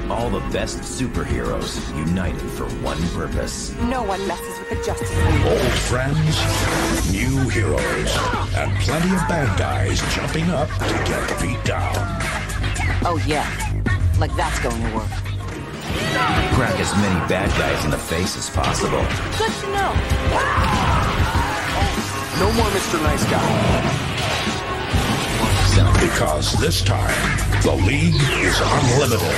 All the best superheroes united for one purpose. No one messes with the Justice League. Old friends, new heroes, and plenty of bad guys jumping up to get beat down. Oh yeah, like that's going to work. Crack as many bad guys in the face as possible. Good to know. No more Mr. Nice Guy. Because this time, the League is unlimited.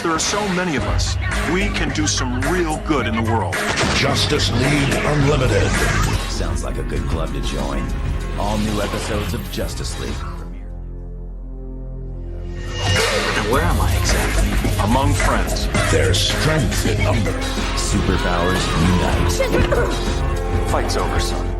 There are so many of us. We can do some real good in the world. Justice League Unlimited. Sounds like a good club to join. All new episodes of Justice League. Now where am I exactly? Among friends. There's strength in numbers. Superpowers unite. Fight's over, son.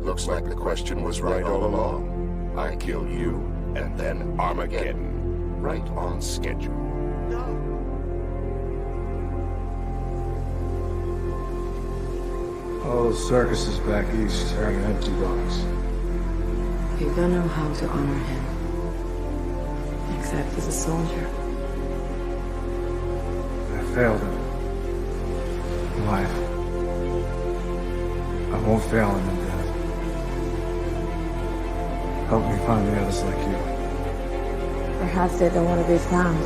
Looks like the question was right all along. I kill you, and then Armageddon. Right on schedule. All those circuses back east are an empty box. You're gonna know how to honor him. Except as a soldier. I failed him. In life. I won't fail him in death. Help me find the others like you. Perhaps they don't want to be found.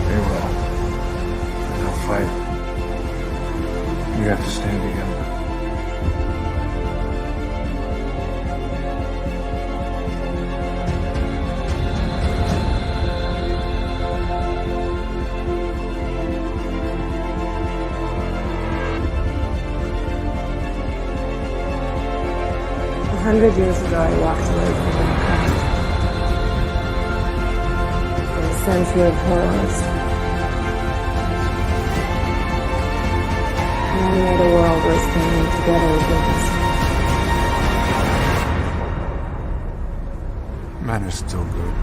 They will. And I'll fight. We have to stand together. 100 years ago, I walked away from mankind. For a century of horrors. Now we made a world where standing together against. Man is still good.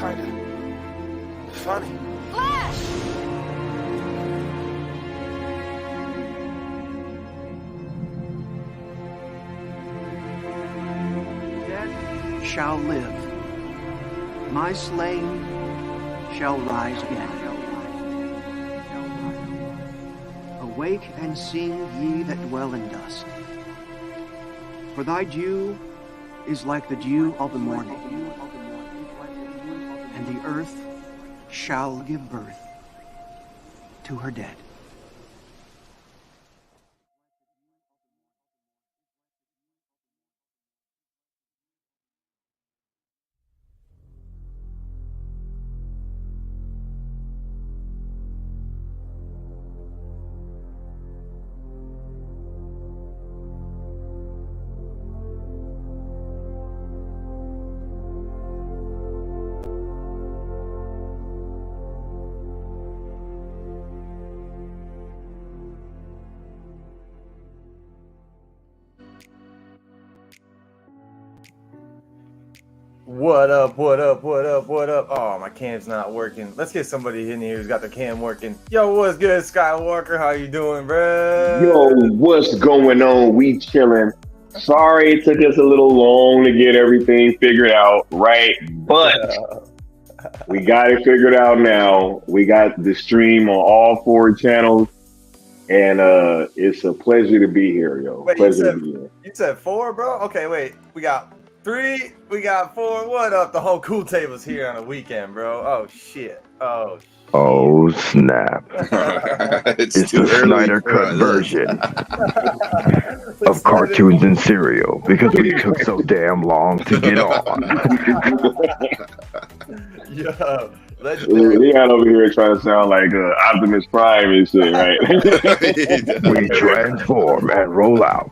kind of funny. Dead shall live. My slain shall rise again. Awake and sing, ye that dwell in dust. For thy dew is like the dew of the morning, and the earth shall give birth to her dead. What up, what up, what up, what up? Oh, my cam's not working. Let's get somebody in here who's got the cam working. Yo, what's good, Skywalker? How you doing, bro? Yo, what's going on? We chilling. Sorry it took us a little long to get everything figured out, right? But we got it figured out now. We got the stream on all 4 channels, and it's a pleasure to be here, yo. Wait, pleasure to be here. You said 4, bro? Okay, wait. We got 3, we got 4. What up? The whole cool table's here on a weekend, bro. Oh, shit. Oh, shit. Oh, snap. It's the Snyder Cut version of cartoons and cereal because we took so damn long to get on. Yo, we got over here trying to sound like Optimus Prime and shit, right? We transform and roll out.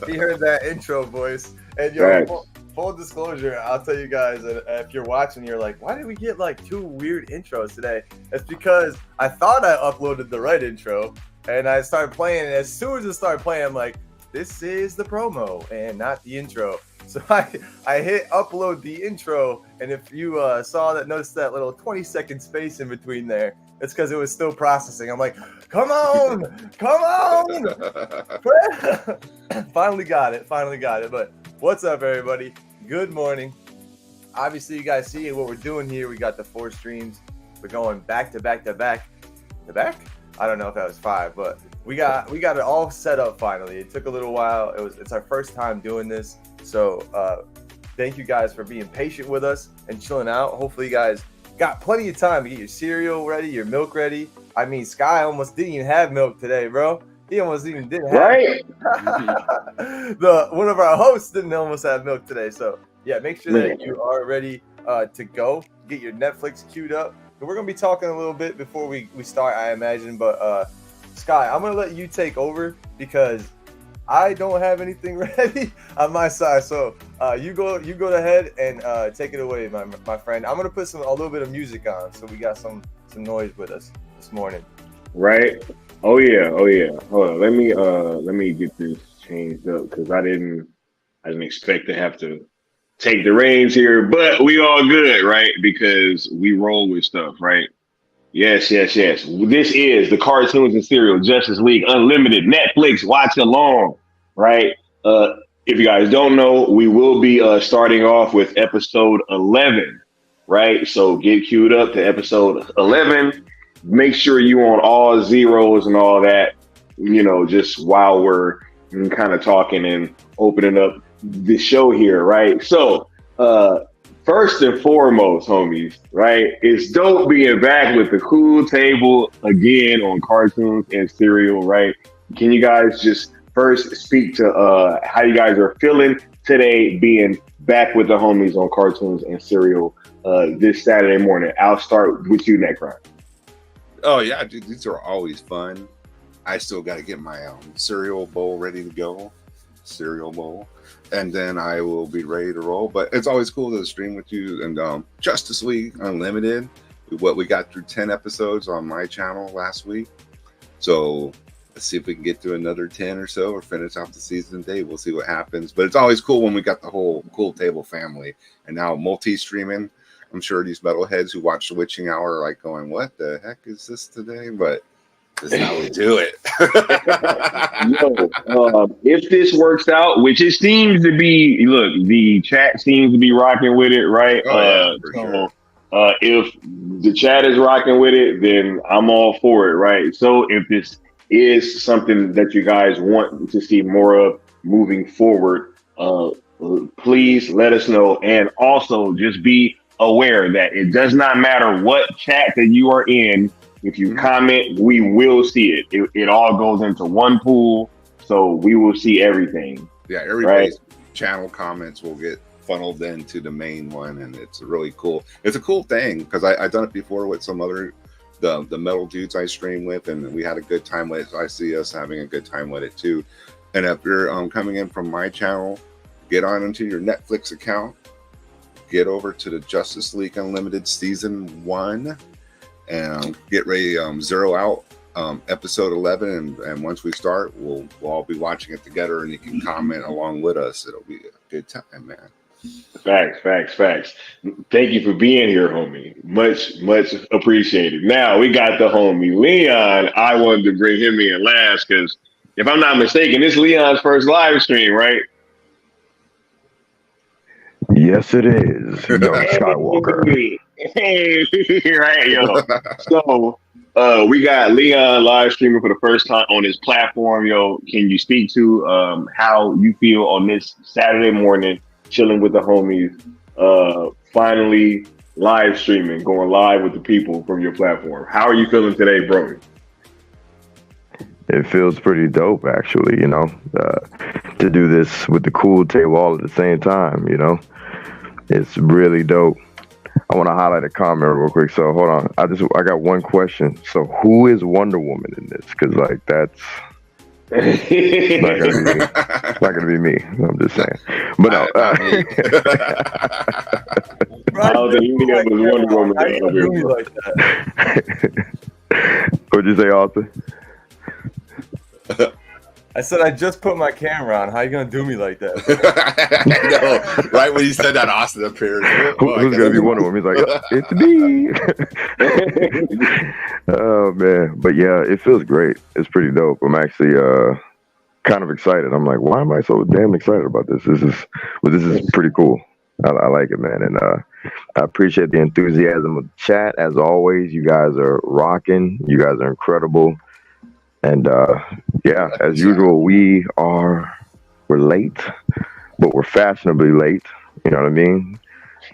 He heard that intro voice. And yo, full disclosure, I'll tell you guys that if you're watching, you're like, why did we get like 2 weird intros today? It's because I thought I uploaded the right intro and I started playing, and as soon as it started playing, I'm like, this is the promo and not the intro. So I hit upload the intro, and if you noticed that little 20-second space in between there, it's because it was still processing. I'm like, come on! Finally got it. But what's up, everybody? Good morning. Obviously, you guys see what we're doing here. We got the 4 streams. We're going back to back to back. To back? I don't know if that was 5, but we got it all set up finally. It took a little while. It's our first time doing this. So thank you guys for being patient with us and chilling out. Hopefully you guys got plenty of time to get your cereal ready, your milk ready. I mean, Sky almost didn't even have milk today, bro. He almost even didn't have one of our hosts didn't almost have milk today. So yeah, make sure that you are ready to go. Get your Netflix queued up. And we're gonna be talking a little bit before we start, I imagine. But Sky, I'm gonna let you take over because I don't have anything ready on my side. So you go ahead and take it away, my friend. I'm gonna put a little bit of music on, so we got some noise with us this morning. Right. Oh yeah. Hold on. Let me get this changed up because I didn't expect to have to take the reins here, but we all good, right? Because we roll with stuff, right? Yes. This is the Cartoons and Cereal Justice League Unlimited Netflix Watchalong, right? If you guys don't know, we will be starting off with episode 11, right? So get queued up to episode 11. Make sure you on all zeros and all that, just while we're kind of talking and opening up the show here, right? So first and foremost, homies, right, it's dope being back with the cool table again on Cartoons and Cereal, right? Can you guys just first speak to how you guys are feeling today being back with the homies on Cartoons and Cereal this Saturday morning? I'll start with you, Necron. Oh yeah, dude, these are always fun. I still got to get my cereal bowl ready to go. Cereal bowl. And then I will be ready to roll. But it's always cool to stream with you. And Justice League Unlimited, we got through 10 episodes on my channel last week. So let's see if we can get to another 10 or so or finish off the season today. We'll see what happens. But it's always cool when we got the whole Cool Table family and now multi-streaming. I'm sure these metalheads who watch the Witching Hour are like going, what the heck is this today? But this is how we do it. If this works out, which it seems to be, look, the chat seems to be rocking with it, right? Sure. If the chat is rocking with it, then I'm all for it, right? So if this is something that you guys want to see more of moving forward, please let us know. And also just be aware that it does not matter what chat that you are in. If you comment, we will see it. It all goes into one pool, so we will see everything. Yeah, everybody's channel comments will get funneled into the main one, and it's really cool. It's a cool thing because I've done it before with some other the metal dudes I stream with, and we had a good time with it. So I see us having a good time with it too. And if you're coming in from my channel, get on into your Netflix account, get over to the Justice League Unlimited Season 1, and get ready zero out episode 11. And once we start, we'll all be watching it together, and you can comment along with us. It'll be a good time, man. Facts. Thank you for being here, homie. Much appreciated. Now we got the homie Leon. I wanted to bring him in last because if I'm not mistaken, this is Leon's first live stream, right? Yes, it is. Young Skywalker. Right, yo. So we got Leon live streaming for the first time on his platform. Yo, can you speak to how you feel on this Saturday morning, chilling with the homies, finally live streaming, going live with the people from your platform? How are you feeling today, bro? It feels pretty dope, actually, to do this with the Cool Table all at the same time, It's really dope. I want to highlight a comment real quick. So hold on. I got one question. So who is Wonder Woman in this? Because that's not gonna be me. I'm just saying. But no. I don't think any of us Wonder Woman. What'd you say, Arthur? I said I just put my camera on. How you gonna do me like that? No, right when you said that, Austin appeared. Who's gonna be Wonder Woman? He's like, it's me. Oh man, but yeah, it feels great. It's pretty dope. I'm actually kind of excited. I'm like, why am I so damn excited about this? This is pretty cool. I like it, man, and I appreciate the enthusiasm of the chat. As always, you guys are rocking. You guys are incredible. And yeah, as usual, we're late, but we're fashionably late. You know what I mean?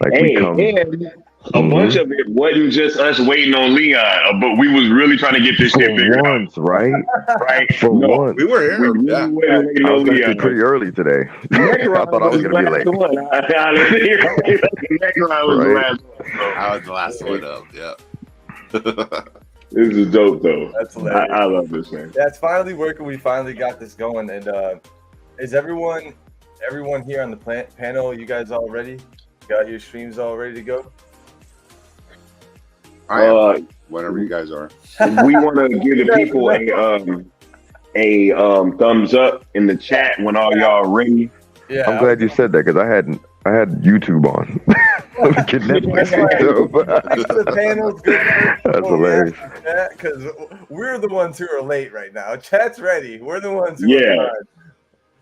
Like we come. And a bunch of it wasn't just us waiting on Leon, but we was really trying to get this shit figured out. Right? Right. For once. We were here. I was actually pretty early today. I thought I was going to be late. I was the last one up. Yeah. This is dope, though. That's hilarious. I love this, man. Yeah, it's finally working. We finally got this going. And is everyone here on the panel, you guys all ready? Got your streams all ready to go? I am. Whenever you guys are. We want to give the people a thumbs up in the chat when all y'all ready. Yeah, I'm glad you said that because I had YouTube on. That's hilarious. Because we're the ones who are late right now. Chat's ready. We're the ones who are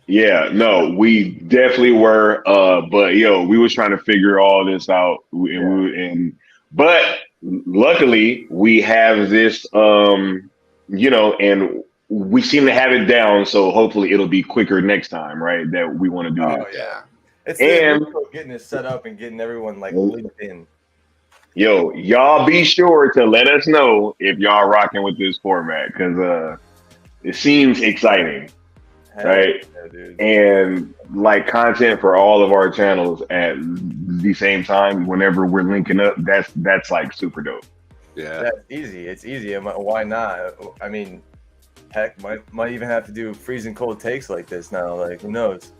Yeah, no, we definitely were. But we was trying to figure all this out, but luckily we have this, and we seem to have it down. So hopefully it'll be quicker next time, right? That we want to do. Oh yeah, it's getting it set up and getting everyone linked in. Yo, y'all be sure to let us know if y'all rocking with this format because it seems exciting. Right, yeah, and content for all of our channels at the same time. Whenever we're linking up, that's super dope. Yeah, that's easy. It's easy. Why not? I mean, heck, might even have to do freezing cold takes like this now. Who knows?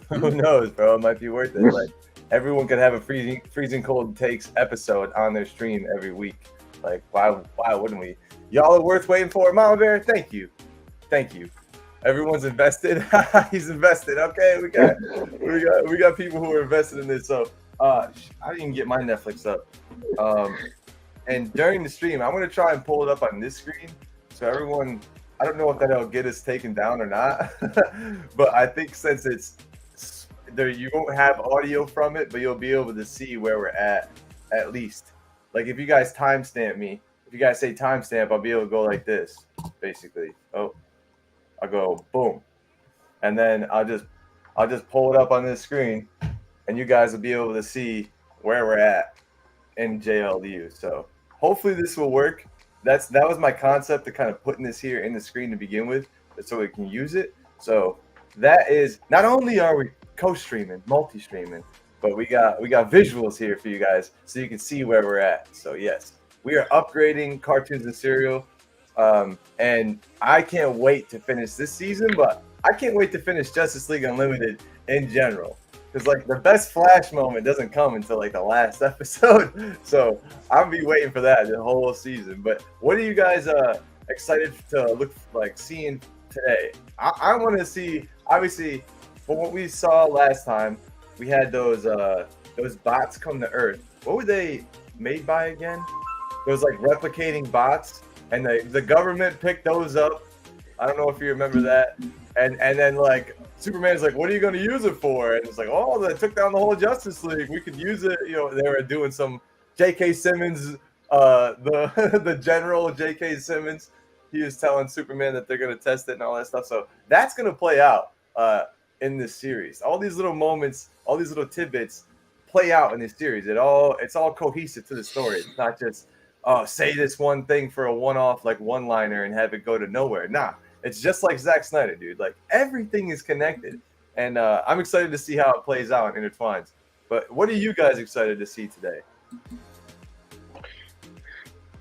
Who knows, bro? It might be worth it. Everyone could have a freezing cold takes episode on their stream every week. Why wouldn't we? Y'all are worth waiting for. Mama Bear, thank you. Thank you. Everyone's invested. He's invested. Okay, we got people who are invested in this. So I didn't even get my Netflix up. And during the stream, I'm gonna try and pull it up on this screen. So everyone, I don't know if that'll get us taken down or not, but I think since it's there, you won't have audio from it, but you'll be able to see where we're at least. Like if you guys timestamp me, if you guys say timestamp, I'll be able to go like this, basically. Oh, I'll go boom, and then I'll just pull it up on this screen, and you guys will be able to see where we're at in JLU. So hopefully this will work. That was my concept of kind of putting this here in the screen to begin with, so we can use it. So that is, not only are we co-streaming, multi-streaming, but we got visuals here for you guys so you can see where we're at. So yes, we are upgrading Cartoons and Serial, and I can't wait to finish this season, but I can't wait to finish Justice League Unlimited in general. Because like the best Flash moment doesn't come until like the last episode, so I'll be waiting for that the whole season. But what are you guys excited to look like seeing today? I want to see, obviously, from what we saw last time, we had those bots come to Earth. What were they made by again? Those like replicating bots, and the government picked those up. I don't know if you remember that. And then like Superman's like, what are you going to use it for? And it's like, oh, they took down the whole Justice League. We could use it. You know, they were doing some J.K. Simmons, the general J.K. Simmons. He was telling Superman that they're going to test it and all that stuff. So that's going to play out in this series. All these little moments, all these little tidbits play out in this series. It's all cohesive to the story. It's not just say this one thing for a one-off like one-liner and have it go to nowhere. Nah. It's just like Zack Snyder, dude. Like everything is connected, and I'm excited to see how it plays out and intertwines. But what are you guys excited to see today?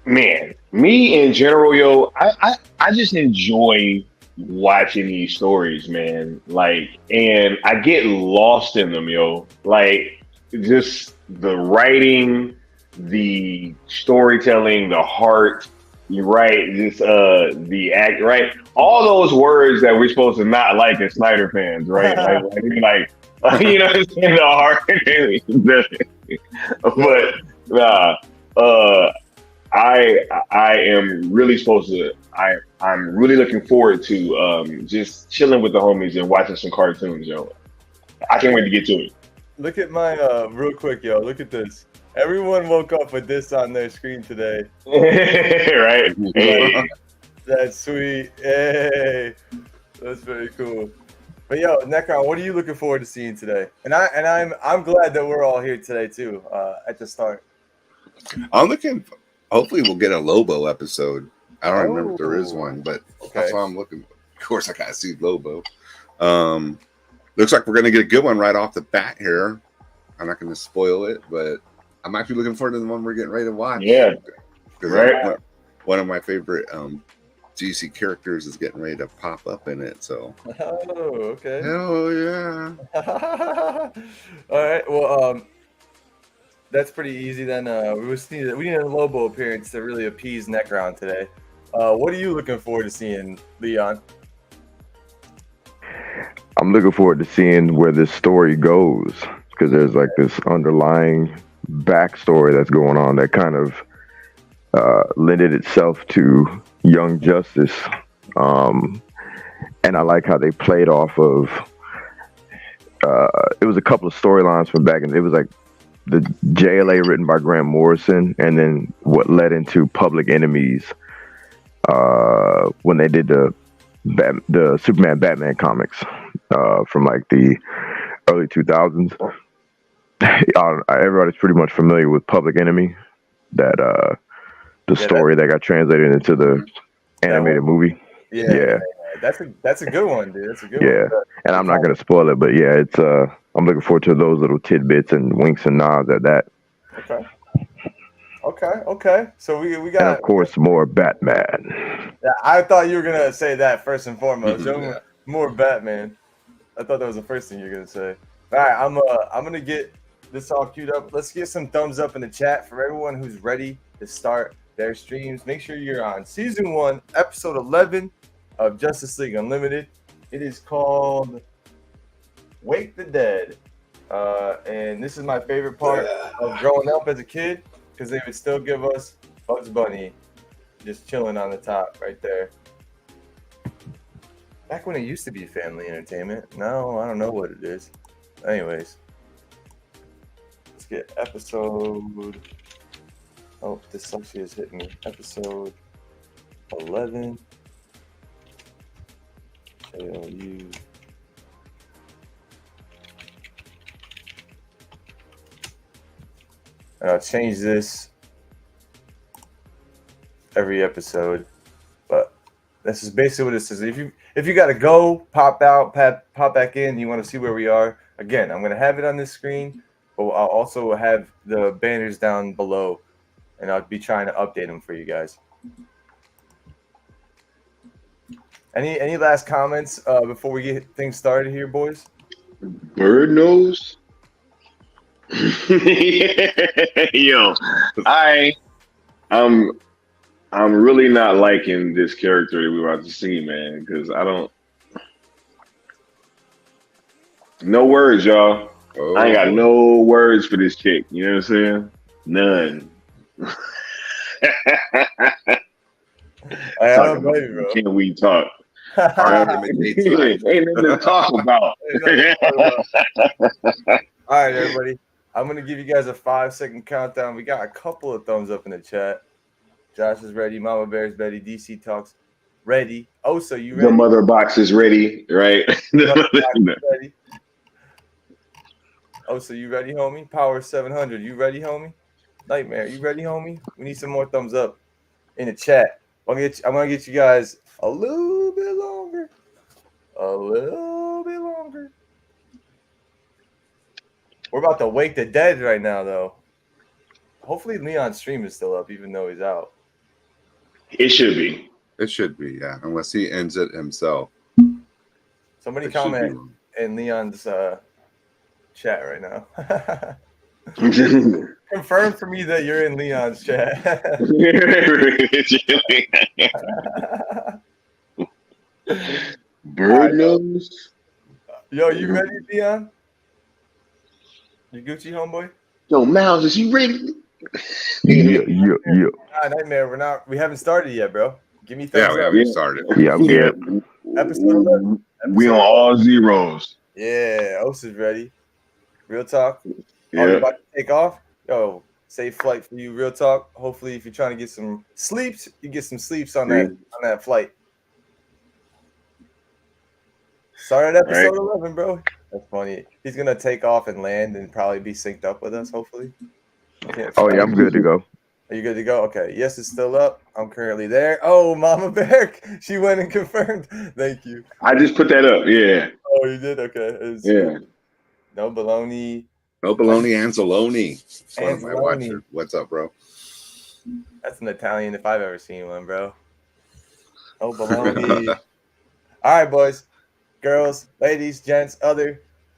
Man, me in general, yo, I just enjoy watching these stories, man. Like, and I get lost in them, yo. Like, just the writing, the storytelling, the heart. You're right. Just the act, right? All those words that we're supposed to not like as Snyder fans, right? like you know, in the heart. But I am really supposed to. I'm really looking forward to just chilling with the homies and watching some cartoons, yo. I can't wait to get to it. Look at my real quick, yo. Look at this. Everyone woke up with this on their screen today. Right? Hey. That's sweet. Hey, that's very cool. But yo, Necron, what are you looking forward to seeing today? And I'm glad that we're all here today too. At the start, I'm looking. Hopefully, we'll get a Lobo episode. I don't remember if there is one, but that's why I'm looking. Of course, I gotta see Lobo. Looks like we're gonna get a good one right off the bat here. I'm not gonna spoil it, but I'm actually looking forward to the one we're getting ready to watch. Yeah, right. One of my favorite DC characters is getting ready to pop up in it. So. Oh, okay. Hell yeah! All right. Well, that's pretty easy then. We need a Lobo appearance to really appease Necron today. What are you looking forward to seeing, Leon? I'm looking forward to seeing where this story goes, because there's like this underlying backstory that's going on that kind of lended itself to Young Justice, and I like how they played off of it was a couple of storylines from back, and it was like the JLA written by Grant Morrison, and then what led into Public Enemies when they did the Superman Batman comics from like the early 2000s. Everybody's pretty much familiar with Public Enemy, that the story that got translated into the animated movie. Yeah. That's a good one, dude. That's a good one. Yeah, and I'm not gonna spoil it, but yeah, it's I'm looking forward to those little tidbits and winks and nods at that. Okay. So we got, and of course, more Batman. Yeah, I thought you were gonna say that first and foremost. More Batman. I thought that was the first thing you were gonna say. All right, I'm gonna get this all queued up. Let's get some thumbs up in the chat for everyone who's ready to start their streams. Make sure you're on season 1, episode 11. of Justice League Unlimited. It is called Wake the Dead. And this is my favorite part of growing up as a kid because they would still give us Bugs Bunny just chilling on the top right there. Back when it used to be family entertainment. No, I don't know what it is. Anyways, let's get episode. Oh, dyslexia is hitting me. Episode 11. KLU. And I'll change this every episode, but this is basically what it says. If you gotta go, pop out, pop back in. You want to see where we are again? I'm gonna have it on this screen, but I'll also have the banners down below, and I'll be trying to update them for you guys. Any last comments before we get things started here, boys? Bird nose. Yo, I'm really not liking this character that we're about to see, man, because I don't. No words, y'all. Oh. I ain't got no words for this chick. You know what I'm saying? None. I don't blame you, bro. Can we talk? Ain't nothing to talk about. All right, everybody. I'm going to give you guys a 5-second countdown. We got a couple of thumbs up in the chat. Josh is ready. Mama Bear's ready. DC Talks ready. Oh, so you ready? The mother box is ready, right? Ready. Oh, so you ready, homie? Power 700. You ready, homie? Nightmare, you ready, homie? We need some more thumbs up in the chat. I'm going to get you guys a little bit longer. A little bit longer. We're about to wake the dead right now, though. Hopefully Leon's stream is still up, even though he's out. It should be. It should be, yeah. Unless he ends it himself. Somebody comment in Leon's chat right now. Confirm for me that you're in Leon's chat. Bird nose. Yo, you ready, Leon? You Gucci, homeboy? Yo, Miles, is you ready? Yeah. Nightmare, we haven't started yet, bro. Give me thumbs up. We haven't started. Yeah, I'm good. Episode 11. We on all zeros. Yeah, Os is ready. Real talk. Yeah. Are we about to take off? Yo, safe flight for you. Real talk. Hopefully, if you're trying to get some sleeps, you get some sleeps on that flight. Start at episode 11, bro. That's funny. He's gonna take off and land and probably be synced up with us. Hopefully. Oh yeah, I'm good to go. Are you good to go? Okay. Yes, it's still up. I'm currently there. Oh, Mama Bear, she went and confirmed. Thank you. I just put that up. Yeah. Oh, you did? Okay. Yeah. No baloney. No baloney, Anzalone. Anzalone. What's up, bro? That's an Italian if I've ever seen one, bro. No baloney. All right, boys, girls, ladies, gents,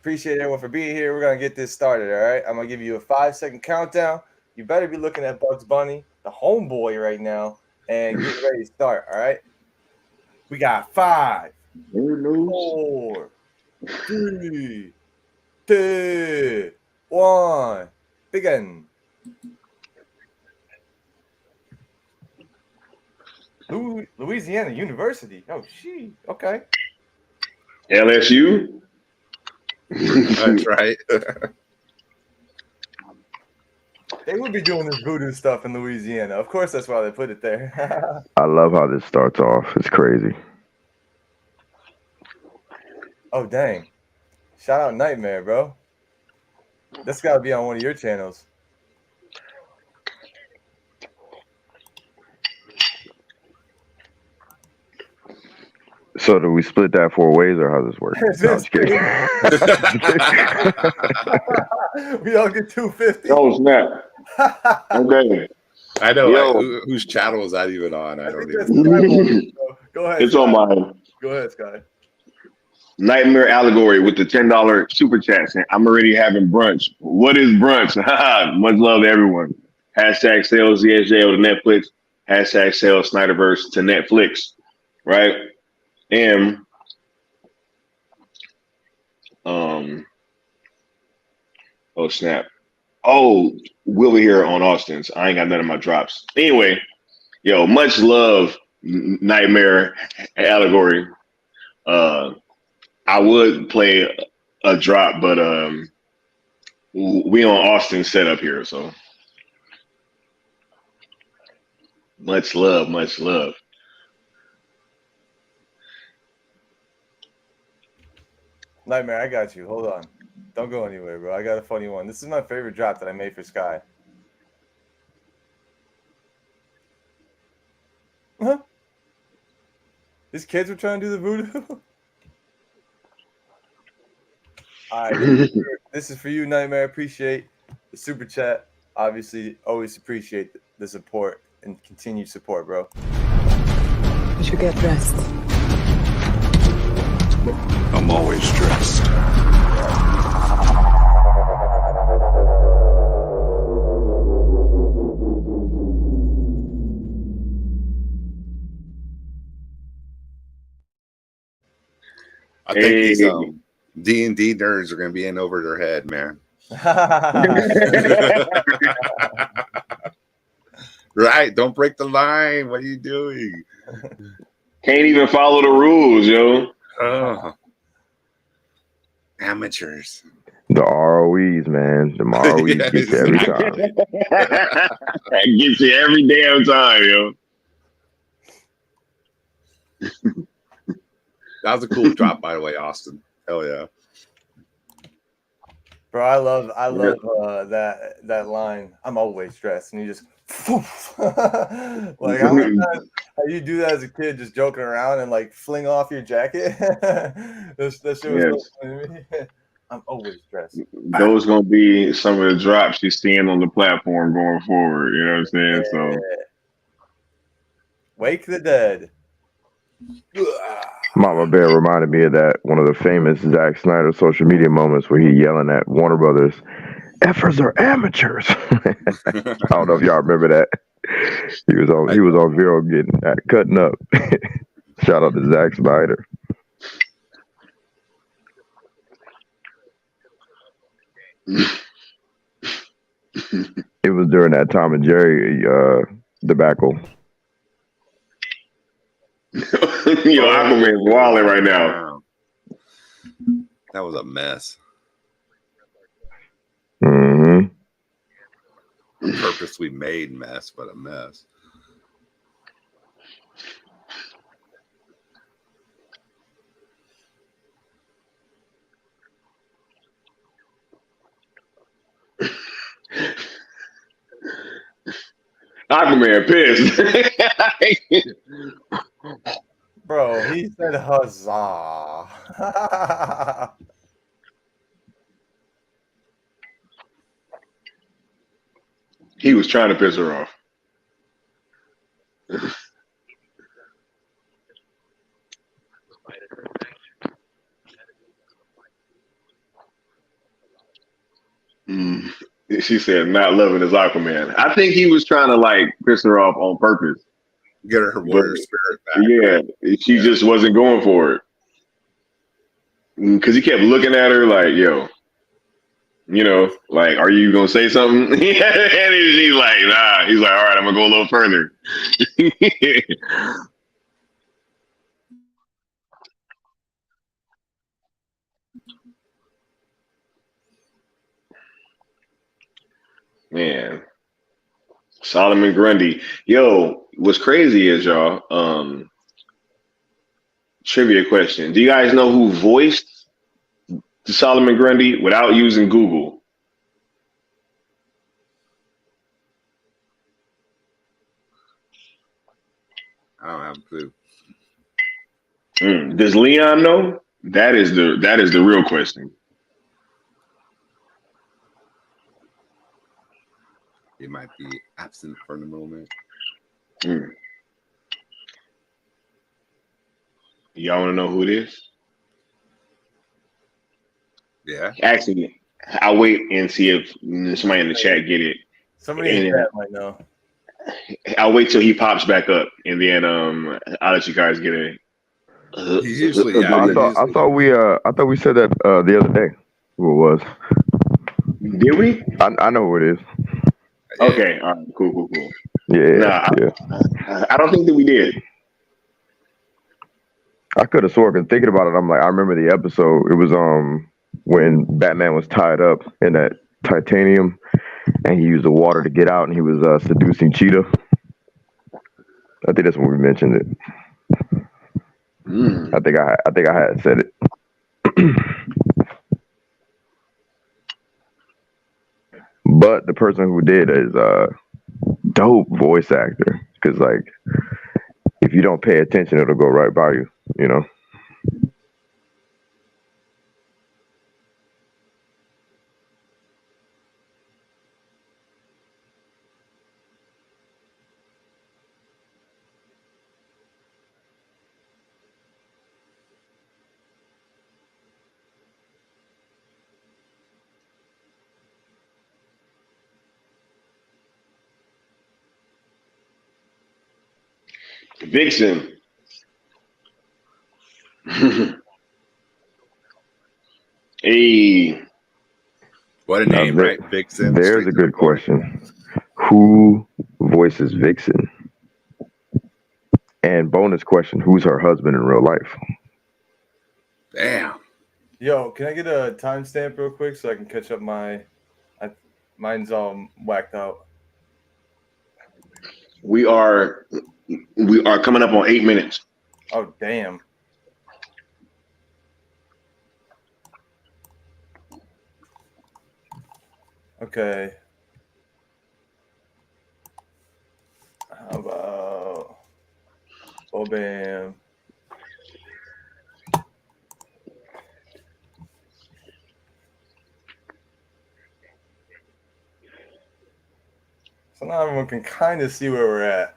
appreciate everyone for being here. We're going to get this started, all right? I'm going to give you a 5-second countdown. You better be looking at Bugs Bunny, the homeboy right now, and get ready to start, all right? We got 5, 4, 3, 2, 1. Begin. Louisiana University. Oh, okay. LSU. That's right. They would be doing this voodoo stuff in Louisiana. Of course, that's why they put it there. I love how this starts off. It's crazy. Oh, dang. Shout out Nightmare, bro. That's got to be on one of your channels. So do we split that 4 ways, or how does this work? No, I'm just kidding. We all get 250. Oh, snap. Okay. I know. Yo. Whose channel is that even on? I don't even know. Go ahead. It's Sky. on mine. Go ahead, Sky. Nightmare Allegory with the $10 super chat saying, I'm already having brunch. What is brunch? Much love to everyone. Hashtag sales ZSJ to Netflix. Hashtag sales Snyderverse to Netflix. Right? am oh snap. Oh, we'll be here on Austin's. I ain't got none of my drops. Anyway, yo, much love, Nightmare Allegory. I would play a drop, but we on Austin setup here, so much love, much love. Nightmare, I got you. Hold on. Don't go anywhere, bro. I got a funny one. This is my favorite drop that I made for Sky. Huh? These kids were trying to do the voodoo. All right, this is for you, Nightmare. Appreciate the super chat. Obviously, always appreciate the support and continued support, bro. You should get rest. I'm always stressed. I think these D&D nerds are going to be in over their head, man. Right? Don't break the line. What are you doing? Can't even follow the rules, yo. Oh. Amateurs. The ROEs, man. The ROEs get you every time. Gets you every damn time, yo. That was a cool drop, by the way, Austin. Hell yeah. Bro, I love that line. I'm always stressed, and you just like how many times how you do that as a kid, just joking around and like fling off your jacket. that shit was so funny to me. I'm always stressed. Those gonna be some of the drops you seeing on the platform going forward. You know what I'm saying? Yeah. So, Wake the Dead. Mama Bear reminded me of that, one of the famous Zack Snyder social media moments where he yelling at Warner Brothers, "Effers are amateurs." I don't know if y'all remember that. He was on Vero getting cutting up. Shout out to Zack Snyder. It was during that Tom and Jerry debacle. Yo, Aquaman's wilding right now. That was a mess. Mm-hmm. A purposely made mess, but a mess. Aquaman pissed. Bro, he said huzzah. He was trying to piss her off. She said, "Not loving his Aquaman." I think he was trying to like piss her off on purpose. Get her warrior spirit back. Yeah, she just wasn't going for it because he kept looking at her like, "Yo, you know, like, are you gonna say something?" And she's like, "Nah." He's like, "All right, I'm gonna go a little further." Man, Solomon Grundy. Yo, what's crazy is y'all. Trivia question: do you guys know who voiced Solomon Grundy without using Google? I don't have a clue. Does Leon know? That is the real question. He might be absent for the moment. Y'all want to know who it is? Yeah. Actually, I'll wait and see if somebody in the chat get it. Somebody in the chat might know. I'll wait till he pops back up, and then I'll let you guys get Usually, yeah. I thought we said that the other day. Who it was? Did we? I know who it is. Okay. All right. Cool. Yeah. I don't think that we did. I could have sworn, and thinking about it, I'm like, I remember the episode. It was when Batman was tied up in that titanium, and he used the water to get out, and he was seducing Cheetah. I think that's when we mentioned it. I think I had said it. But the person who did is a dope voice actor, because like if you don't pay attention, it'll go right by you. You know. Vixen. Hey. What a name, right? Vixen. There's a good question. Who voices Vixen? And bonus question, who's her husband in real life? Damn. Yo, can I get a timestamp real quick so I can catch up mine's all whacked out. We are coming up on 8 minutes. Oh, damn. Okay. How about... Oh, bam. So now everyone can kind of see where we're at.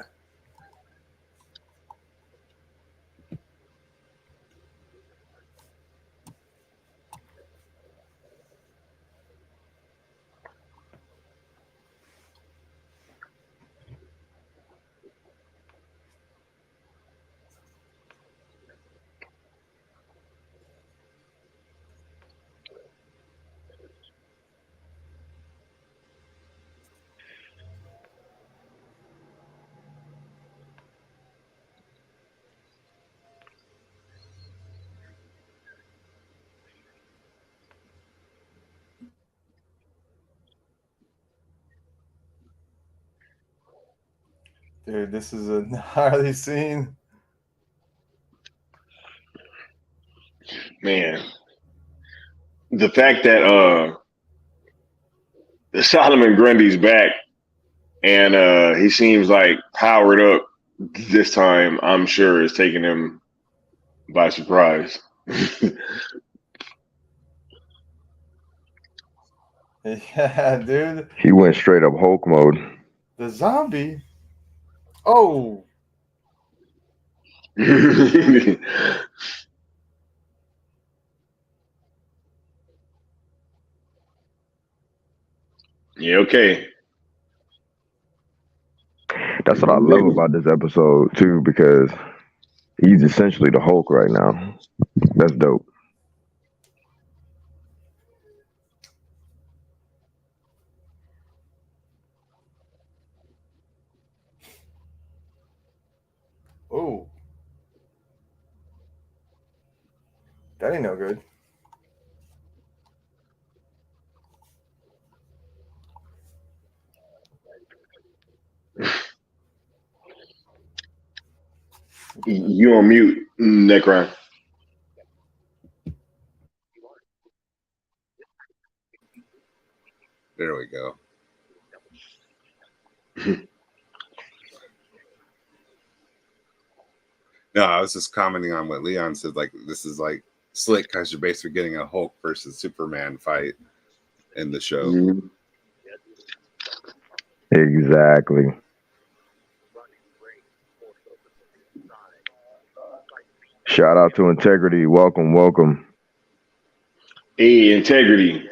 Dude, this is a gnarly scene. Man. The fact that Solomon Grundy's back and he seems like powered up this time, I'm sure is taking him by surprise. Yeah, dude. He went straight up Hulk mode. The zombie? Oh. Yeah, okay. That's what I love about this episode too, because he's essentially the Hulk right now. That's dope. Oh. That ain't no good. You on mute, Necron. There we go. No, I was just commenting on what Leon said. Like, this is like slick because you're basically getting a Hulk versus Superman fight in the show. Mm-hmm. Exactly. Shout out to Integrity. Welcome. Hey, Integrity.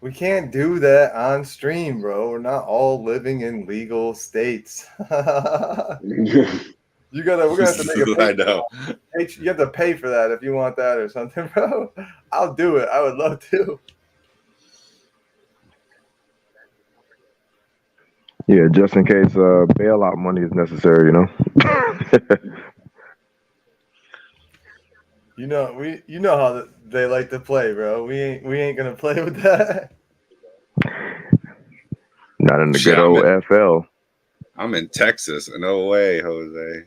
We can't do that on stream, bro. We're not all living in legal states. We're gonna have to make a I know. You have to pay for that if you want that or something, bro. I'll do it. I would love to. Yeah, just in case bailout money is necessary, you know. You know how they like to play, bro. We ain't gonna play with that. Not in the Shit, good old FL. I'm in Texas. No way, Jose.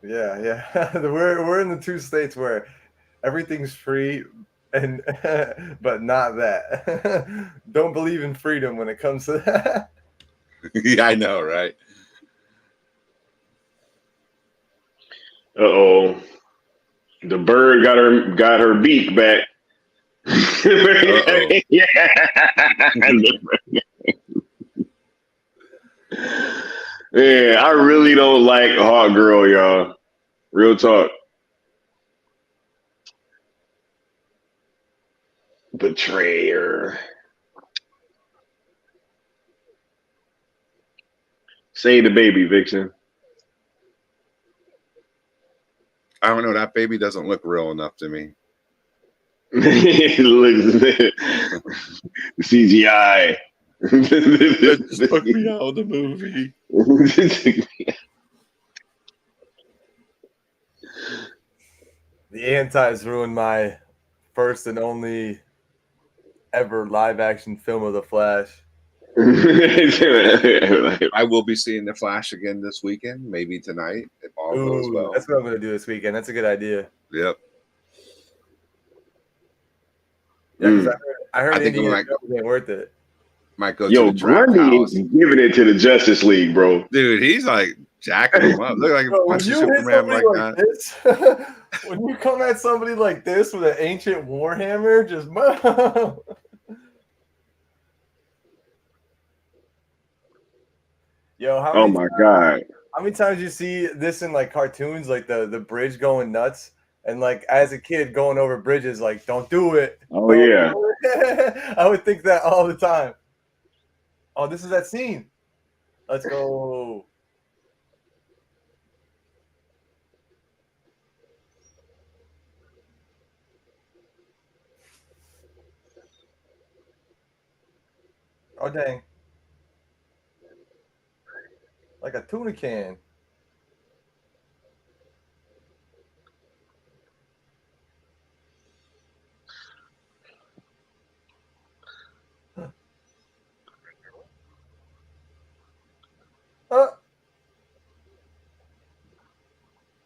Yeah. We're in the two states where everything's free and but not that. Don't believe in freedom when it comes to that. Yeah, I know, right? Uh-oh. The bird got her beak back. Yeah. Man, I really don't like Hot Girl, y'all. Real talk. Betrayer. Save the baby, Vixen. I don't know. That baby doesn't look real enough to me. It looks CGI. It took me out of the movie. The Antis ruined my first and only ever live action film of The Flash. I will be seeing The Flash again this weekend, maybe tonight if all goes well. That's what I'm going to do this weekend. That's a good idea. Yep. Yeah, because I heard think Indiana Jones ain't worth it. Might go to the trap Grundy house. giving it to the Justice League, bro. Dude, he's like jacking him up. Look like a bunch of Superman like that. This, when you come at somebody like this with an ancient warhammer, just yo, Oh my God. How many times you see this in like cartoons, like the bridge going nuts, and like as a kid going over bridges, like don't do it. Oh yeah. I would think that all the time. Oh, this is that scene. Let's go. Oh dang. Like a tuna can.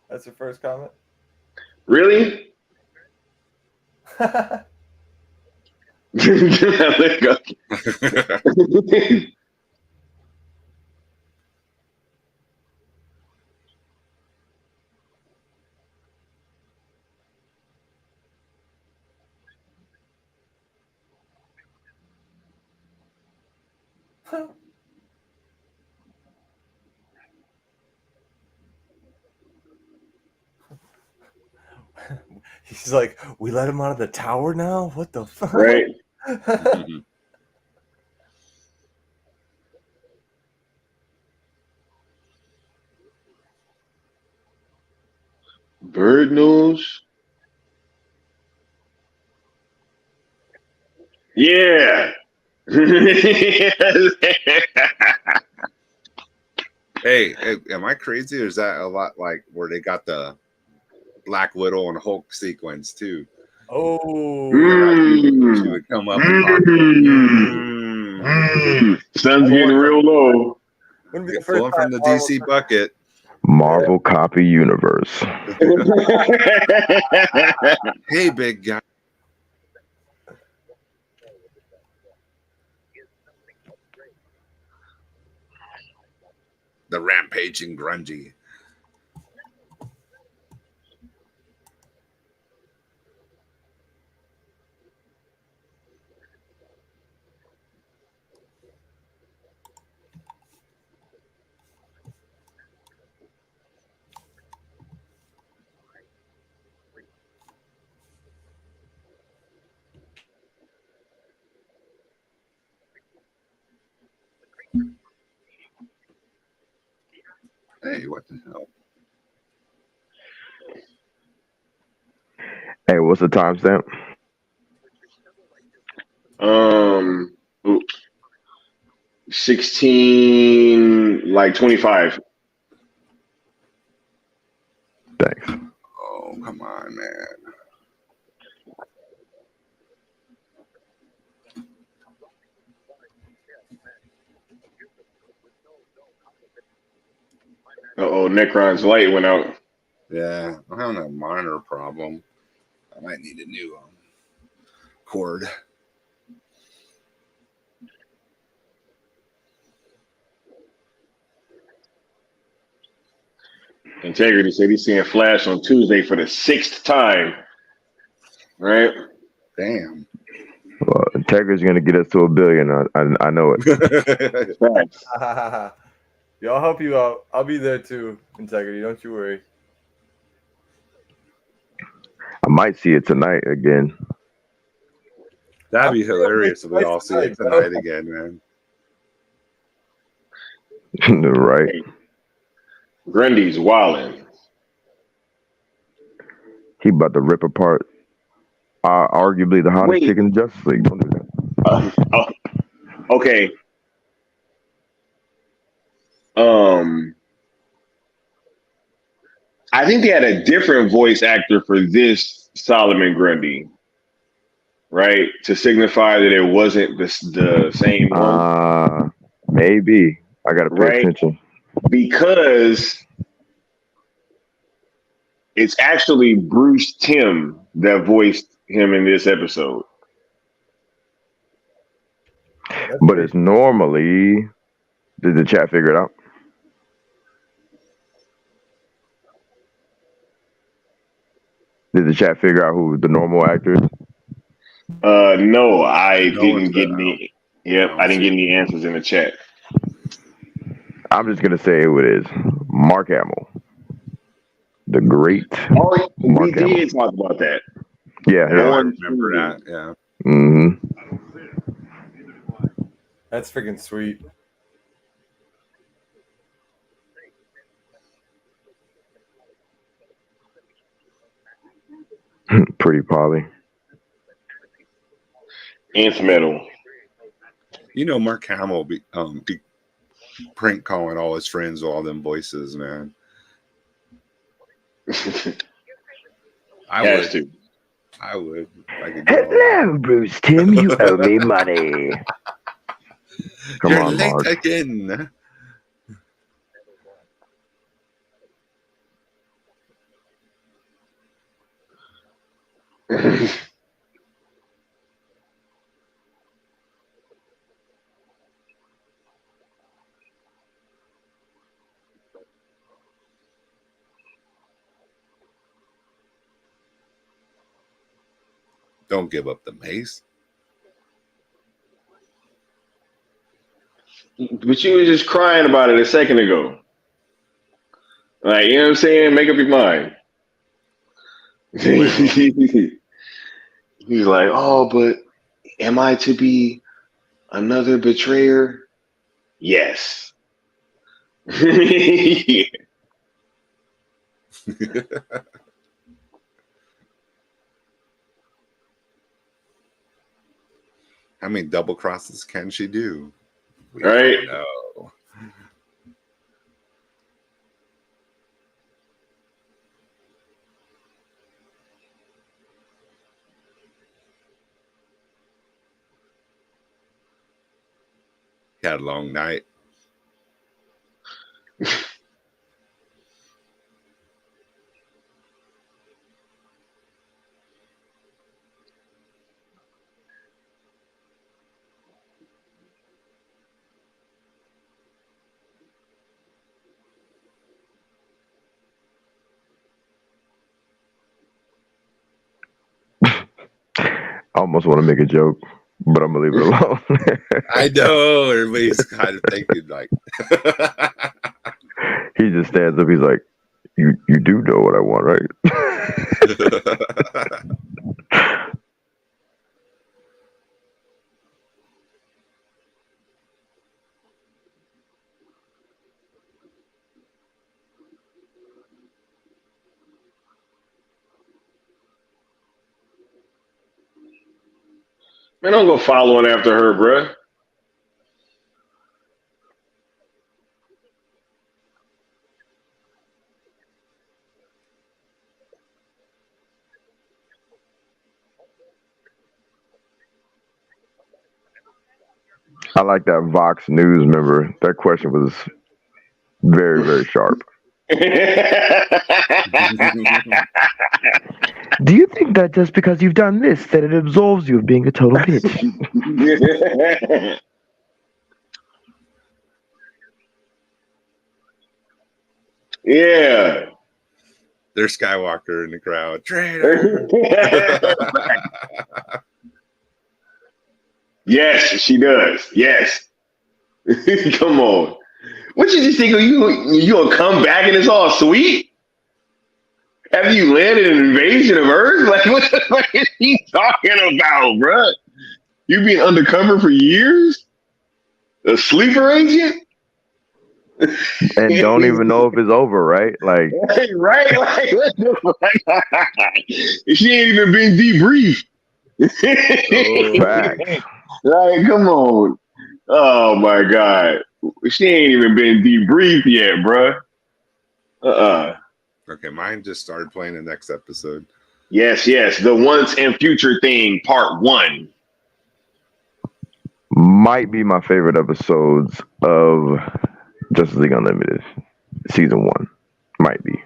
That's your first comment? Really? He's like, we let him out of the tower now? What the fuck? Right. Bird nose. Yeah. Hey, am I crazy or is that a lot like where they got the Black Widow and Hulk sequence too? Oh, she would come up and talk to Sun's getting real low. Pulling from the DC bucket. Marvel Copy Universe. Hey, big guy. The rampaging grungy. me. What the hell? Hey, what's the timestamp? Ooh, 16, like 25. Thanks. Oh, come on, man. Uh-oh, Necron's light went out. Yeah, I'm having a monitor problem. I might need a new cord. Integrity said he's seeing Flash on Tuesday for the 6th time. Right? Damn. Well, Integrity's gonna get us to 1 billion. I know it. Yo, I'll help you out. I'll be there too, Integrity. Don't you worry. I might see it tonight again. That'd be hilarious if we all see it tonight again, man. Right. Grundy's wilding. He about to rip apart arguably the hottest chick in Justice League. Don't do that. Okay. I think they had a different voice actor for this Solomon Grundy, right? To signify that it wasn't the same one. Maybe. I gotta pay attention. Because it's actually Bruce Timm that voiced him in this episode. But it's normally. Did the chat figure it out? Did the chat figure out who the normal actor is? No, I didn't get any. Yep, I didn't get any answers in the chat. I'm just gonna say who it is. Mark Hamill. The great We did talk about that. Yeah, I remember that. Yeah. Mm-hmm. That's freaking sweet. Pretty Polly. Nth metal. You know, Mark Hamill be prank calling all his friends with all them voices, man. I would. If I could get Hello, Bruce Timm. You owe me money. Come You're on, late Mark. again. Don't give up the mace. But you were just crying about it a second ago. Like, you know what I'm saying? Make up your mind. He's like, oh, but am I to be another betrayer? Yes. Yeah. How many double crosses can she do? We right. don't know. Had a long night. I almost want to make a joke, but I'm gonna leave it alone. I know everybody's kind of thinking like. He just stands up. He's like, "You do know what I want, right?" Man, don't go following after her, bruh. I like that Vox News member. That question was very, very sharp. Do you think that just because you've done this, that it absolves you of being a total bitch? Yeah. There's Skywalker in the crowd. Traitor. Yes, she does. Yes. Come on. What you just think? You gonna come back and it's all sweet? After you landed an invasion of Earth? Like, what the fuck is he talking about, bruh? You been undercover for years? A sleeper agent? And don't even know if it's over, right? Like, right? Like, what the fuck? She ain't even been debriefed. Facts. Like, come on. Oh my God. She ain't even been debriefed yet, bruh. Okay, mine just started playing the next episode. Yes. The Once and Future Thing, Part 1. Might be my favorite episodes of Justice League Unlimited. Season 1. Might be.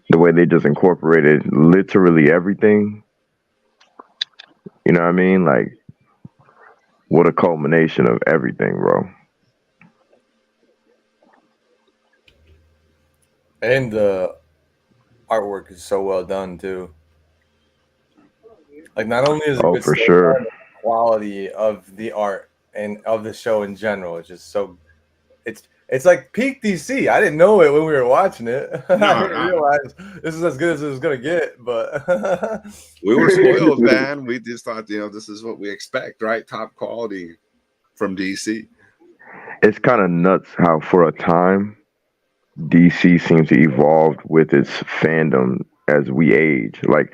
The way they just incorporated literally everything. You know what I mean? Like, what a culmination of everything, bro. And the artwork is so well done too. Like, not only is it good for stuff, sure, the quality of the art and of the show in general is just so. It's like peak DC. I didn't know it when we were watching it. I didn't realize this is as good as it was gonna get, but we were spoiled, man. We just thought, this is what we expect, right? Top quality from DC. It's kind of nuts how for a time DC seems to evolve with its fandom as we age. Like,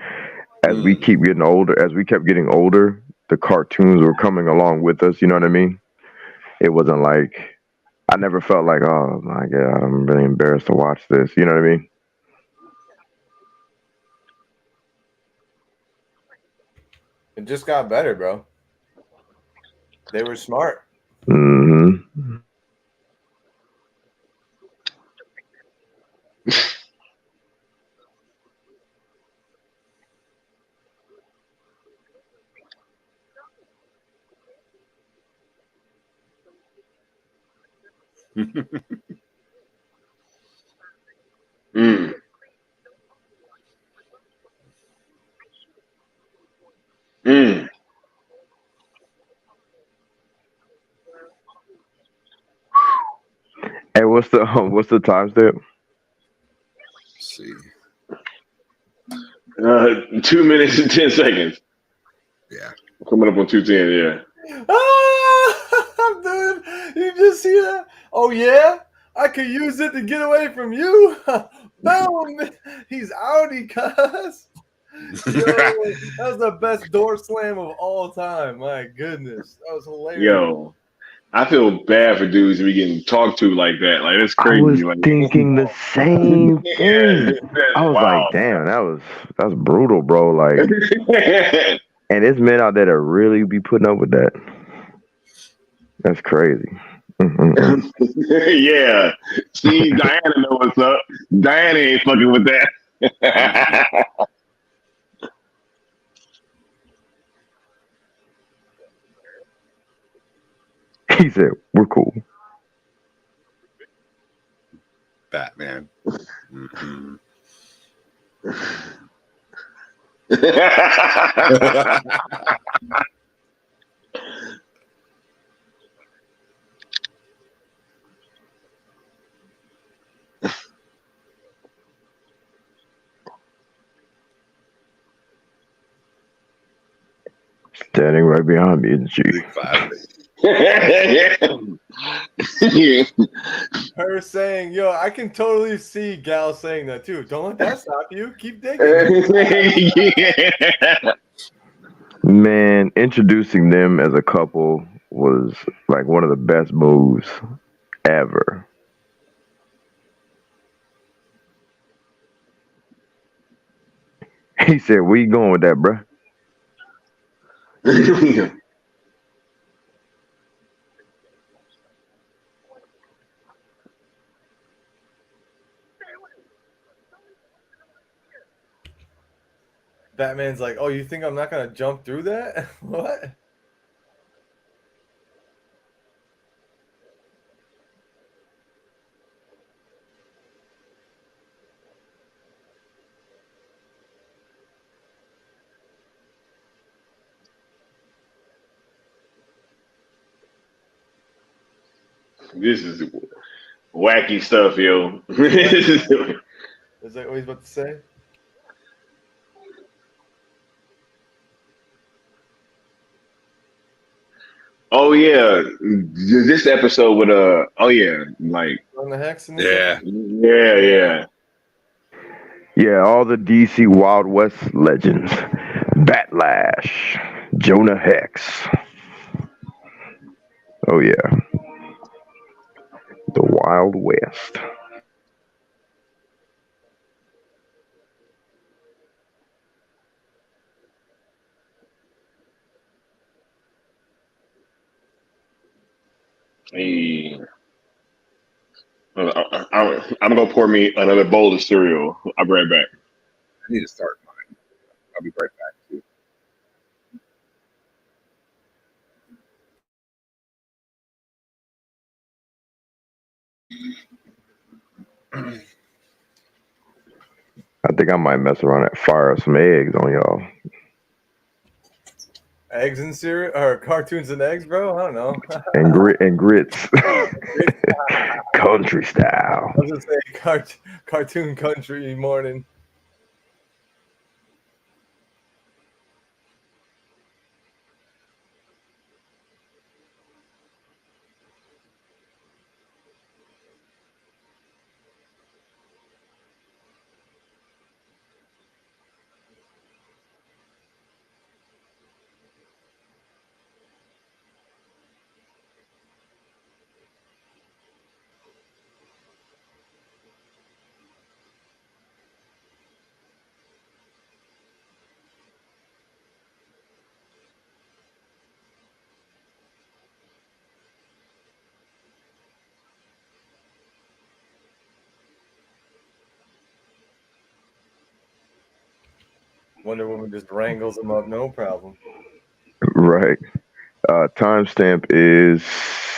as we keep getting older, as we kept getting older, the cartoons were coming along with us. You know what I mean? It wasn't like, I never felt like, oh my God, I'm really embarrassed to watch this. You know what I mean? it just got better, bro. They were smart. Mm-hmm. Mm. Mm. Hey, what's the timestamp? Let's see. 2 minutes and 10 seconds. Yeah. Coming up on 2:10, yeah. I'm done. You just see that? Oh yeah, I could use it to get away from you. Boom! He's outie, cuz. Yo, that was the best door slam of all time. My goodness, that was hilarious. Yo, I feel bad for dudes to be getting talked to like that. Like, that's crazy. I was like, thinking the same thing. I was wow. like, damn, that's brutal, bro. Like, and there's men out there that really be putting up with that. That's crazy. Yeah. See, Diana know what's up. Diana ain't fucking with that. He said, we're cool. Batman. Mm-hmm. Standing right behind me, G. Her saying, yo, I can totally see Gal saying that too. Don't let that stop you. Keep digging. Man, introducing them as a couple was like one of the best moves ever. He said, "Where you going with that, bruh?" Batman's like, "Oh, you think I'm not gonna jump through that? What?" This is wacky stuff, yo. Is that what he's about to say? Oh yeah, this episode with oh yeah, like On the hex and Yeah. yeah. Yeah, all the DC Wild West legends. Batlash, Jonah Hex. Oh yeah, the Wild West. Hey, I'm gonna pour me another bowl of cereal. I'll be right back. I need to start mine. I'll be right back too. I think I might mess around and fire some eggs on y'all. Eggs and cereal or cartoons and eggs, bro? I don't know. And grits. Country style. I was gonna say cartoon country morning. Wonder Woman just wrangles them up, no problem. Right. Timestamp is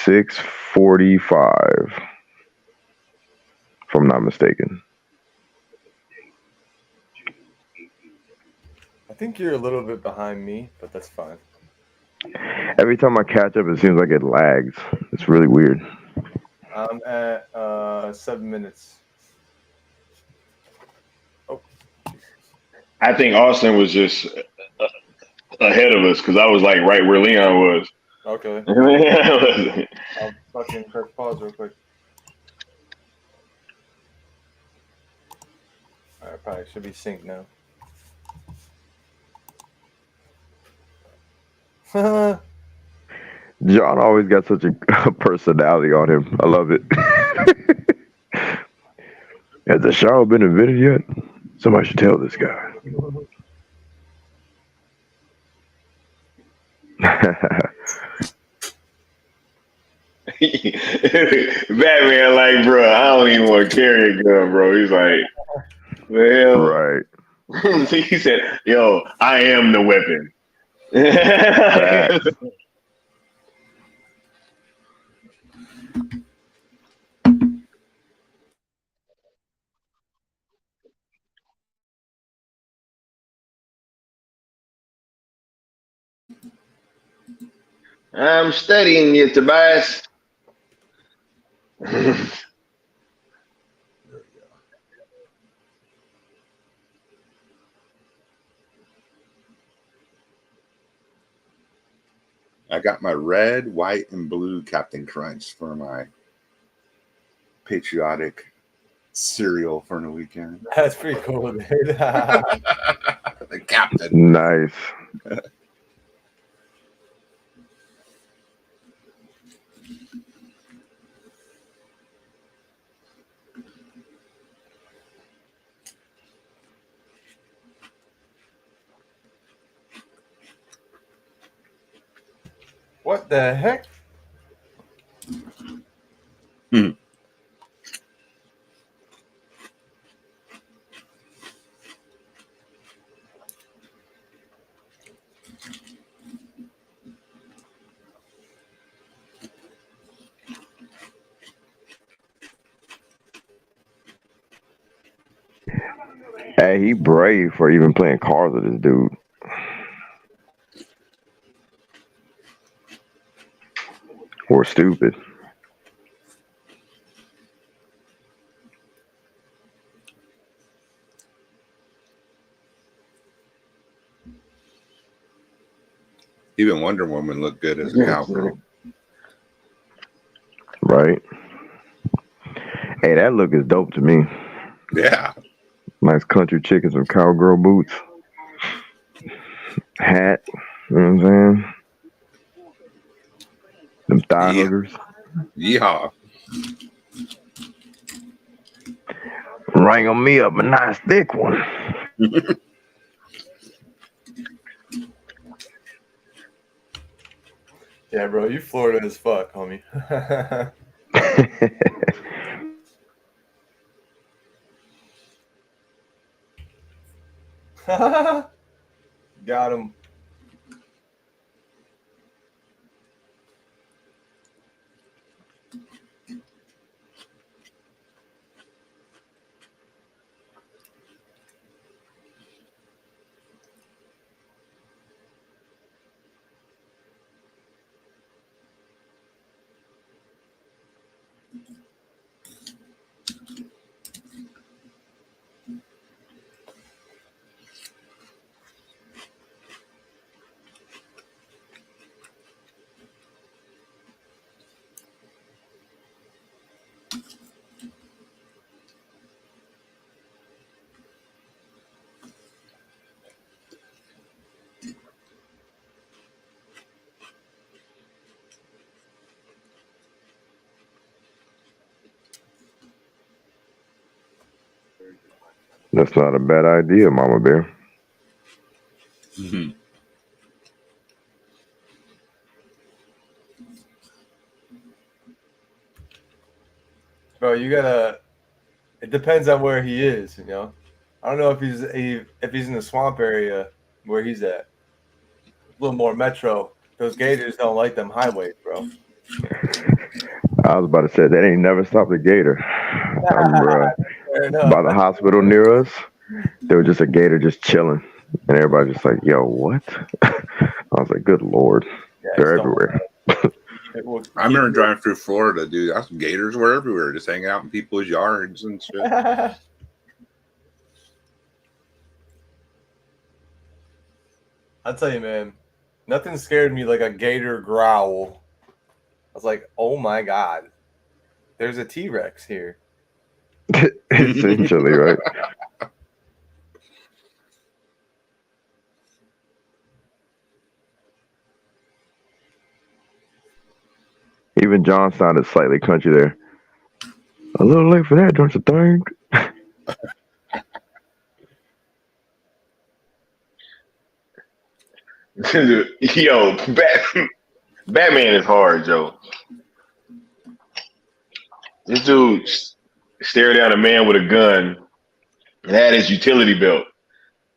6:45, if I'm not mistaken. I think you're a little bit behind me, but that's fine. Every time I catch up, it seems like it lags. It's really weird. I'm at 7 minutes. Oh, I think Austin was just ahead of us because I was like right where Leon was. okay. I'll fucking press pause real quick. Alright, probably should be synced now. John always got such a personality on him. I love it. Has the shower been invented yet? Somebody should tell this guy. Batman, like, bro, I don't even want to carry a gun, bro. He's like, well, Right. he said, yo, I am the weapon. I'm studying you, Tobias. I got my red, white, and blue Captain Crunch for my patriotic cereal for the weekend. That's pretty cool, dude. The Captain. Nice. What the heck? Hmm. Hey, he brave for even playing cards with this dude. Or stupid. Even Wonder Woman looked good as a cowgirl. Right? Hey, that look is dope to me. Yeah. Nice country chick and some cowgirl boots. Hat. You know what I'm saying? Them thigh huggers. Yeehaw. Wrangle me up a nice thick one. Yeah, bro, you Florida as fuck, homie. Got him. That's not a bad idea, Mama Bear. Mm-hmm. Bro, you gotta. It depends on where he is, you know. I don't know if he's in the swamp area where he's at. A little more metro. Those gators don't like them highways, bro. I was about to say that ain't never stopped a gator. I remember Fair enough. by the hospital near us, there was just a gator just chilling, and everybody just like, "Yo, what?" I was like, "Good lord, Yeah, they're just don't- everywhere." I remember driving through Florida, dude. Gators were everywhere, just hanging out in people's yards and shit. I'll tell you, man, nothing scared me like a gator growl. I was like, oh my god, there's a T-Rex here. Essentially, right? Even John sounded slightly country there. A little late for that, don't you think? Yo, Batman is hard, Joe. This dude stared down a man with a gun and had his utility belt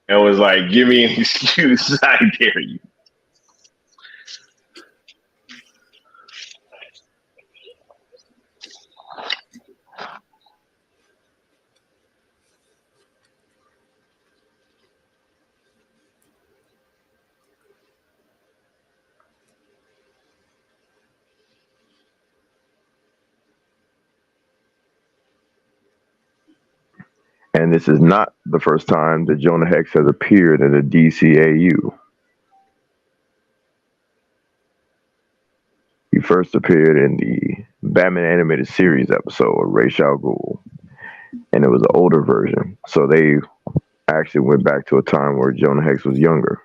and was like, "Give me an excuse, I dare you." And this is not the first time that Jonah Hex has appeared in the DCAU. He first appeared in the Batman animated series episode of Ra's al Ghul, and it was an older version. So they actually went back to a time where Jonah Hex was younger.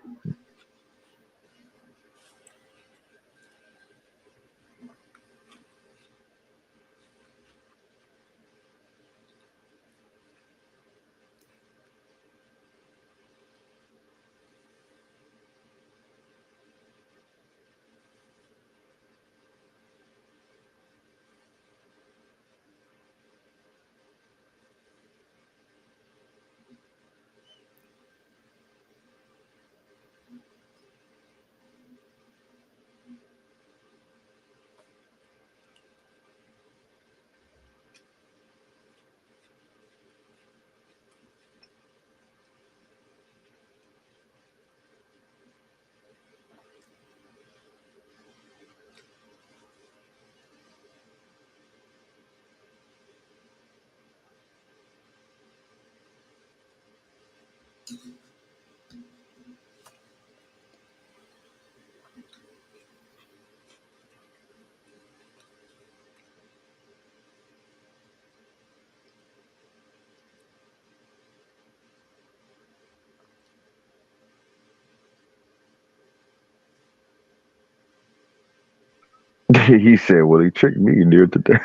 He said, "Well, he tricked me near the day."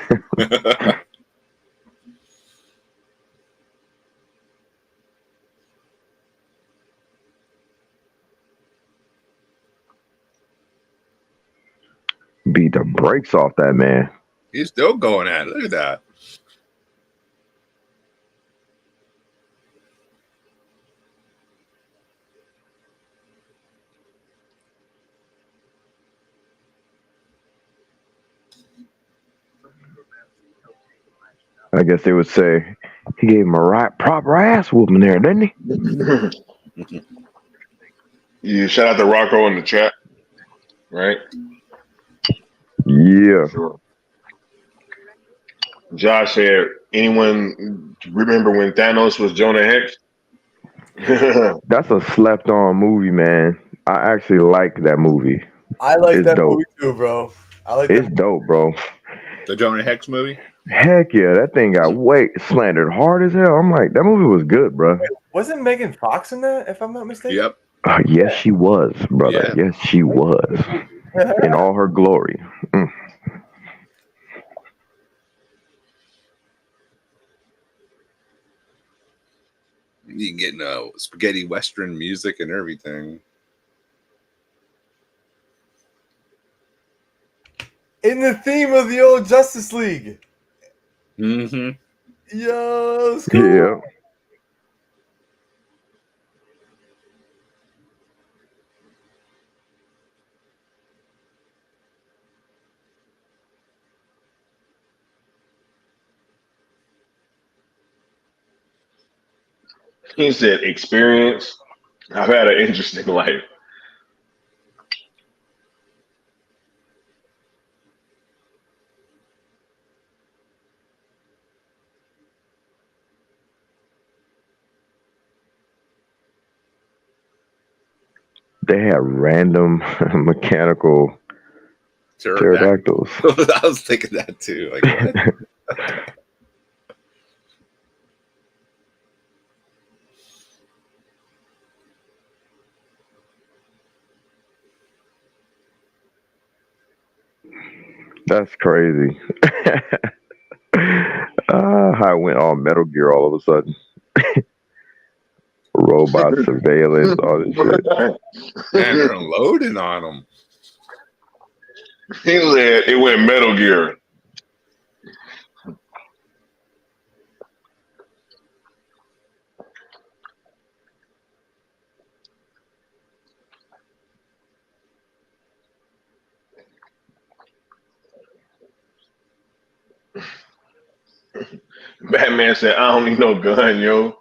Beat the brakes off that man. He's still going at it. Look at that. I guess they would say he gave him a proper ass whooping there, didn't he? Yeah, shout out to Rocco in the chat. Right? Yeah. Sure. Josh said, anyone remember when Thanos was Jonah Hex? That's a slept on movie, man. I actually like that movie. I like that dope. movie too, bro. I like It's dope, bro. The Jonah Hex movie? Heck yeah, that thing got slandered hard as hell. I'm like, that movie was good, bro. Wasn't Megan Fox in that, if I'm not mistaken? Yep. Yes, she was, brother. Yeah. Yes, she was. In all her glory. Mm. You can get spaghetti western music and everything. In the theme of the old Justice League. Mm-hmm. Yo, it's cool. Yeah. He said, experience. I've had an interesting life. They had random mechanical pterodactyls. I was thinking that too. Like, what? That's crazy. How it went all Metal Gear all of a sudden. Robot surveillance, all this shit. Man, they're unloading on them. He said it went Metal Gear. Batman said, I don't need no gun, yo.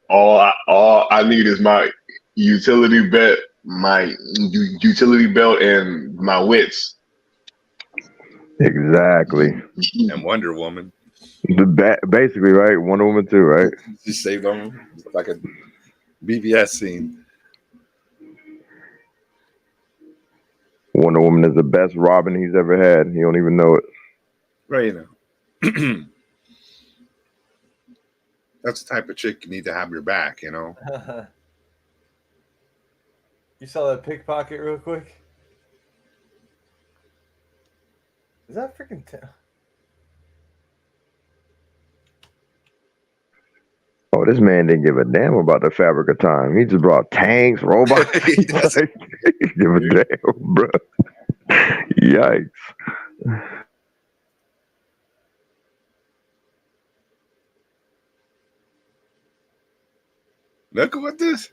all I need is my utility belt, and my wits. Exactly. And Wonder Woman. Basically, right? Wonder Woman too, right? She saved them like a BBS scene. Wonder Woman is the best Robin he's ever had. He don't even know it. Right, you know. That's the type of chick you need to have your back, you know. You saw that pickpocket real quick? Is that freaking... Oh, this man didn't give a damn about the fabric of time. He just brought tanks, robots. He didn't give a damn, bro. Yikes. Look at this.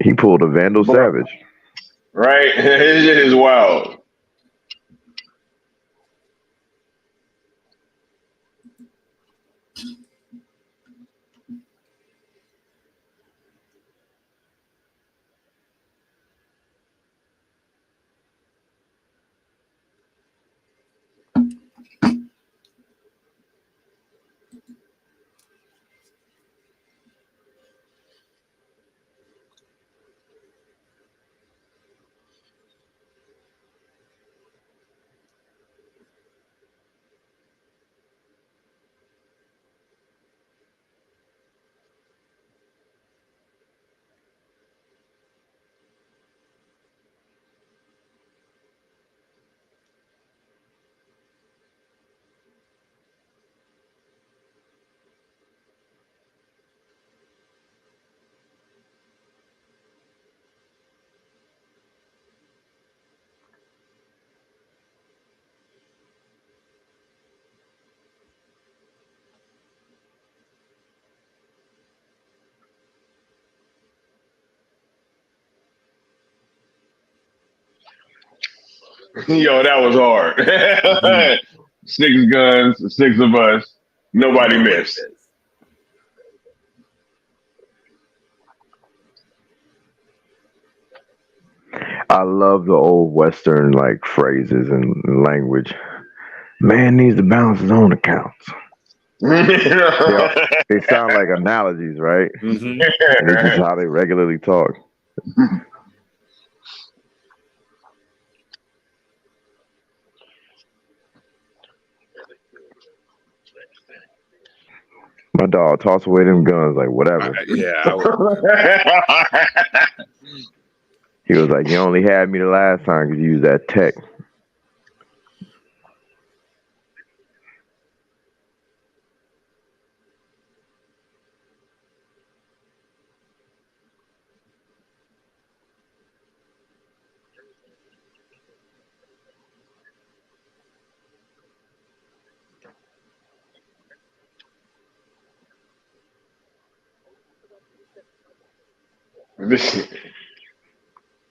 He pulled a Vandal Savage. Right? It is wild. Yo, that was hard. 6 guns, 6 of us. Nobody missed. I love the old Western like phrases and language. Man needs to balance his own accounts. They sound like analogies, right? Mm-hmm. And it's just how they regularly talk. My dog toss away them guns like whatever. He was like, "You only had me the last time because you used that tech."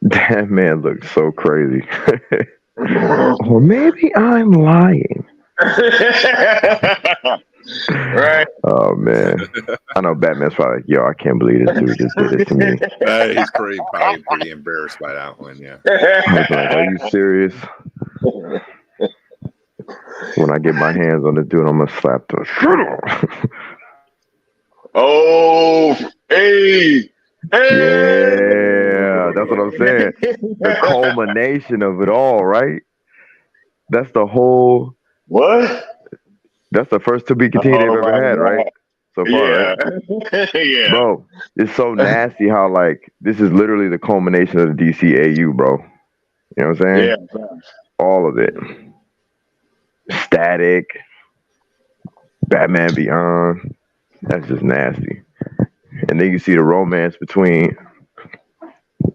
That man looks so crazy. Or maybe I'm lying. Right. Oh man. I know Batman's probably like, yo, I can't believe this dude just did this to me. He's probably pretty embarrassed by that one, yeah. I was like, are you serious? When I get my hands on this dude, I'm gonna slap the shit on. Oh, hey. Yeah, that's what I'm saying. The culmination of it all, right? That's the whole. What? That's the first to be continued they've ever had, right? So far, Yeah. right? Yeah. Bro, it's so nasty how like this is literally the culmination of the DCAU, bro. You know what I'm saying? Yeah. All of it. Static, Batman Beyond. That's just nasty. And then you see the romance between,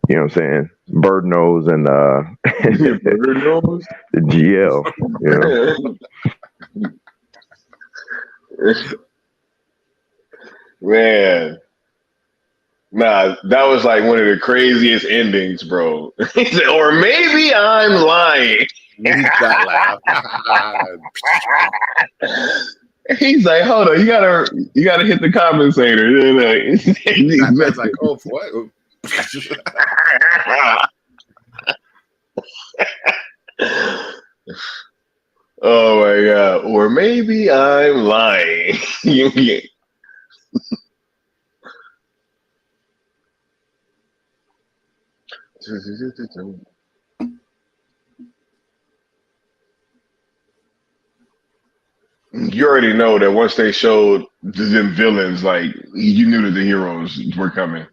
you know what I'm saying, Bird Nose and Bird Nose? the GL. You know? Man. Nah, that was like one of the craziest endings, bro. He said, or maybe I'm lying. That laugh. He's like, hold on, you gotta hit the compensator. Batman's like, oh, what? Oh my god. Or maybe I'm lying. You already know that once they showed them villains, like you knew that the heroes were coming.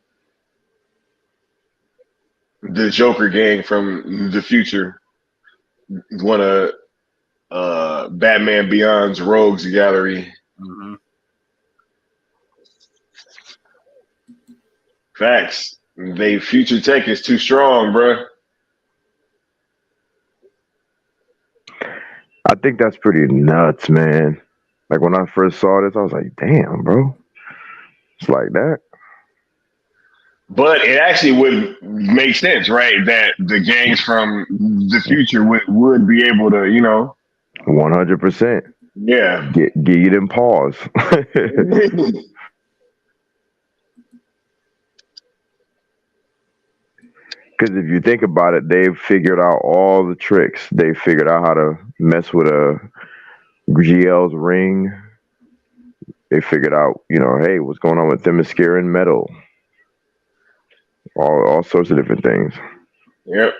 The Joker gang from the future, one of Batman Beyond's rogues gallery. Mm-hmm. Facts. They future tech is too strong, bro. I think that's pretty nuts, man. Like when I first saw this, I was like, damn, bro. It's like that. But it actually would make sense, right? That the gangs from the future would be able to, 100%. Yeah. Give you them paws. Because if you think about it, they've figured out all the tricks. They figured out how to mess with a GL's ring. They figured out, hey, what's going on with Themyscira and metal. All sorts of different things. Yep.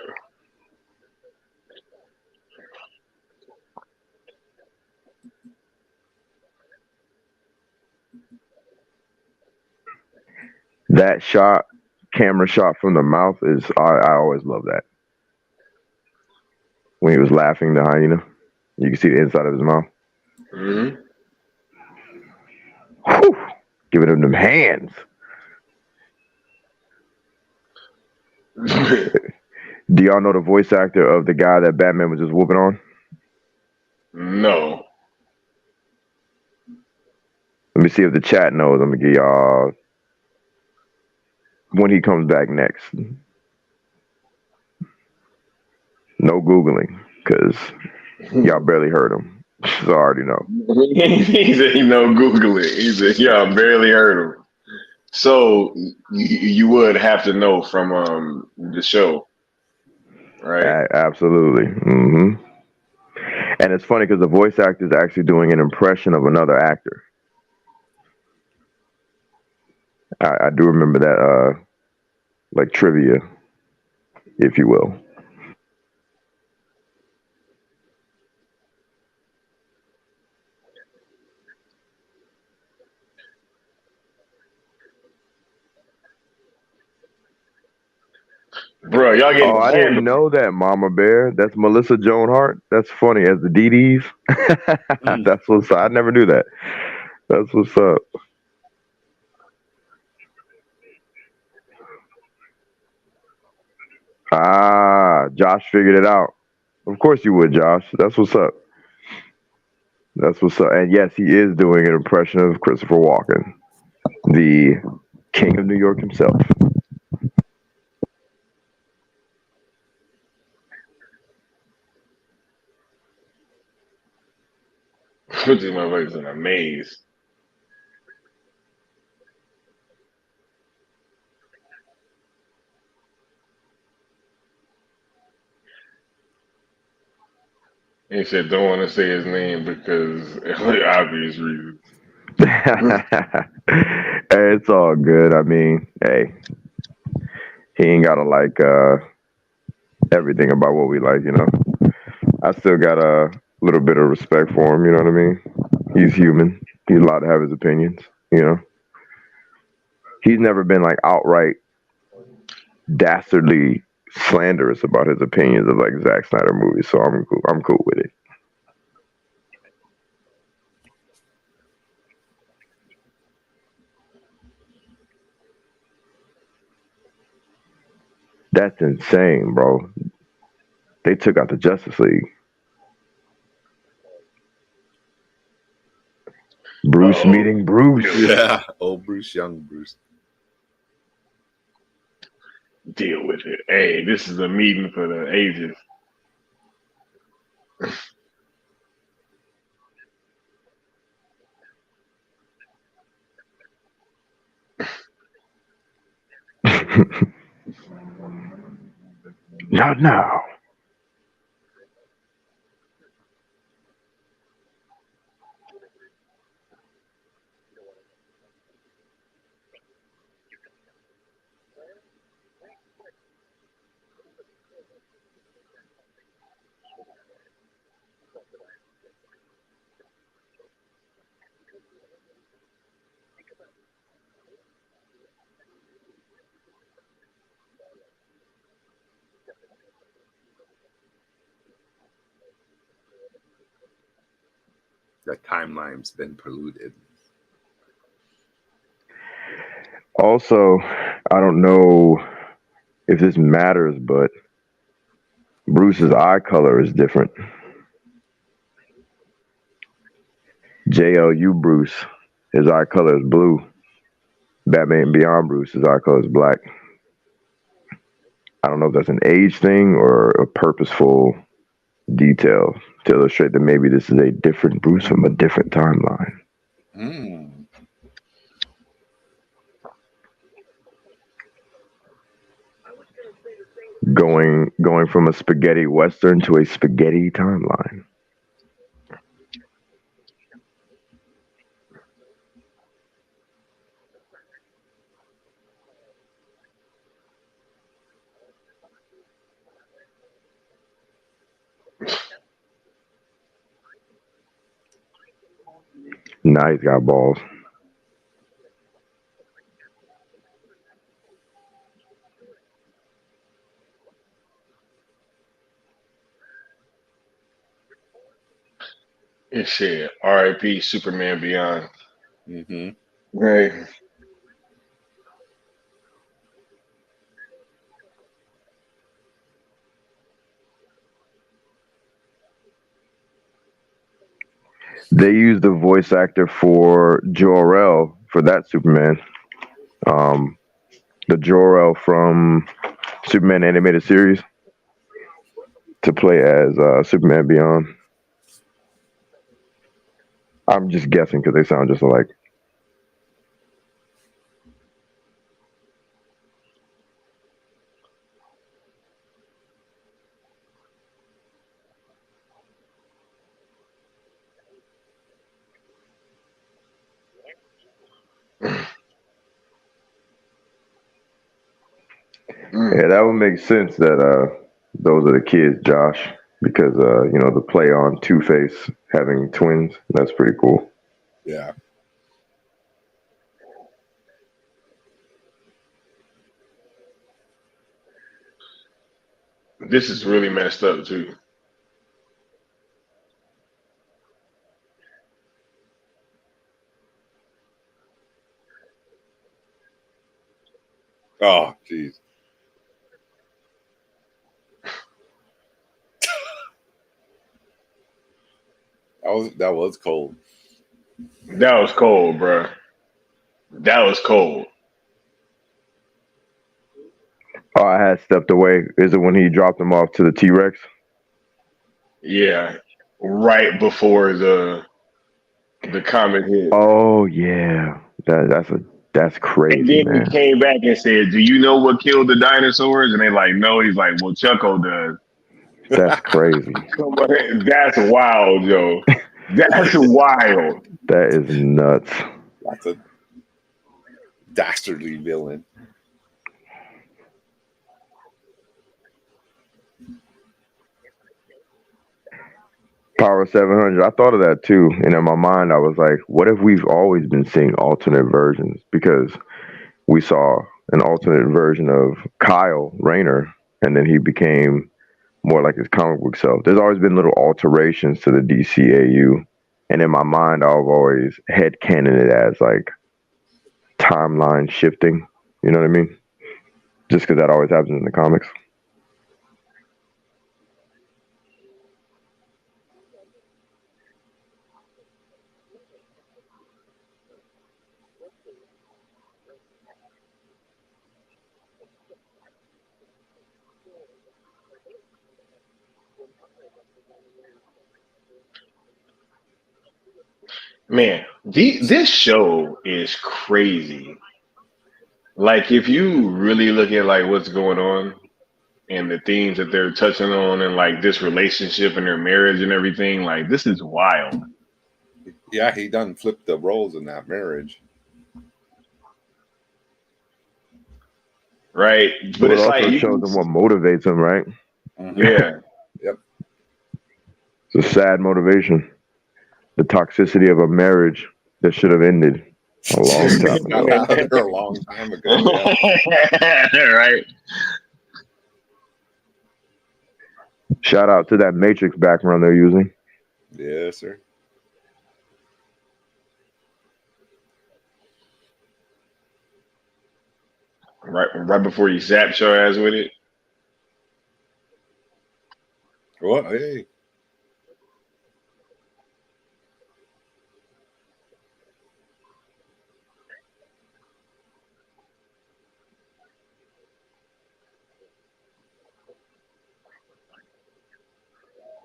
That camera shot from the mouth is, I always love that. When he was laughing, the hyena, you can see the inside of his mouth. Mm-hmm. Whew, giving him them hands. Do y'all know the voice actor of the guy that Batman was just whooping on? No. Let me see if the chat knows. I'm gonna give y'all when he comes back next. No Googling. because y'all barely heard him. So I already know. He said, Google it. He said, y'all barely heard him. So you would have to know from the show, right? Absolutely. And it's funny because the voice actor is actually doing an impression of another actor. I do remember that, like trivia, if you will. Bro, y'all getting I didn't know that, Mama Bear. That's Melissa Joan Hart. That's funny. As the DDs. That's what's up. I never knew that. That's what's up. Josh figured it out. Of course you would, Josh. That's what's up. That's what's up. And yes, he is doing an impression of Christopher Walken, the King of New York himself. Put these motherfuckers in a maze. He said, don't want to say his name because obvious reasons. Hey, it's all good. I mean, hey, he ain't gotta like everything about what we like, I still got a little bit of respect for him, you know what I mean? He's human. He's allowed to have his opinions, He's never been like outright dastardly slanderous about his opinions of like Zack Snyder movies, so I'm cool. I'm cool with it. That's insane, bro. They took out the Justice League. Bruce meeting Bruce. Yeah, old Bruce, young Bruce. Deal with it. Hey, this is a meeting for the ages. Not now. The timeline's been polluted. Also, I don't know if this matters, but Bruce's eye color is different. JLU Bruce, his eye color is blue. Batman Beyond Bruce, his eye color is black. I don't know if that's an age thing or a purposeful detail to illustrate that maybe this is a different Bruce from a different timeline. Going from a spaghetti western to a spaghetti timeline. Now he's got balls. It said R.I.P. Superman Beyond. Mm-hmm. Right. They used the voice actor for Jor-El for that Superman. The Jor-El from Superman animated series to play as Superman Beyond. I'm just guessing because they sound just alike. Yeah, that would make sense that those are the kids, Josh, because the play on Two-Face having twins. That's pretty cool. Yeah. This is really messed up too. Oh, jeez. That was cold. That was cold, bro. That was cold. Oh, I had stepped away. Is it when he dropped him off to the T-Rex? Yeah, right before the comet hit. Oh yeah, that's And crazy, then he man. came back and said, "Do you know what killed the dinosaurs?" And they like, "No." He's like, "Well, Chucko does." That's crazy. That's wild, Joe. That's wild. That is nuts. That's a dastardly villain. Power 700. I thought of that too, and in my mind, I was like, "What if we've always been seeing alternate versions?" Because we saw an alternate version of Kyle Rayner, and then he became more like his comic book self. There's always been little alterations to the DCAU, and in my mind, I've always headcanon it as like timeline shifting. You know what I mean? Just because that always happens in the comics. Man, this show is crazy. Like, if you really look at like what's going on and the themes that they're touching on, and like this relationship and their marriage and everything, like this is wild. Yeah, he done flipped the roles in that marriage. Right? But But it it's like also you shows can, them what motivates them, right? yeah. Yep. It's a sad motivation. The toxicity of a marriage that should have ended a long time Got ago. out of there a long time ago. Yeah. Right. Shout out to that Matrix background they're using. Yes, sir. Right before you zap your ass with it. Well, hey.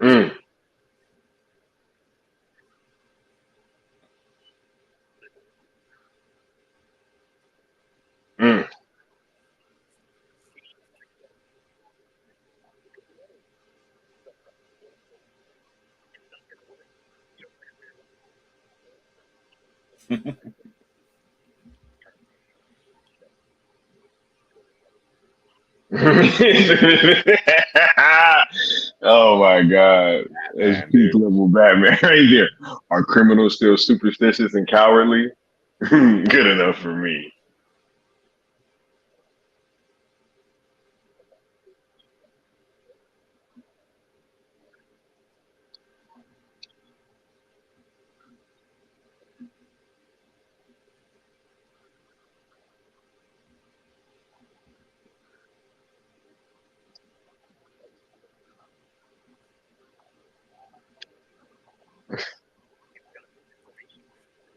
Mm, mm. Oh my God. It's Man, peak dude. level Batman right there. Are criminals still superstitious and cowardly? Good enough for me.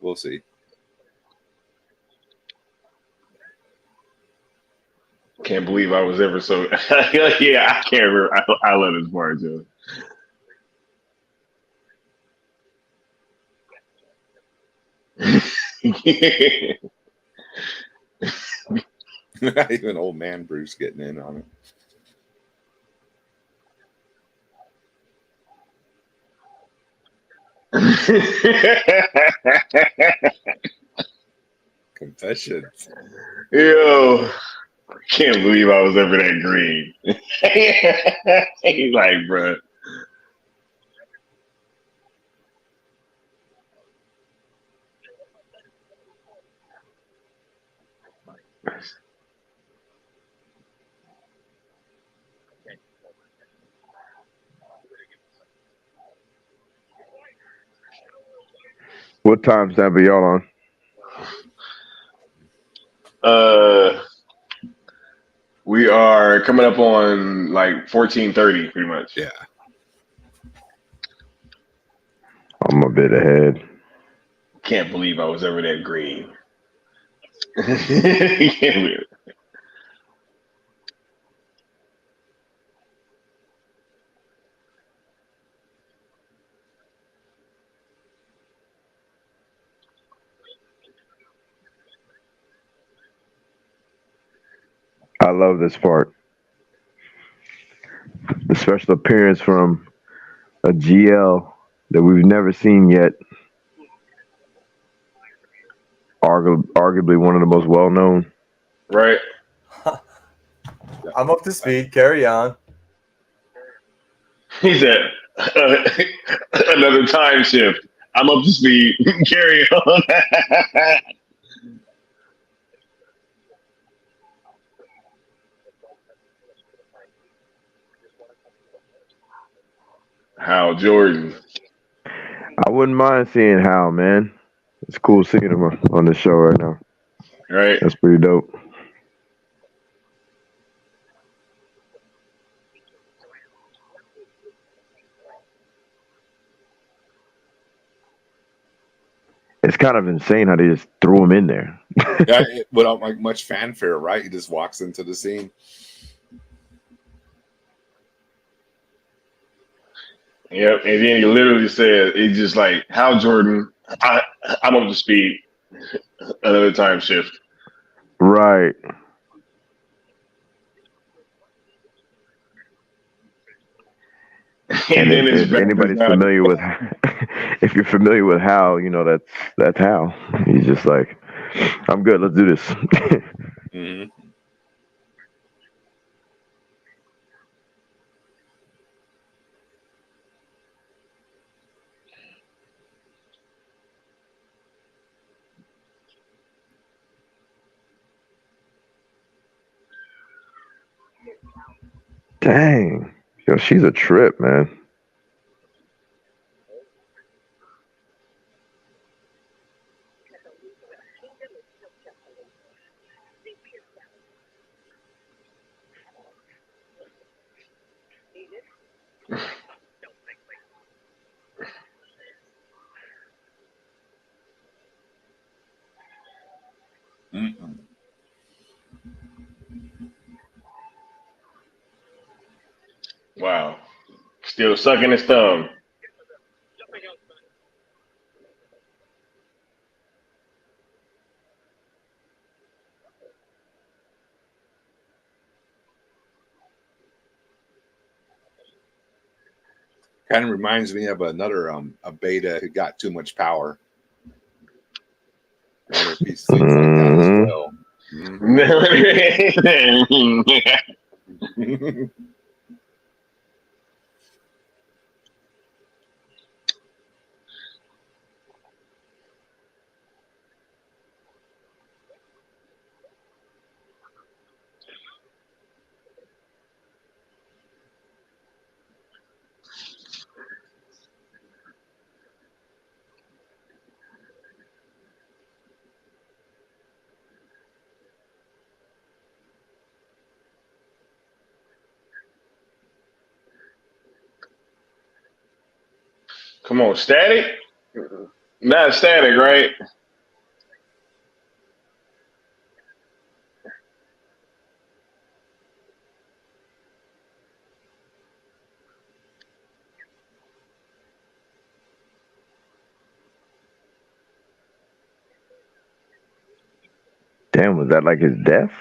We'll see. Can't believe I was ever so. Yeah, I can't remember. I love this part too. Even old man Bruce getting in on it. Confessions. Yo, can't believe I was ever that green. He's like, bro. What time stamp are y'all on? We are coming up on like 14:30, pretty much. Yeah. I'm a bit ahead. Can't believe I was ever that green. Can't believe it. I love this part. The special appearance from a GL that we've never seen yet. Arguably one of the most well-known. Right. I'm up to speed. Carry on. He said, another time shift. I'm up to speed. Carry on. Hal Jordan. I wouldn't mind seeing Hal, man. It's cool seeing him on the show right now. Right. That's pretty dope. It's kind of insane how they just threw him in there. Yeah, without like much fanfare, right? He just walks into the scene. Yep, and then he literally said, "It's just like Hal Jordan. I'm up to speed. Another time shift." Right. And then if anybody's familiar with, if you're familiar with Hal, you know that's Hal. He's just like, I'm good. Let's do this. Mm-hmm. Dang, yo, she's a trip, man. Mm-mm. Wow. Still sucking his thumb. Kind of reminds me of another a beta who got too much power. Another piece of things like that as well. Mm-hmm. Come on, static? Not static, right? Damn, was that like his death?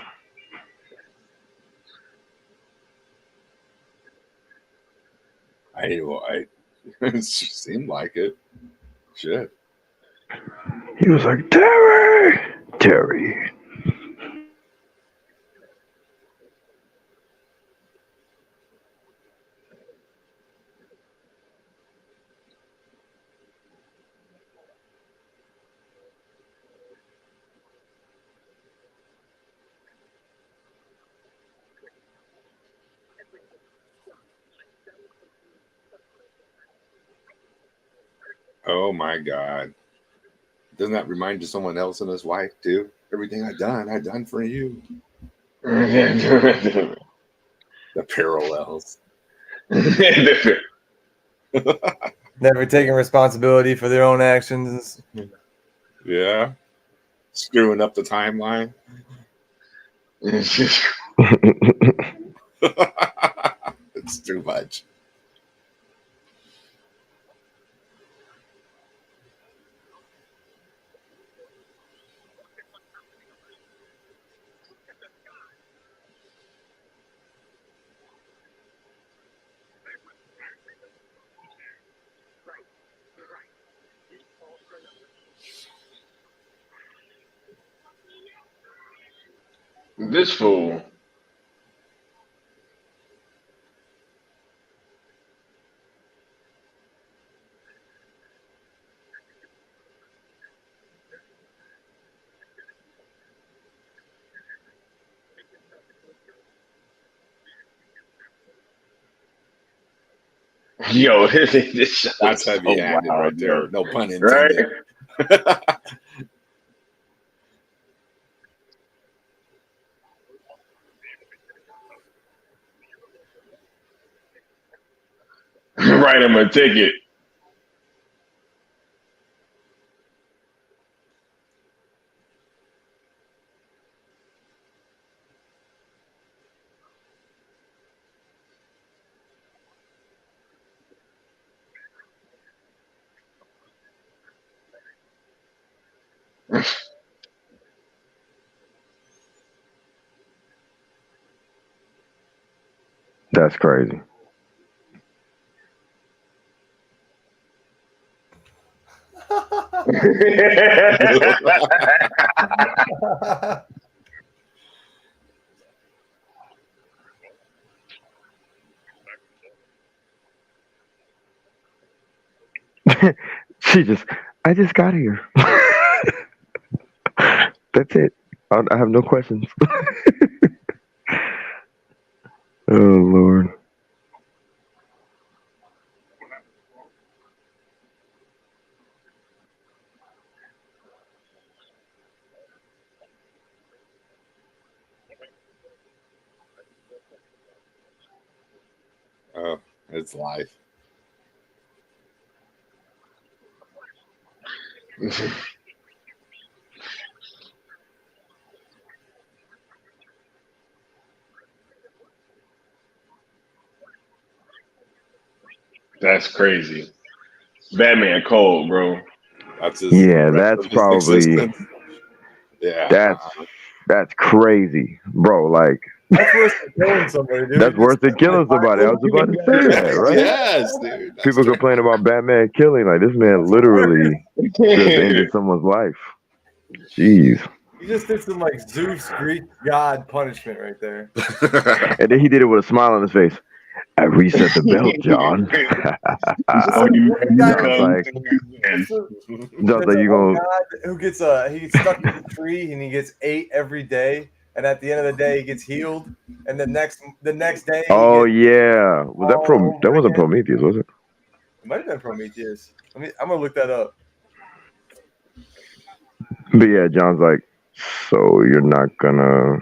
It seemed like it. Shit. He was like, Terry! Terry. Oh my God. Doesn't that remind you of someone else and his wife too? Everything I done for you. The parallels. Never taking responsibility for their own actions. Yeah. Screwing up the timeline. It's too much. This fool. Yo, this That's so heavy-handed wild, right there. yo. No pun Right? intended. Write him a ticket. That's crazy. I just got here. That's it. I have no questions. Oh, Lord. Oh, it's life. That's crazy. Batman cold, bro. That's his Yeah, rest that's of his probably existence. Yeah. that's crazy, bro. Like That's worse than killing somebody, dude. that's worse than killing somebody. I was about to say that, right? Yes, dude. That's People complain about Batman killing. Like this man literally just ended someone's life. Jeez. You just did some like Zeus Greek god punishment right there. And then he did it with a smile on his face. I reset the belt, John. John's like, you gonna who gets he gets stuck in a tree and he gets 8 every day, and at the end of the day he gets healed, and the next day. Oh yeah, was that that wasn't Prometheus, was it? It might have been Prometheus. I'm gonna look that up. But yeah, John's like, so you're not gonna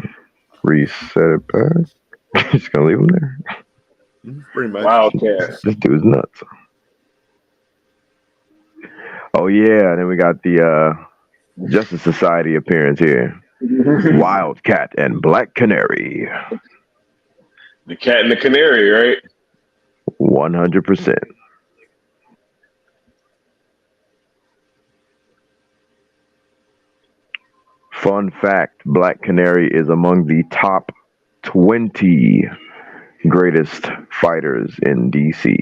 reset it back? You're just gonna leave him there? Pretty much. Wildcat. This dude's nuts. Oh yeah, and then we got the Justice Society appearance here. Wildcat and Black Canary. The cat and the canary, right? 100%. Fun fact: Black Canary is among the top 20 greatest fighters in DC.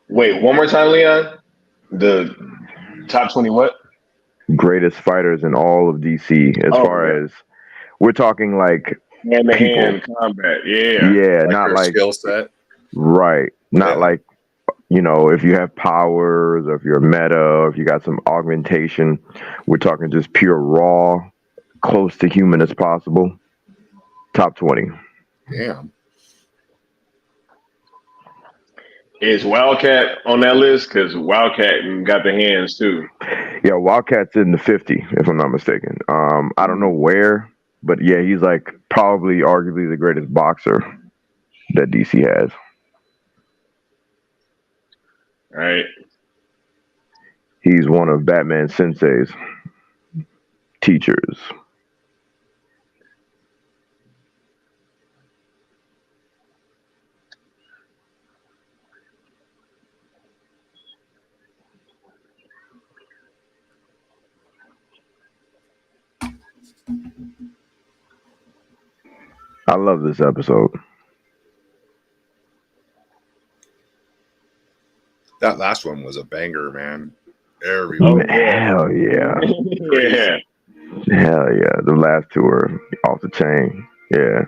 Wait, one more time, Leon. The top 20 what? Greatest fighters in all of DC, as far as we're talking like hand-to-hand combat. Yeah. Yeah, Like not their like skill set. right. Not like, you know, if you have powers or if you're meta or if you got some augmentation. We're talking just pure raw, close to human as possible. Top 20. Damn. Is Wildcat on that list? Because Wildcat got the hands too. Yeah, Wildcat's in the 50, if I'm not mistaken. I don't know where, but yeah, he's like probably arguably the greatest boxer that DC has. All right. He's one of Batman Sensei's teachers. I love this episode. That last one was a banger, man. Hell yeah. Yeah. Hell yeah. The last two are off the chain. Yeah.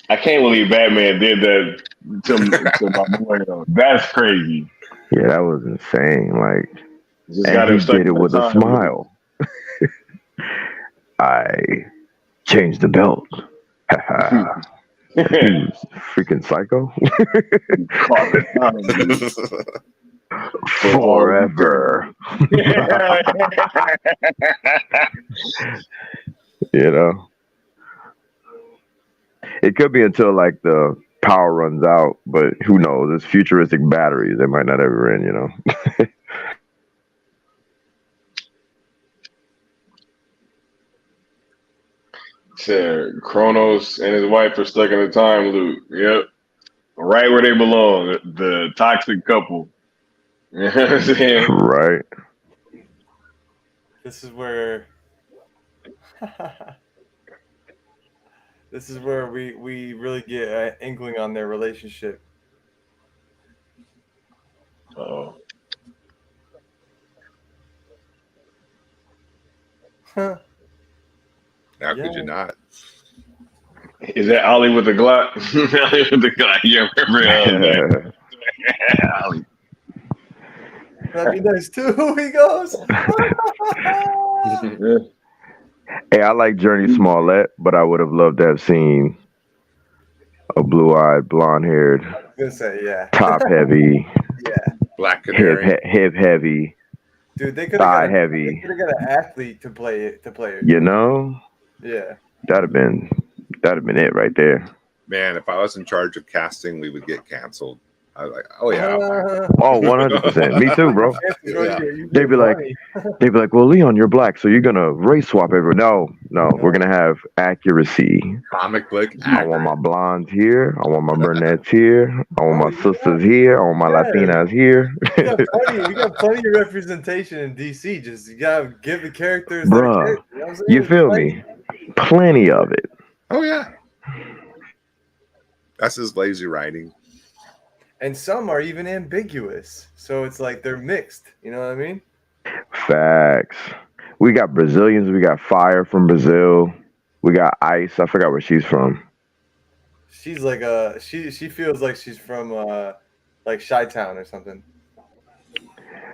I can't believe Batman did that to my boy though. That's crazy. Yeah, that was insane. Like, Just got him and he stuck did it in with a time. smile. I changed the belt. He's freaking psycho. Forever. You know, it could be until like the power runs out, but who knows? It's futuristic batteries. They might not ever end, you know. Said Kronos and his wife are stuck in a time loop. Yep. Right where they belong. The toxic couple. You know what I'm saying? Right. This is where we really get an inkling on their relationship. Oh. Huh. How could you not? Is that Ollie with the Glock? Ollie with the Glock. Yeah, remember Ollie. That'd be nice too. He goes. Hey, I like Journey Smollett, but I would have loved to have seen a blue-eyed, blonde-haired, I was gonna say, yeah. top-heavy, Yeah. Black Canary. hip-heavy, Dude, they could thigh-heavy. have got an athlete to play it. You know, Yeah. that'd have been it right there. Man, if I was in charge of casting, we would get canceled. I was like, oh yeah. Oh, 100%. Me too, bro. Yeah. They'd be like, well, Leon, you're black, so you're gonna race swap everyone. No, we're gonna have accuracy. Comic book. I want my blondes here. I want my brunettes here. I want my sisters here. I want my Latinas here. We got plenty of representation in DC. Just you gotta give the characters Bruh, their character, you know what I'm saying? you feel me? Plenty of it. Oh yeah. That's his lazy writing. And some are even ambiguous. So it's like they're mixed. You know what I mean? Facts. We got Brazilians. We got Fire from Brazil. We got Ice. I forgot where she's from. She's like she feels like she's from like Chi-Town or something.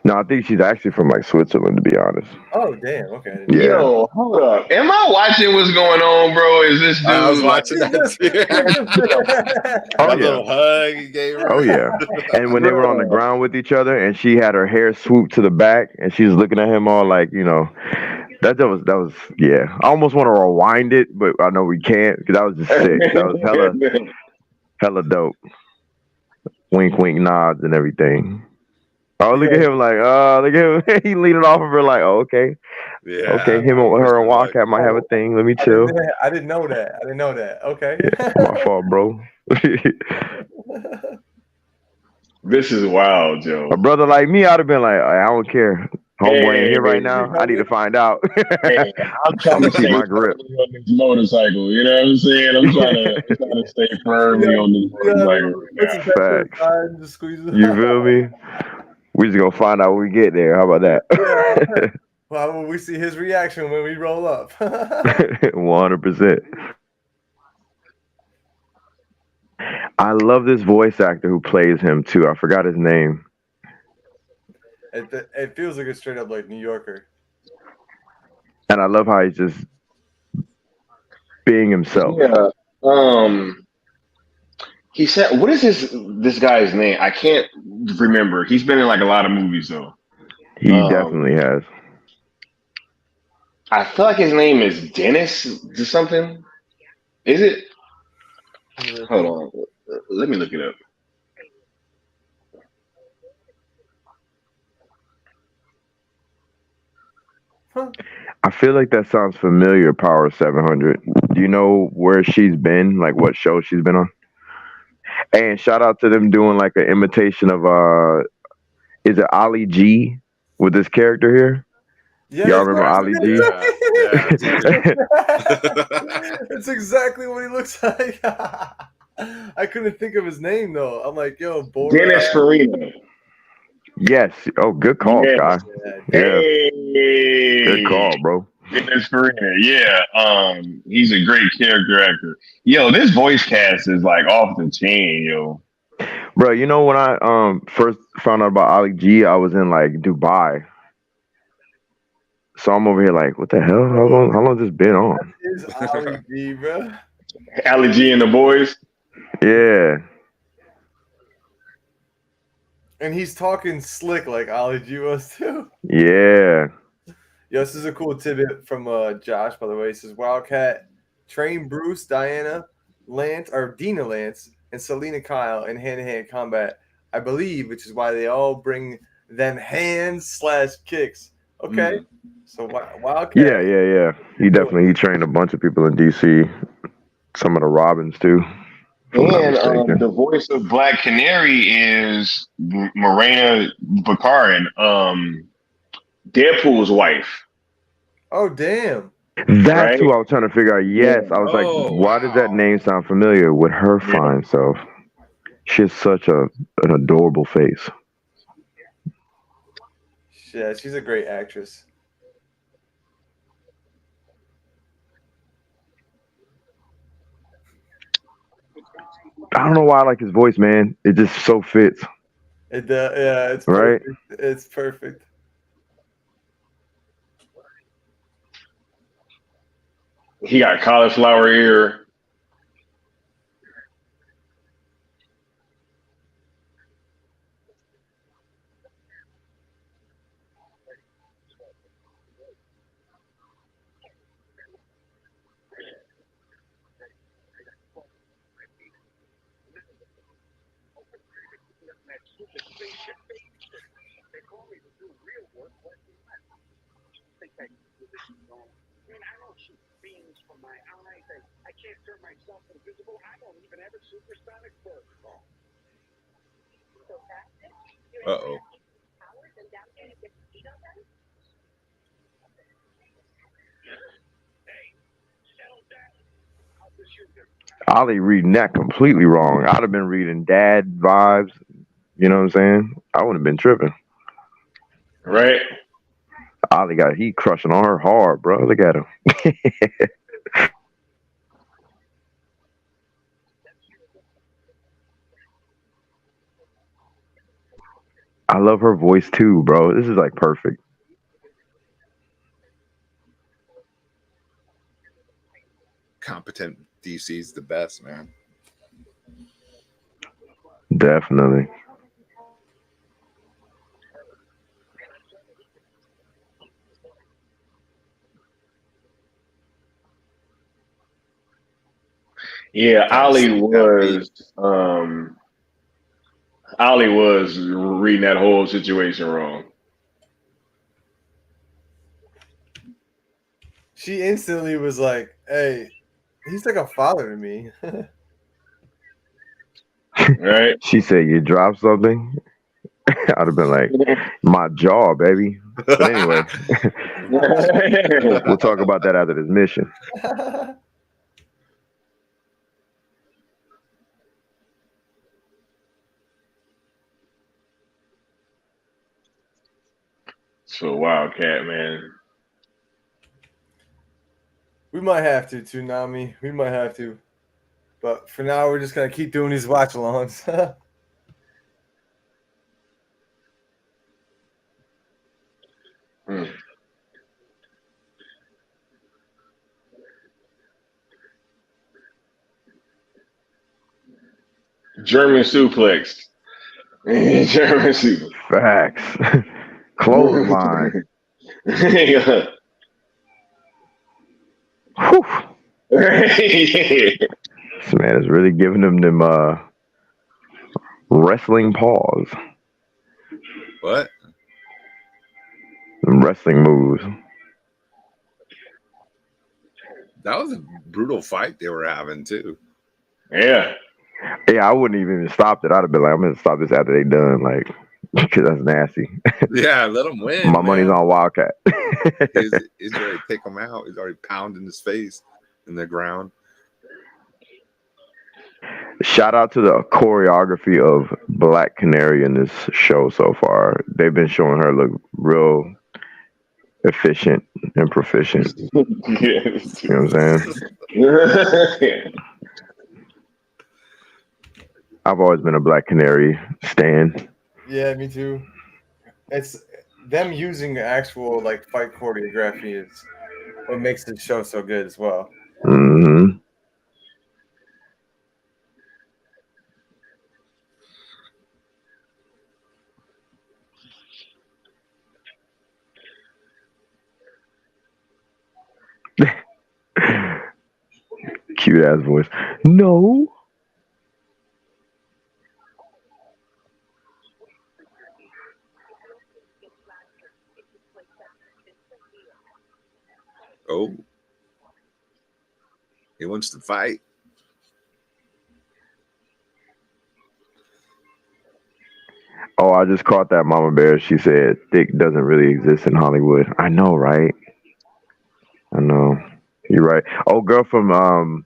No, I think she's actually from like Switzerland, to be honest. Oh damn, okay. Yeah. Yo, hold up. Am I watching what's going on, bro? Is this dude? I was watching that too. Oh, That yeah. little hug he gave her. Oh yeah. And when they were on the ground with each other, and she had her hair swooped to the back, and she was looking at him all like, you know, that was yeah. I almost want to rewind it, but I know we can't because that was just sick. That was hella dope. Wink, wink, nods, and everything. Oh, look at him like, look at him. He leaning off of her like, oh, okay. Yeah. Okay, her and Wildcat might have a thing. Let me chill. I didn't know that. Okay. Yeah, my fault, bro. This is wild, Joe. A brother like me, I'd have been like, I don't care. Homeboy ain't here right now. I need to find out. Hey, I'm trying to keep stay my grip. firmly on this motorcycle. You know what I'm saying? I'm trying to stay firmly on this motorcycle right now. Facts. You feel me? We just gonna find out when we get there. How about that? Yeah. Well, when we see his reaction when we roll up. 100%. I love this voice actor who plays him too. I forgot his name. It feels like a straight up like New Yorker. And I love how he's just being himself. Yeah. He said, "What is this guy's name? I can't remember. He's been in like a lot of movies though. He definitely has. I feel like his name is Dennis or something. Is it? Hold on. Let me look it up. I feel like that sounds familiar, Power 700. Do you know where she's been? Like what show she's been on? And shout out to them doing like an imitation of is it Ali G with this character here? Yeah, y'all remember Ali G? That's exactly what he looks like. I couldn't think of his name though. I'm like, yo, Borat. Dennis Farina. Yes. Oh, good call, Sky. Yeah. Hey. Good call, bro. Dennis Farina. Yeah. He's a great character actor. Yo, this voice cast is like off the chain, yo. Bro, you know when I first found out about Ali G, I was in like Dubai. So I'm over here like, what the hell? How long has this been on? That is Ali G, bro. Ali G and the boys. Yeah. And he's talking slick like Ali G was too. Yeah. Yo, this is a cool tidbit from Josh, by the way. He says Wildcat trained Bruce, Diana, Lance, or Dina Lance, and Selena Kyle in hand-to-hand combat, I believe, which is why they all bring them hands/kicks. Okay. So Wildcat. Yeah. He trained a bunch of people in DC. Some of the Robins too. And the voice of Black Canary is Morena Baccarin, Deadpool's wife. Oh, damn. That's who I was trying to figure out. Yes. I was like, why does that name sound familiar with her fine self? She has such an adorable face. Yeah, she's a great actress. I don't know why I like his voice, man. It just so fits. It yeah, it's right. Perfect. It's perfect. He got cauliflower ear. Uh-oh. Ollie reading that completely wrong. I'd have been reading dad vibes. You know what I'm saying? I wouldn't have been tripping. Right. Ollie he crushing on her hard, bro. Look at him. I love her voice too, bro. This is like perfect. Competent DC's the best, man. Definitely. Yeah, Ollie was reading that whole situation wrong. She instantly was like, hey, he's like a father to me. Right. She said, "You dropped something." I'd have been like, "My jaw, baby." But anyway, we'll talk about that after this mission. So Wildcat, man. We might have to, Nami. We might have to. But for now, we're just going to keep doing these watch-alongs. German suplex. German suplex. Facts. Clothesline. Yeah. Whew. This man is really giving them wrestling paws. What? Them wrestling moves. That was a brutal fight they were having too. Yeah. Yeah, I wouldn't even stopped it. I'd have been like, I'm gonna stop this after they done, like, because that's nasty. Yeah, let him win. My money's on Wildcat. He's already take him out. He's already pounding his face in the ground. Shout out to the choreography of Black Canary in this show so far. They've been showing her look real efficient and proficient. Yes. You know what I'm saying? I've always been a Black Canary stan. Yeah, me too. It's them using actual like fight choreography is what makes the show so good as well. Mm-hmm. Cute ass voice. No. Oh, he wants to fight. Oh, I just caught that, Mama Bear. She said thick doesn't really exist in Hollywood. I know, right? I know. You're right. Oh, girl from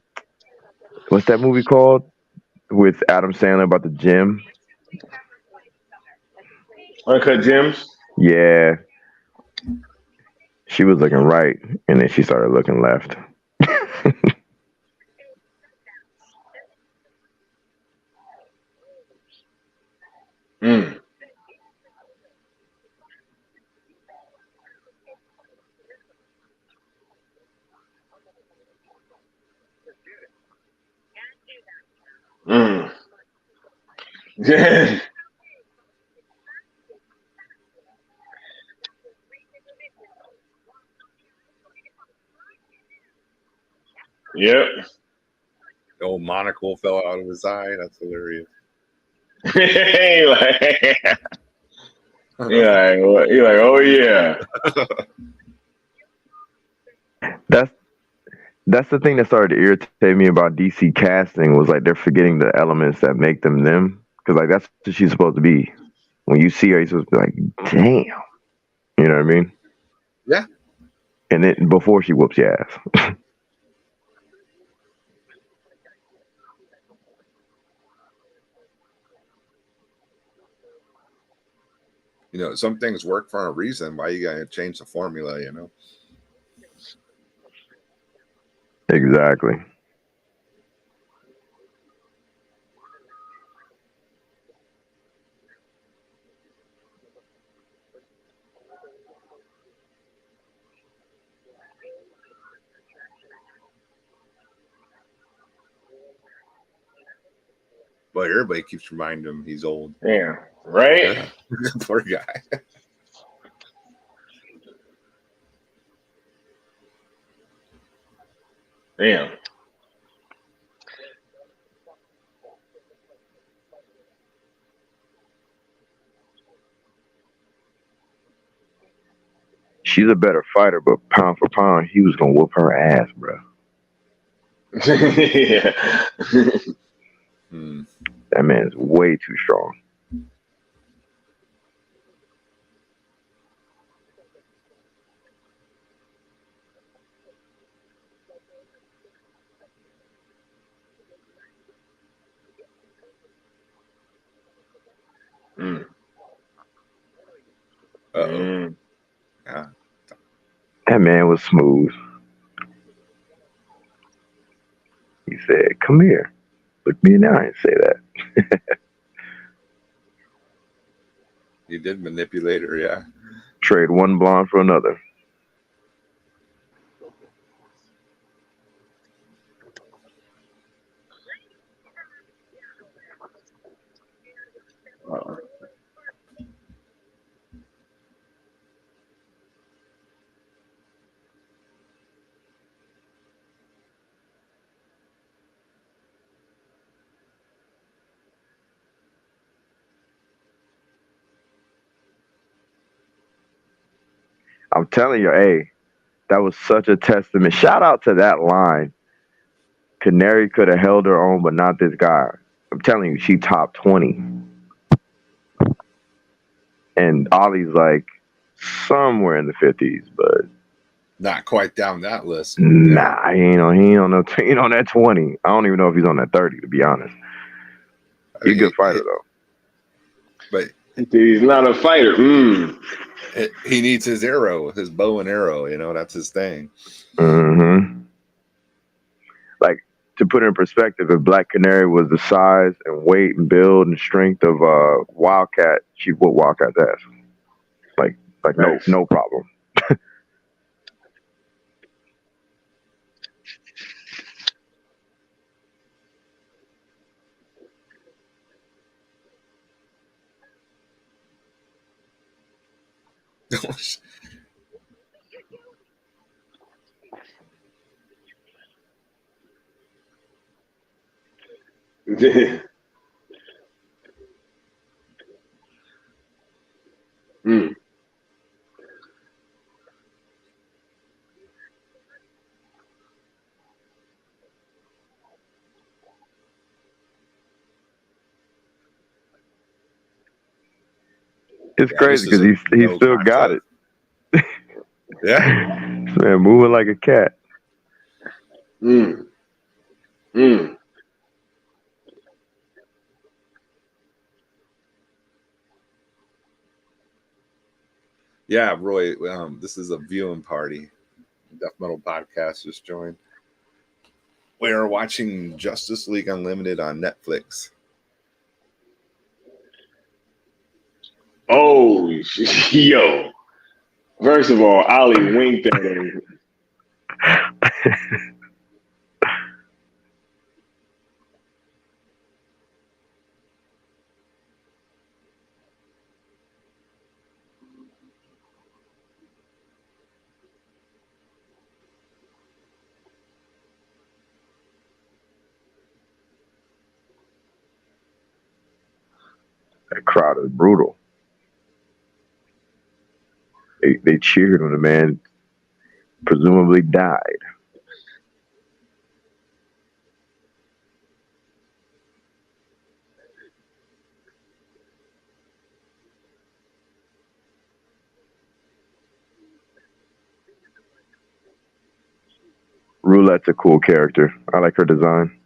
what's that movie called with Adam Sandler about the gym? Uncut Gems. Yeah. She was looking right, and then she started looking left. Mm. Mm. Yeah. Yep. The old monocle fell out of his eye. That's hilarious. You're like, oh yeah. That's the thing that started to irritate me about DC casting was like they're forgetting the elements that make them them. Because like that's what she's supposed to be. When you see her, you're supposed to be like, damn. You know what I mean? Yeah. And then before she whoops your ass. You know, some things work for a reason. Why you gotta change the formula? You know. Exactly. But everybody keeps reminding him he's old. Yeah. Right? Yeah. Poor guy. Damn. She's a better fighter, but pound for pound, he was gonna whoop her ass, bro. Yeah. That man's way too strong. Yeah. That man was smooth. He said, "Come here, look me in the eye and say that." He did manipulate her, yeah. Trade one blonde for another. I'm telling you, hey, that was such a testament. Shout out to that line. Canary could have held her own, but not this guy. I'm telling you, she top 20. And Ollie's like somewhere in the 50s, but Not quite down that list. nah, he ain't on that 20. I don't even know if he's on that 30, to be honest. He's a good fighter though. But he's not a fighter. He needs his arrow, his bow and arrow. You know, that's his thing. Mm-hmm. Like, to put it in perspective, if Black Canary was the size and weight and build and strength of Wildcat, she'd whoop Wildcat's ass. Like Nice. no problem. It's crazy because he still got it. Yeah. Man, moving like a cat. Yeah, Roy, this is a viewing party. Death Metal Podcast just joined. We are watching Justice League Unlimited on Netflix. Oh, yo. First of all, Ollie winked at him. That crowd is brutal. They cheered when the man presumably died. Roulette's a cool character. I like her design.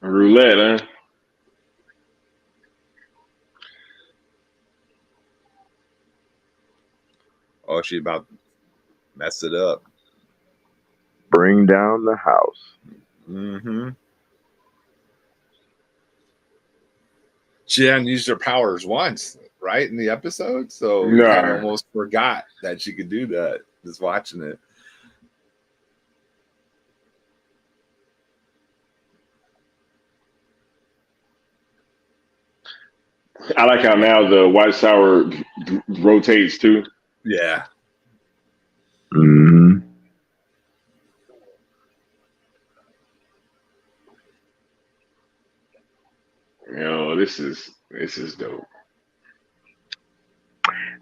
Roulette, huh? Oh, she about to mess it up. Bring down the house. Mm-hmm. She hadn't used her powers once, right, in the episode, so you kind of almost forgot that she could do that just watching it. I like how now the Watchtower rotates too. Yeah. Mm-hmm. Yo, this is dope.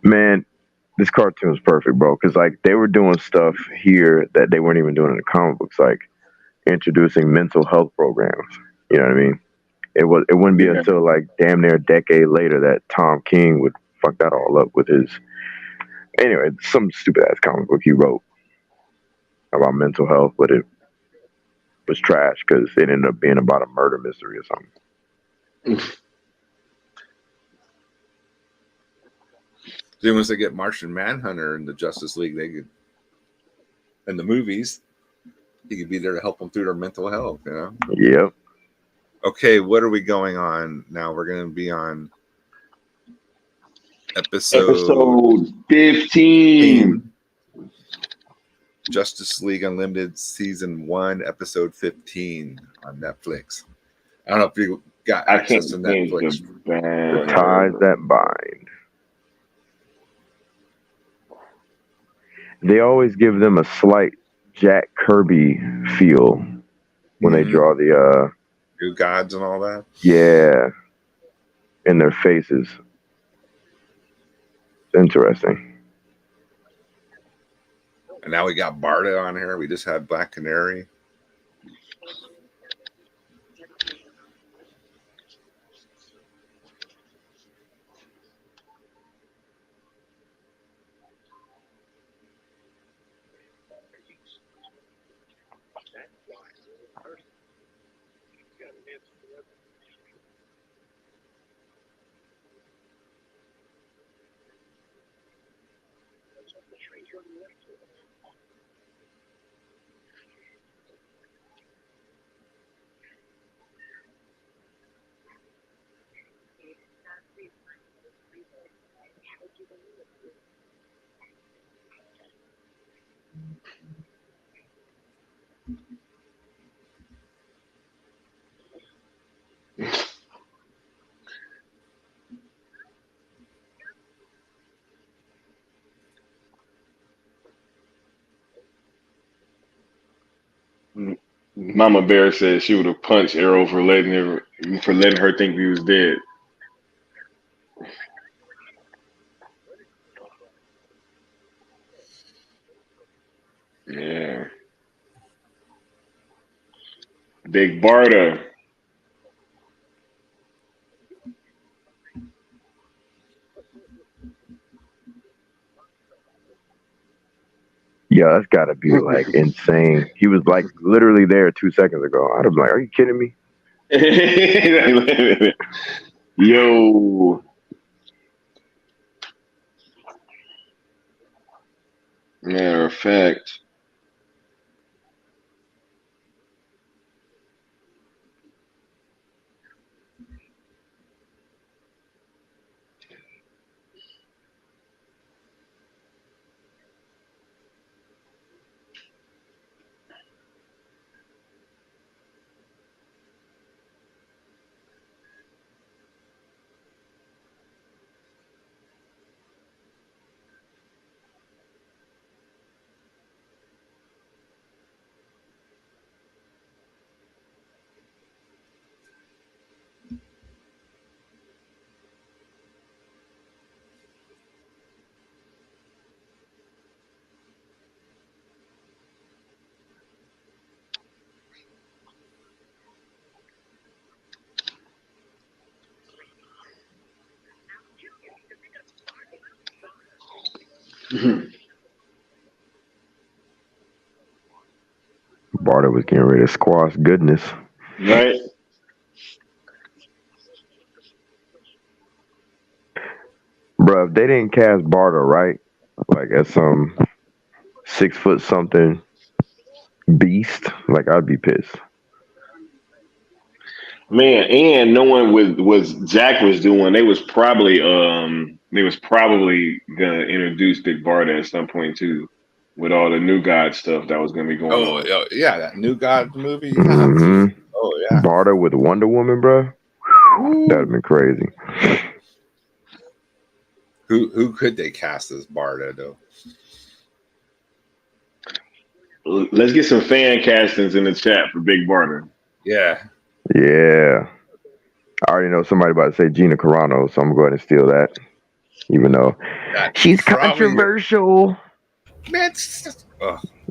Man, this cartoon is perfect, bro. Because like they were doing stuff here that they weren't even doing in the comic books, like introducing mental health programs. You know what I mean? It wouldn't be until like damn near a decade later that Tom King would fuck that all up with his. Anyway, some stupid ass comic book he wrote about mental health, but it was trash because it ended up being about a murder mystery or something. Then once they get Martian Manhunter in the Justice League, they could, in the movies, he could be there to help them through their mental health, you know? Yep. Okay, what are we going on now? We're going to be on episode 15. Justice League Unlimited Season 1, Episode 15 on Netflix. I don't know if you got access to Netflix. The ties that bind. They always give them a slight Jack Kirby feel when they draw the New gods and all that. Yeah, in their faces. It's interesting. And now we got Barda on here. We just had Black Canary. Mama Bear said she would have punched Arrow for letting her think he was dead. Yeah. Big Barda. Yeah, that's got to be like insane. He was like literally there 2 seconds ago. I'd have been like, "Are you kidding me?" Yo. Matter of fact. Barda was getting ready to squash goodness. Right. Bro, if they didn't cast Barda right, like as some 6 foot something beast, like I'd be pissed. Man, and knowing what Zach was doing, they was probably gonna introduce Big Barda at some point too, with all the New God stuff that was gonna be going on. Oh yeah, that New God movie. Mm-hmm. Oh yeah, Barda with Wonder Woman, bro. That'd been crazy. Who could they cast as Barda though? Let's get some fan castings in the chat for Big Barda. Yeah. Yeah. I already know somebody about to say Gina Carano, so I'm gonna go ahead and steal that. Even though she's controversial. Man,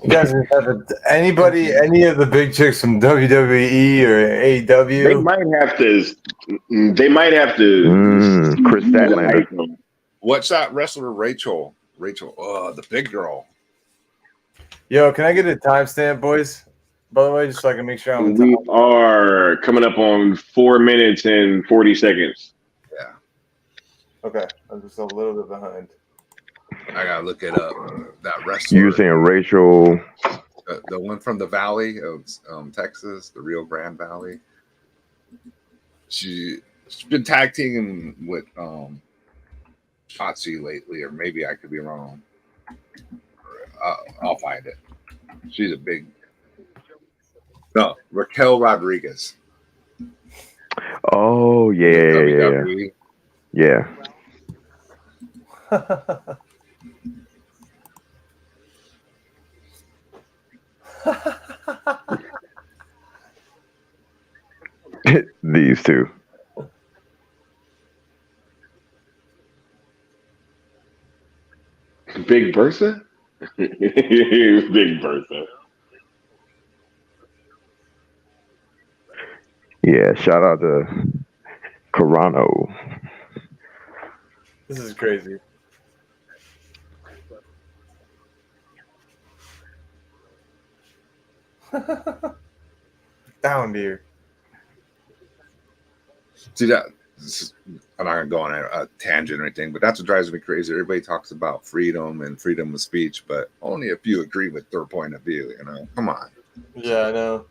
you guys have any of the big chicks from WWE or AEW? They might have to. Chris Statlander. What's that wrestler? Rachel. The big girl. Yo, can I get a timestamp, boys? By the way, just so I can make sure I'm on We top. are coming up on 4 minutes and 40 seconds. Yeah. Okay, I'm just a little bit behind. I gotta look it up. That wrestler. You were saying Rachel, the one from the Valley of Texas, the Rio Grande Valley. She's been tag teaming with Shotzi lately, or maybe I could be wrong. I'll find it. She's a big. No, Raquel Rodriguez. Oh yeah. These two. Big Bertha? Big Bertha. Yeah, shout out to Carano. This is crazy. Down, dear. See that? I'm not gonna go on a tangent or anything, but that's what drives me crazy. Everybody talks about freedom and freedom of speech, but only if you agree with their point of view. Come on. Yeah, I know.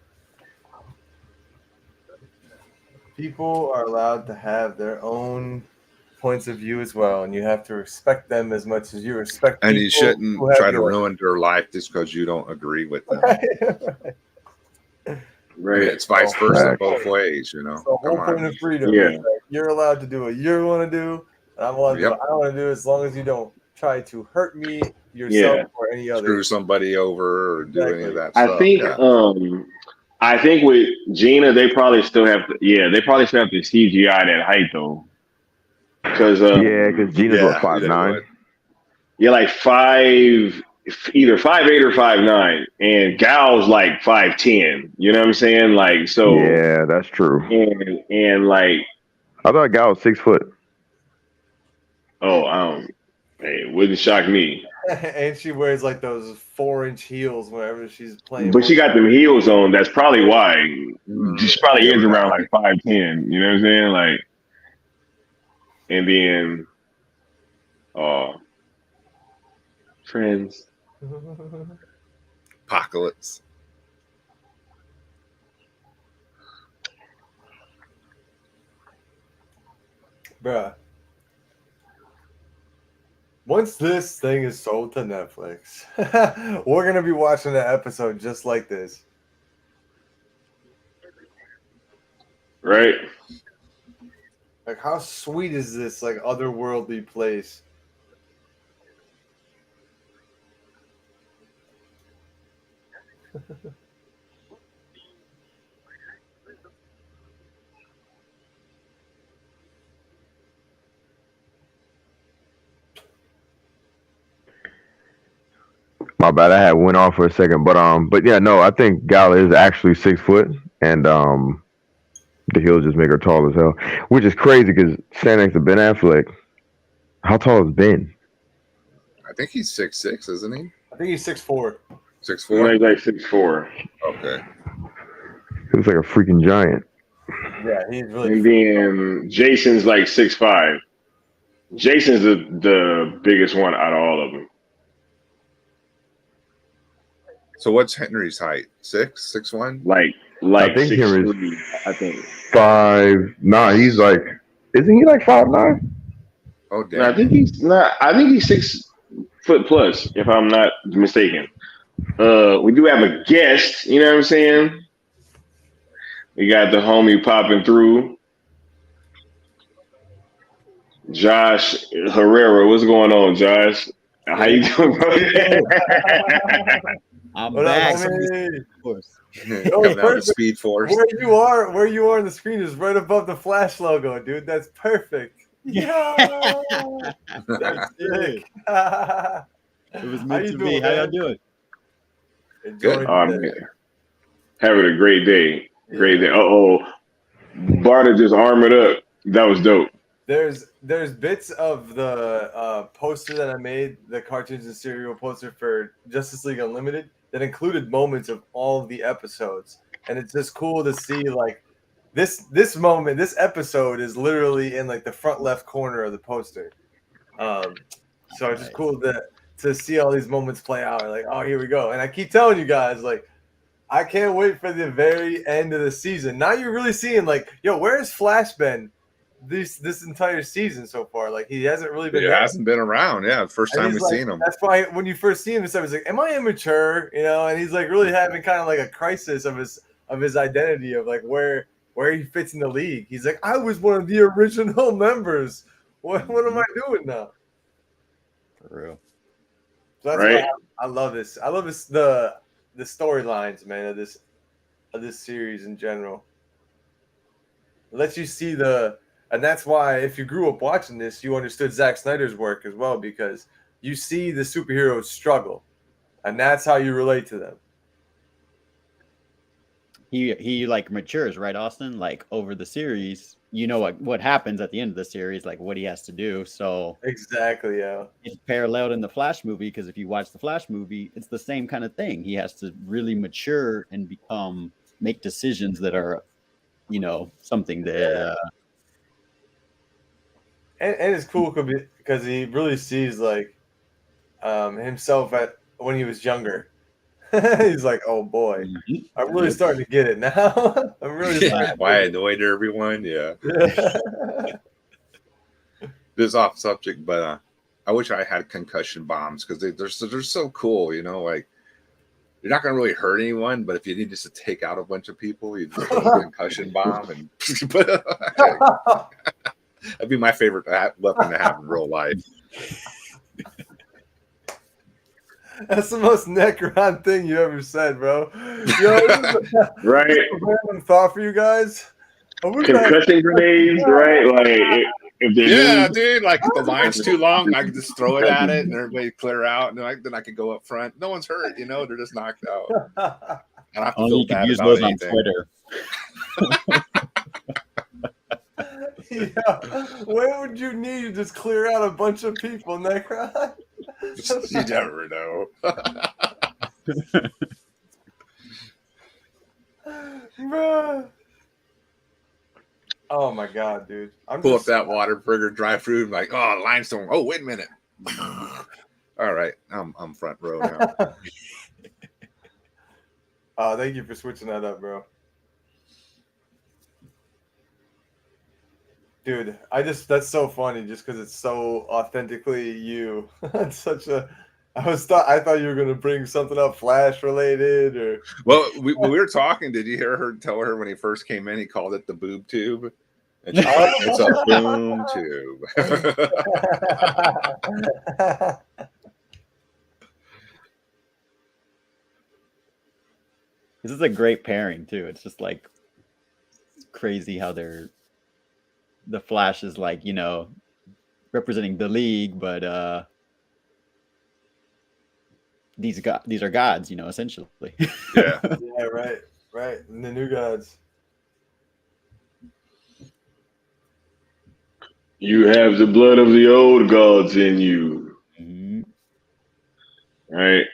People are allowed to have their own points of view as well, and you have to respect them as much as you respect. And you shouldn't try to ruin their life just because you don't agree with them. Right. It's vice versa both ways, The whole point of freedom is that you're allowed to do what you want to do, and I'm allowed to do what I want to do, as long as you don't try to hurt me, yourself, or any other. Screw somebody over or do any of that I stuff. think I think with Gina, they probably still have to CGI that height though. Because Gina's what, 5'9"? Yeah, like either 5'8" or 5'9", and Gal's like 5'10". You know what I'm saying? Like, so yeah, that's true. And like, I thought Gal was 6 foot. Oh, hey, it wouldn't shock me. And she wears like those 4-inch heels whenever she's playing. But she got them heels on. That's probably why. She probably is around like 5'10". You know what I'm saying? Like, and then, friends. Apocalypse. Bruh. Once this thing is sold to Netflix, we're going to be watching an episode just like this. Right. Like, how sweet is this, like, otherworldly place? My bad, I had went off for a second, but yeah, no, I think Gal is actually 6 foot, and the heels just make her tall as hell, which is crazy because standing next to Ben Affleck, how tall is Ben? I think he's 6'6", isn't he? I think he's 6'4". 6'4"? He's like 6'4". Okay. He looks like a freaking giant. Yeah, he's really. And then Jason's like 6'5". Jason's the biggest one out of all of them. So what's Henry's height? 6'1"? Like I think 6'3", I think. 5. Nah, he's like, isn't he like 5'9"? Oh damn! No, I think he's not. I think he's 6 foot plus, if I'm not mistaken. We do have a guest. You know what I'm saying? We got the homie popping through. Josh Herrera, what's going on, Josh? How you doing, bro? I'm What back. up, homie? Coming out of Speed Force. Where you are on the screen is right above the Flash logo, dude. That's perfect. Yeah, that's sick. It was meant to be. How y'all doing? Good. Man. Having a great day. Great day. Barta just armored up. That was dope. There's bits of the poster that I made, the cartoons and serial poster for Justice League Unlimited, that included moments of all of the episodes, and it's just cool to see like this moment. This episode is literally in like the front left corner of the poster. So it's just cool to see all these moments play out. Like, oh, here we go. And I keep telling you guys, like, I can't wait for the very end of the season. Now you're really seeing like, yo, where's Flash been this entire season so far? Like, he hasn't really been. He hasn't been around. Yeah, first time we've like, seen him. That's why when you first see him, it's like, am I immature? You know, and he's like really having kind of like a crisis of his identity of like where he fits in the league. He's like, I was one of the original members. What am I doing now? For real. So that's why I love this. I love this the storylines, man, of this series in general. It lets you see and that's why if you grew up watching this, you understood Zack Snyder's work as well, because you see the superheroes struggle, and that's how you relate to them. He like matures, right, Austin? Like over the series, you know what happens at the end of the series, like what he has to do. So exactly, yeah. It's paralleled in the Flash movie, because if you watch the Flash movie, it's the same kind of thing. He has to really mature and make decisions that are, something that. And it's cool because he really sees like himself when he was younger. He's like, oh boy, I'm really starting to get it now. I'm really why I annoyed everyone. Yeah. This is off subject, but I wish I had concussion bombs, because they're so cool. Like you're not gonna really hurt anyone, but if you need just to take out a bunch of people, you just put a concussion bomb and. That'd be my favorite weapon to have in real life. That's the most Necron thing you ever said, bro. Yo, right? A random thought for you guys. Concussion grenades, right? Like dude. Like if the line's too long, I can just throw it at it, and everybody clear out, and then I can go up front. No one's hurt, they're just knocked out. I don't have to feel bad use about those anything. on Twitter. Yeah, when would you need to just clear out a bunch of people, Necron? You never know. Bruh. Oh my god, dude! Pull up that Waterburger drive-through and like, oh, limestone. Oh, wait a minute. All right, I'm front row now. Thank you for switching that up, bro. Dude, that's so funny just because it's so authentically you. It's such a. I thought you were gonna bring something up Flash related or. Well, we were talking. Did you hear her tell her when he first came in? He called it the boob tube. And she's like, it's a boom tube. This is a great pairing too. It's just like crazy how the Flash is like, representing the League, but these are gods, essentially. Yeah. Yeah, right. And the new gods. You have the blood of the old gods in you. Mm-hmm. Right.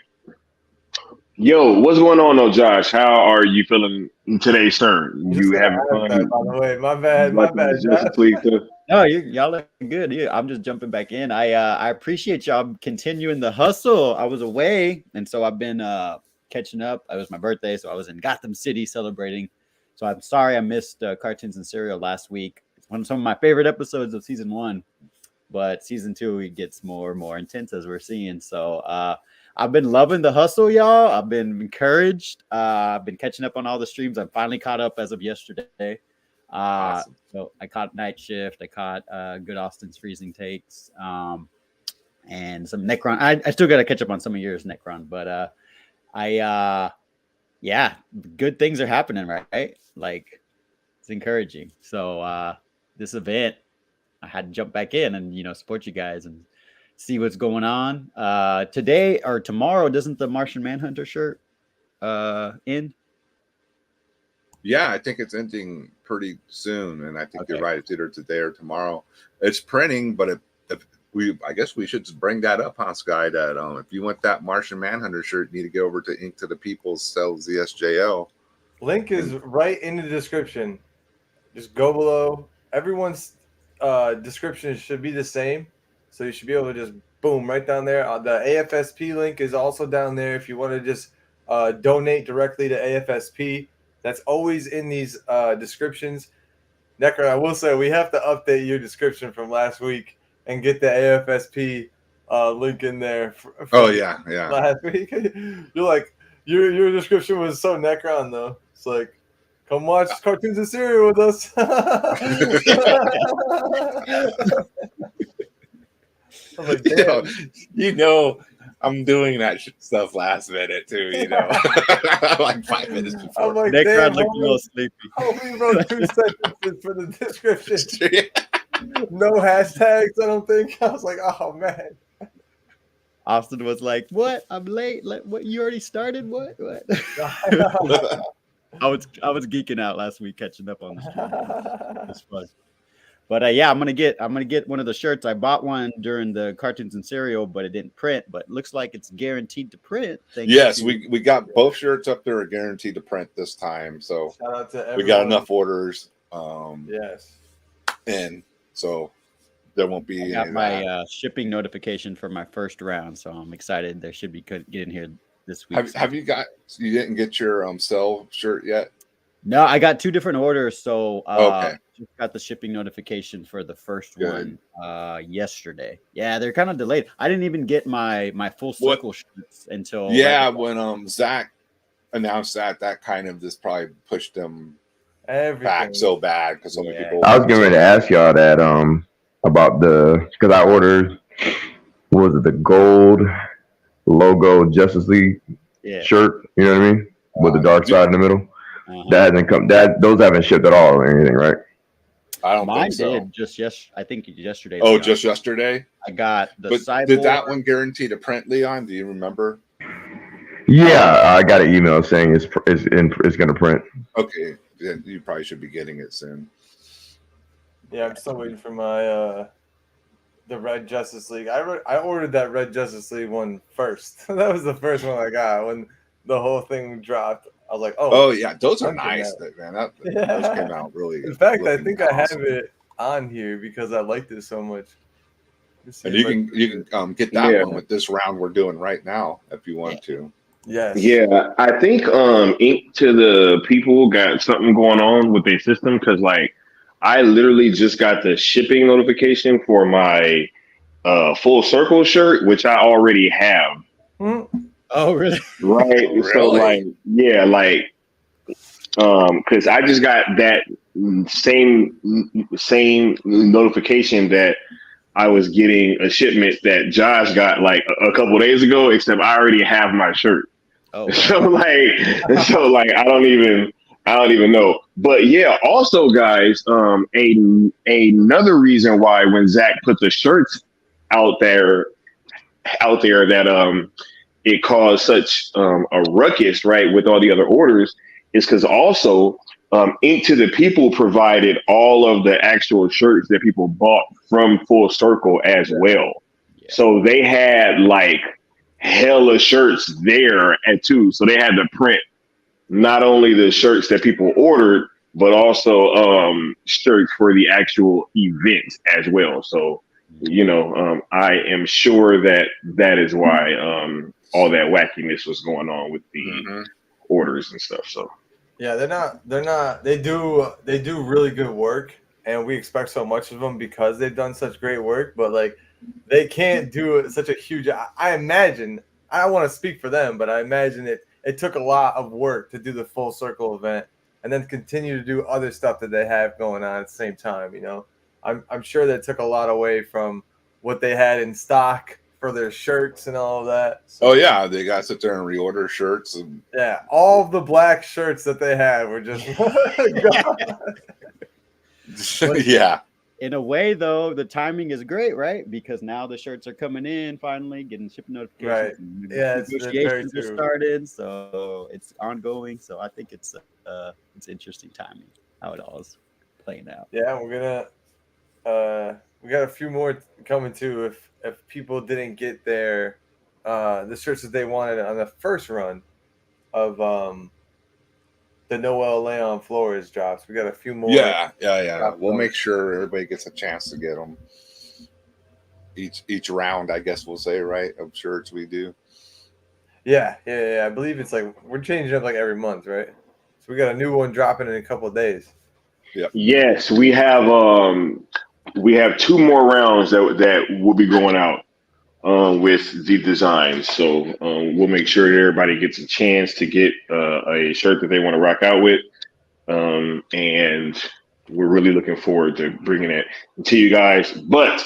Yo, what's going on though, Josh? How are you feeling today's turn? You having fun? By the way, my bad, Josh. No, y'all are good. Yeah, I'm just jumping back in. I appreciate y'all continuing the hustle. I was away, and so I've been catching up. It was my birthday, so I was in Gotham City celebrating. So I'm sorry I missed Cartoons and Cereal last week. It's one of some of my favorite episodes of season 1, but season 2 it gets more and more intense as we're seeing. So I've been loving the hustle, y'all. I've been encouraged. I've been catching up on all the streams. I'm finally caught up as of yesterday. Awesome. So I caught Night Shift. I caught Good Austin's Freezing Takes, and some Necron. I still got to catch up on some of yours, Necron, but yeah, good things are happening, right? Like, it's encouraging. So this event, I had to jump back in and support you guys and see what's going on. Today or tomorrow, doesn't the Martian Manhunter shirt end? Yeah, I think it's ending pretty soon, and I think you're right. It's either today or tomorrow. It's printing, but I guess we should just bring that up, huh, Sky? That if you want that Martian Manhunter shirt, you need to go over to Ink to the People sells the SJL. Link is right in the description. Just go below. Everyone's description should be the same, so you should be able to just boom right down there. The AFSP link is also down there if you want to just donate directly to AFSP. That's always in these descriptions. Necron, I will say we have to update your description from last week and get the AFSP link in there. Yeah. Last week, you're like your description was so Necron though. It's like, come watch Cartoons and Cereal with us. I'm like, damn. I'm doing that stuff last minute too, like 5 minutes before. I'm like, Necron looked a little sleepy. Oh, we wrote 2 sentences for the description. No hashtags, I don't think. I was like, oh man. Austin was like, "What? I'm late. What? You already started? What? I was geeking out last week catching up on the stream. It's fun. But yeah, I'm gonna get one of the shirts. I bought one during the Cartoons and Cereal, but it didn't print. But it looks like it's guaranteed to print. Yes, we got both shirts up there, are guaranteed to print this time. So shout out to everyone. We got enough orders. Yes, and so there won't be. I got my shipping notification for my first round, so I'm excited. There should be getting here this week. Have you didn't get your cell shirt yet? No, I got 2 different orders. So okay. Just got the shipping notification for the first one yesterday. Yeah, they're kind of delayed. I didn't even get my full circle shirts until when Zach announced that kind of just probably pushed them back so bad because so many people. I was getting ready to ask y'all that about because I ordered the gold logo Justice League shirt, you know what I mean, with the dark side in the middle. That hasn't come. Those haven't shipped at all or anything, right? I don't Mine think so. Did I think yesterday. Oh, just yesterday. I got the. But did that one guarantee to print, Leon? Do you remember? Yeah, I got an email saying it's going to print. Okay, then you probably should be getting it soon. Yeah, I'm still waiting for my the Red Justice League. I ordered that Red Justice League one first. That was the first one I got when the whole thing dropped. I was like, oh yeah, those are nice, man. Those came out really good. In fact, I think I have it on here because I liked it so much. And you can get that one with this round we're doing right now if you want to. Yes. Yeah, I think Ink to the People got something going on with their system because I literally just got the shipping notification for my Full Circle shirt, which I already have. Oh, really? Right. Really? So because I just got that same notification that I was getting a shipment that Josh got a couple days ago, except I already have my shirt. Oh, wow. So I don't even know. But yeah, also guys, another reason why when Zach put the shirts out there that it caused such a ruckus, right, with all the other orders, is because also Ink to the People provided all of the actual shirts that people bought from Full Circle as well. Yeah. So they had hella shirts there too. So they had to print not only the shirts that people ordered, but also shirts for the actual event as well. So, I am sure that is why all that wackiness was going on with the orders and stuff. So yeah, they're not. They do really good work, and we expect so much of them because they've done such great work. But like, they can't do such a huge. I imagine. I don't want to speak for them, but I imagine it took a lot of work to do the full circle event, and then continue to do other stuff that they have going on at the same time. You know, I'm sure that took a lot away from what they had in stock for their shirts and all of that. So, oh yeah, they got to sit there and reorder shirts. And yeah, all of the black shirts that they had were just yeah. In a way, though, the timing is great, right? Because now the shirts are coming in, finally getting shipping notifications. Right. Yeah, negotiations are started, so it's ongoing. So I think it's interesting timing how it all is playing out. Yeah, we're gonna we got a few more coming too. If people didn't get their the shirts that they wanted on the first run of the Noel Leon Flores drops, we got a few more. Yeah. We'll make sure everybody gets a chance to get them. Each round, I guess we'll say, right, of shirts we do. Yeah. I believe it's like we're changing up like every month, right? So we got a new one dropping in a couple of days. Yeah. Yes, we have 2 more rounds that will be going out with the designs. So we'll make sure that everybody gets a chance to get a shirt that they want to rock out with. And we're really looking forward to bringing it to you guys. But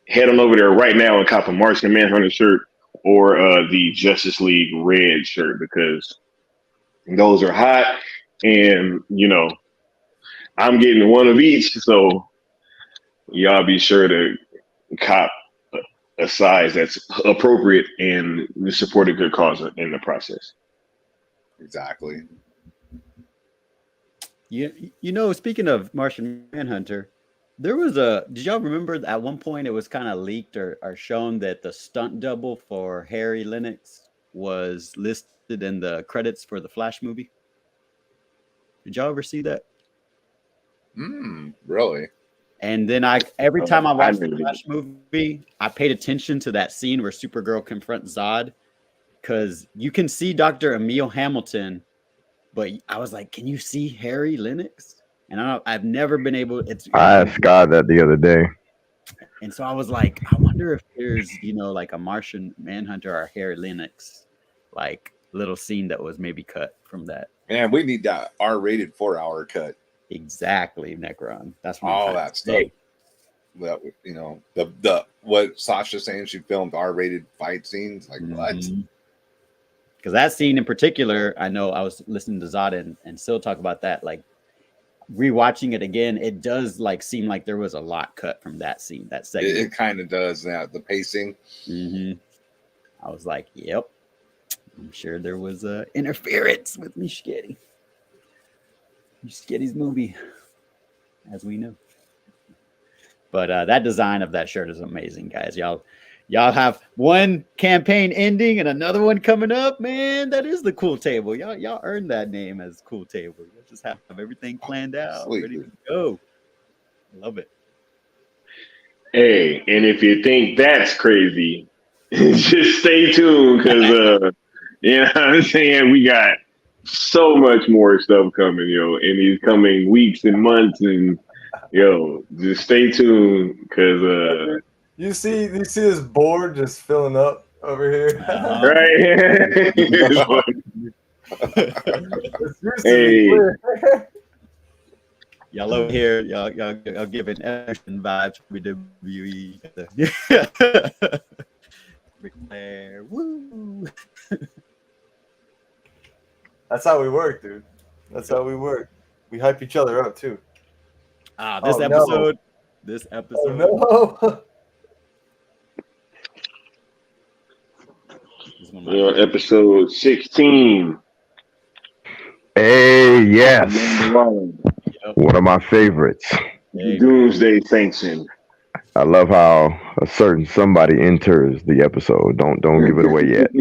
head on over there right now and cop a Martian Manhunter shirt or the Justice League red shirt, because those are hot. And, you know, I'm getting one of each. So y'all be sure to cop a size that's appropriate and support a good cause in the process. Exactly. You know, speaking of Martian Manhunter, there was did y'all remember at one point it was kind of leaked or shown that the stunt double for Harry Lennox was listed in the credits for the Flash movie? Did y'all ever see that? Really? And then every time I watched the Flash movie, I paid attention to that scene where Supergirl confronts Zod, because you can see Dr. Emil Hamilton, but I was like, can you see Harry Lennox? And I've never been able. I asked God that the other day. And so I was like, I wonder if there's, like a Martian Manhunter or Harry Lennox, like little scene that was maybe cut from that. Man, we need that R-rated 4-hour cut. Exactly, Necron. That's what all that stuff. That the what Sasha's saying, she filmed R-rated fight scenes. Like what? Because that scene in particular, I know I was listening to Zod and still talk about that. Like rewatching it again, it does like seem like there was a lot cut from that scene. That segment. It kind of does. That the pacing. I was like, yep. I'm sure there was interference with Mishketty. Mishketty's movie, as we know. But that design of that shirt is amazing, guys. Y'all have one campaign ending and another one coming up, man. That is the Cool Table. Y'all earned that name as Cool Table. You just have everything planned out, ready to go. Love it. Hey, and if you think that's crazy, just stay tuned, because you know what I'm saying, we got so much more stuff coming, in these coming weeks and months, and just stay tuned, because you see this board just filling up over here, right? Hey, y'all over here, y'all giving Anderson vibes for WWE. Ric Flair, woo! That's how we work, dude. That's how we work. We hype each other up too. This episode. Oh, no. We're on episode 16. Hey, yes. One of my favorites. Doomsday Sanction. I love how a certain somebody enters the episode. Don't give it away yet.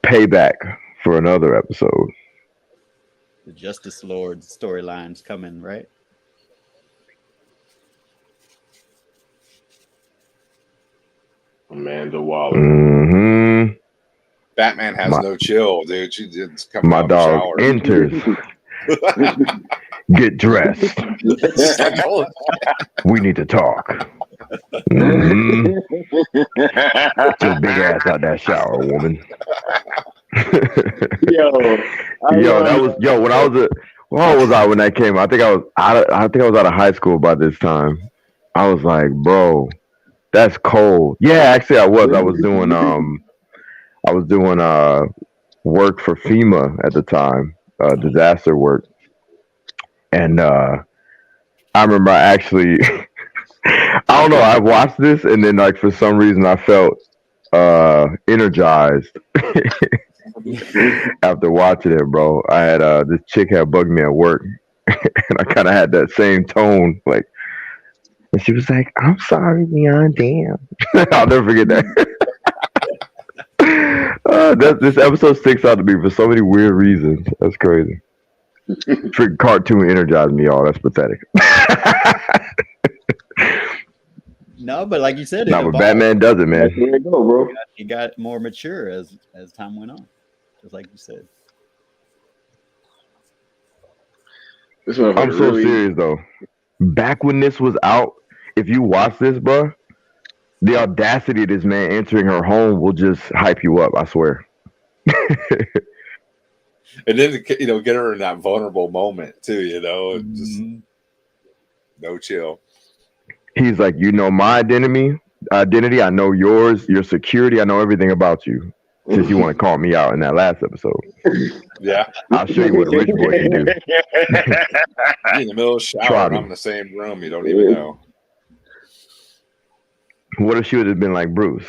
Payback for another episode. The Justice Lord storyline's coming, right? Amanda Waller. Mm-hmm. Batman has no chill, dude. She just come My out of the dog shower. enters. Get dressed. We need to talk. Mm-hmm. Get your big ass out that shower, woman. That was when I was what was I when that came out? I think I was out of high school by this time. I was like, bro, that's cold. Yeah, actually I was. I was doing work for FEMA at the time, disaster work. And I remember I don't know, I watched this and then like for some reason I felt energized after watching it, bro. I had this chick had bugged me at work and I kind of had that same tone, like, and she was like, "I'm sorry, Leon, damn." I'll never forget that. This episode sticks out to me for so many weird reasons. That's crazy. Freaking cartoon energized me, y'all. That's pathetic. No, but like you said, but Batman does it, man. There you go, bro. He got more mature as time went on, just like you said. I'm so serious though. Back when this was out, if you watch this, bro, the audacity of this man entering her home will just hype you up. I swear. And then get her in that vulnerable moment too, and just no chill. He's like, you know my identity. I know yours, your security. I know everything about you. Since you want to call me out in that last episode. Yeah. I'll show you what a rich boy can do. In the middle of the shower, I'm in the same room. You don't even know. What if she would have been like, Bruce,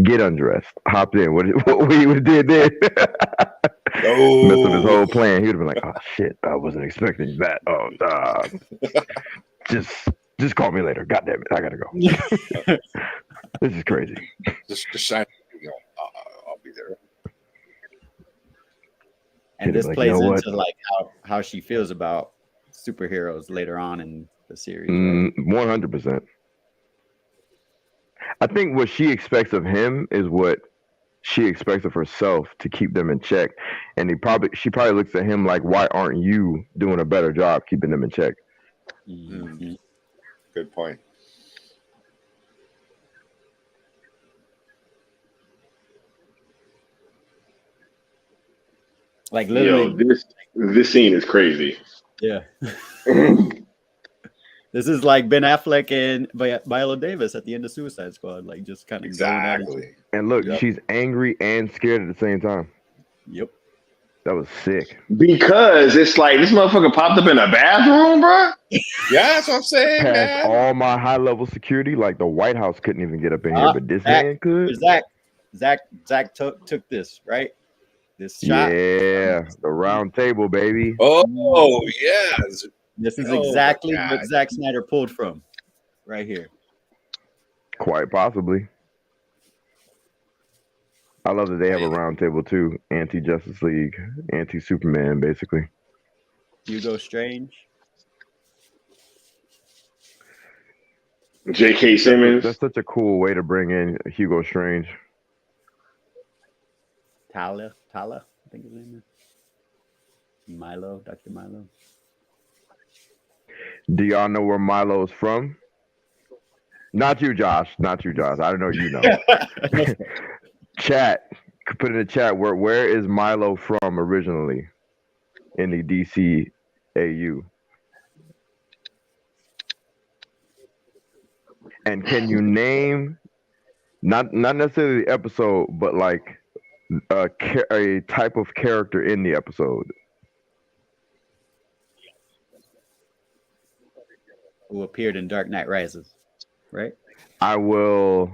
get undressed, hop in. What he would have did then? Mess with his whole plan. He would have been like, oh shit, I wasn't expecting that. Oh, just call me later. God damn it, I gotta go. This is crazy. Just shine. I'll be there. And this plays into like how she feels about superheroes later on in the series. 100%. I think what she expects of him is what she expects of herself to keep them in check. And she probably looks at him like, why aren't you doing a better job keeping them in check? Mm-hmm. Good point. Like literally, this scene is crazy. Yeah. This is like Ben Affleck and Viola Davis at the end of Suicide Squad, like just kind of exactly. And look, she's angry and scared at the same time. Yep. That was sick. Because it's like this motherfucker popped up in a bathroom, bro. Yeah, that's what I'm saying, Past man. all my high-level security, like the White House couldn't even get up in here, but this man could. Zach took this, right? This shot. Yeah, the round table, baby. Oh, yes. This is exactly what Zack Snyder pulled from right here. Quite possibly. I love that they have a round table too. Anti-Justice League, anti-Superman, basically. Hugo Strange. J.K. Simmons. That's such a cool way to bring in Hugo Strange. Tala, I think his name is. Milo, Dr. Milo. Do y'all know where Milo's from? Not you, Josh. I don't know you know. Chat. Put in the chat where is Milo from originally in the DCAU? And can you name not necessarily the episode, but like a type of character in the episode? Who appeared in Dark Knight Rises, right? I will.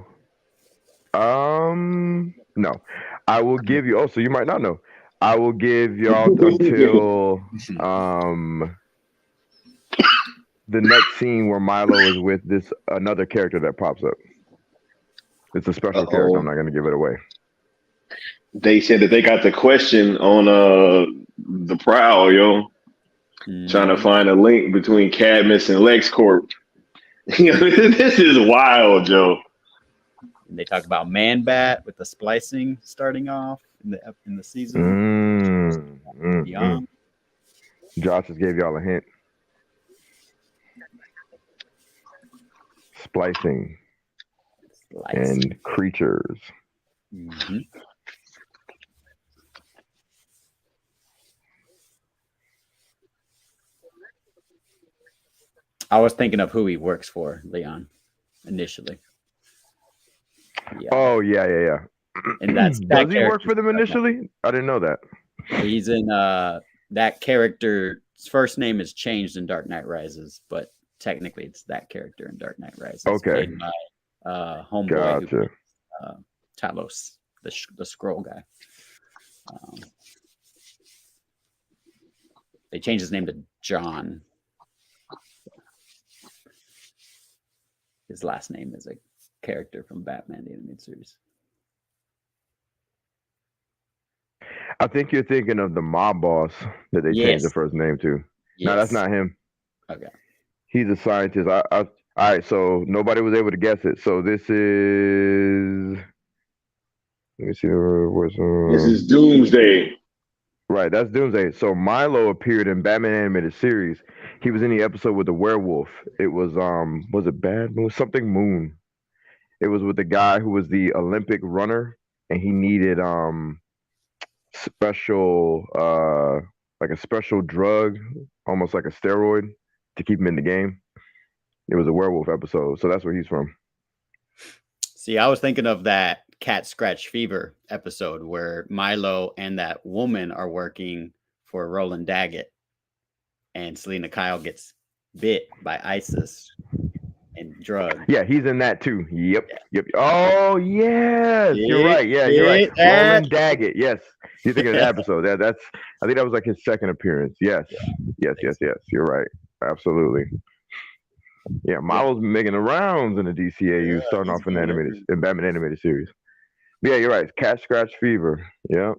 No. I will give you. Oh, so you might not know. I will give y'all until the next scene where Milo is with this another character that pops up. It's a special character. I'm not going to give it away. They said that they got the question on the Prowl, yo. Trying to find a link between Cadmus and LexCorp. This is wild, Joe. And they talk about Man Bat with the splicing starting off in the season. Josh just gave y'all a hint. Splicing. And creatures. Mm-hmm. I was thinking of who he works for, Leon, initially. Yeah. Oh, yeah. And that's does he work for them initially? I didn't know that. He's in that character's first name is changed in Dark Knight Rises, but technically it's that character in Dark Knight Rises. Okay. Played by homeboy who Talos, the scroll guy. They changed his name to John. His last name is a character from Batman the Animated Series. I think you're thinking of the mob boss that they changed the first name to. Yes. No, that's not him. Okay. He's a scientist. All right, so nobody was able to guess it. So this is... Let me see. This is Doomsday. Right, that's Doomsday. So Milo appeared in Batman Animated Series. He was in the episode with the werewolf. It was it Bad Moon? Something Moon. It was with the guy who was the Olympic runner, and he needed special like a special drug, almost like a steroid, to keep him in the game. It was a werewolf episode, so that's where he's from. See, I was thinking of that Cat Scratch Fever episode where Milo and that woman are working for Roland Daggett, and Selena Kyle gets bit by ISIS and drugged. Yeah, he's in that too. Yep. Oh, yes. You're right. Yeah, you're right. Roland Daggett. Yes. You're thinking of that episode. I think that was like his second appearance. Yes. You're right. Absolutely. Yeah, Milo's making the rounds in the DCAU, starting off in Batman Animated Series. But yeah, you're right. Cat Scratch Fever. Yep.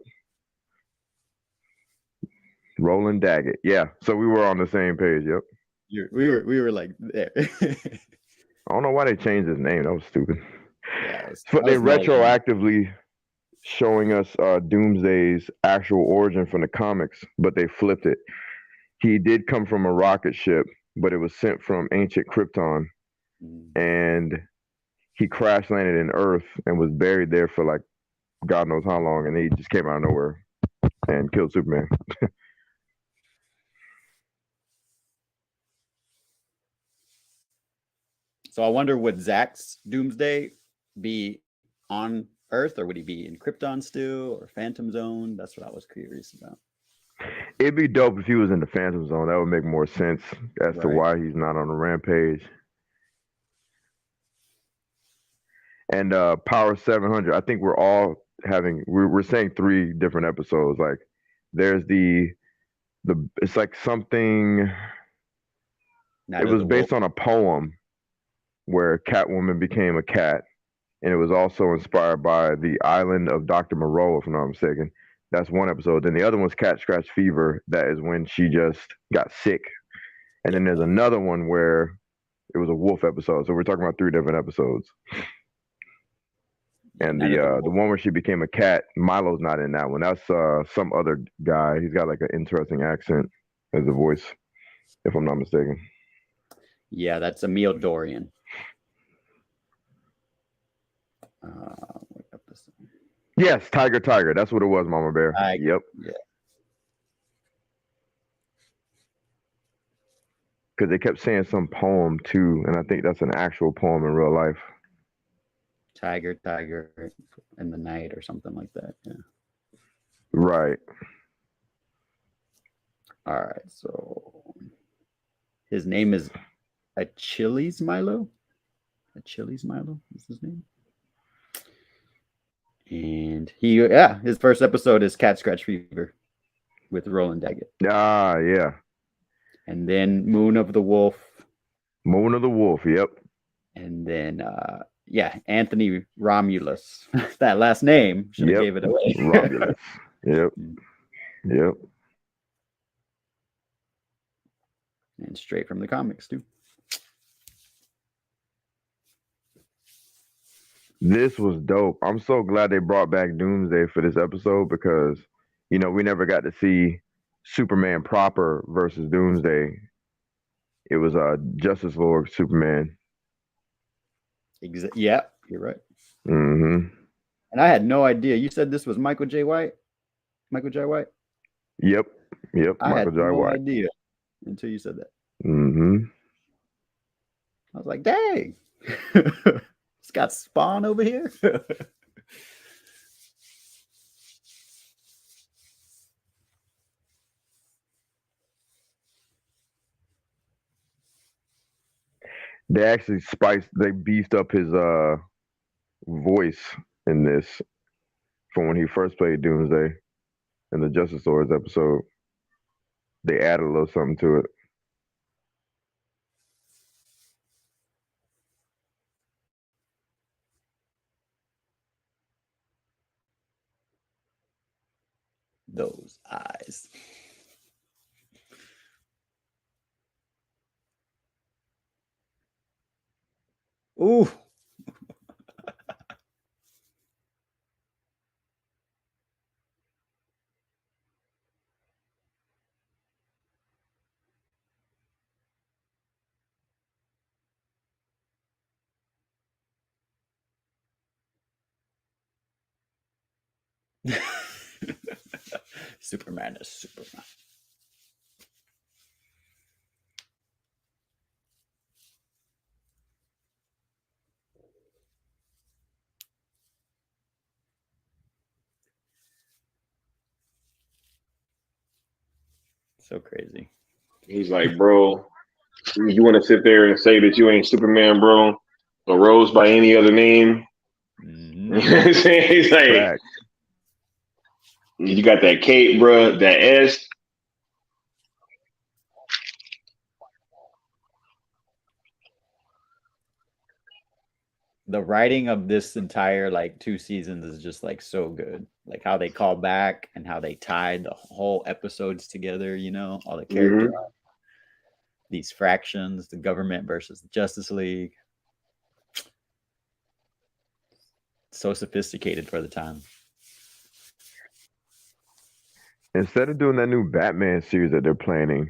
Roland Daggett. Yeah. So we were on the same page. Yep. We were like there. I don't know why they changed his name. That was stupid. Yeah, They retroactively showing us Doomsday's actual origin from the comics, but they flipped it. He did come from a rocket ship, but it was sent from ancient Krypton, and he crash landed in Earth and was buried there for like God knows how long, and he just came out of nowhere and killed Superman. So I wonder, would Zach's Doomsday be on Earth, or would he be in Krypton still, or Phantom Zone? That's what I was curious about. It'd be dope if he was in the Phantom Zone. That would make more sense as to why he's not on the Rampage. And Power 700, I think we're all we're saying 3 different episodes. Like there's the it's like something. It was based on a poem where Catwoman became a cat, and it was also inspired by the island of Dr. Moreau, if I'm not mistaken. That's one episode. Then the other one's Cat Scratch Fever. That is when she just got sick. And then there's another one where it was a wolf episode. So we're talking about 3 different episodes. And the one where she became a cat, Milo's not in that one. That's some other guy. He's got like an interesting accent as a voice, if I'm not mistaken. Yeah, that's Emil Dorian. Yes, Tiger. That's what it was, Mama Bear. Yep. Yeah. Because they kept saying some poem too, and I think that's an actual poem in real life. Tiger in the night or something like that. Yeah. Right. All right. So his name is Achilles Milo. Achilles Milo is his name. And his first episode is Cat Scratch Fever with Roland Daggett. Yeah. And then Moon of the Wolf. Yep. And then Anthony Romulus. That last name should have gave it away. Romulus. Yep. and straight from the comics too. This was dope. I'm so glad they brought back Doomsday for this episode because, we never got to see Superman proper versus Doomsday. It was Justice Lord Superman. Yeah, you're right. Mm-hmm. And I had no idea. You said this was Michael J. White? Michael J. White? Yep. I Michael had J. no White. idea until you said that. Mm-hmm. I was like, dang. It's got Spawn over here. They actually they beefed up his voice in this from when he first played Doomsday in the Justice Lords episode. They added a little something to it. Those eyes. Ooh. Superman is Superman. So crazy. He's like, bro, you want to sit there and say that you ain't Superman, bro, or Rose by any other name? Mm-hmm. You know what I'm saying? He's like, Fact. You got that cape, bro, that S. The writing of this entire 2 seasons is just so good. Like how they call back and how they tied the whole episodes together, all the character arcs, these fractions, the government versus the Justice League. So sophisticated for the time. Instead of doing that new Batman series that they're planning,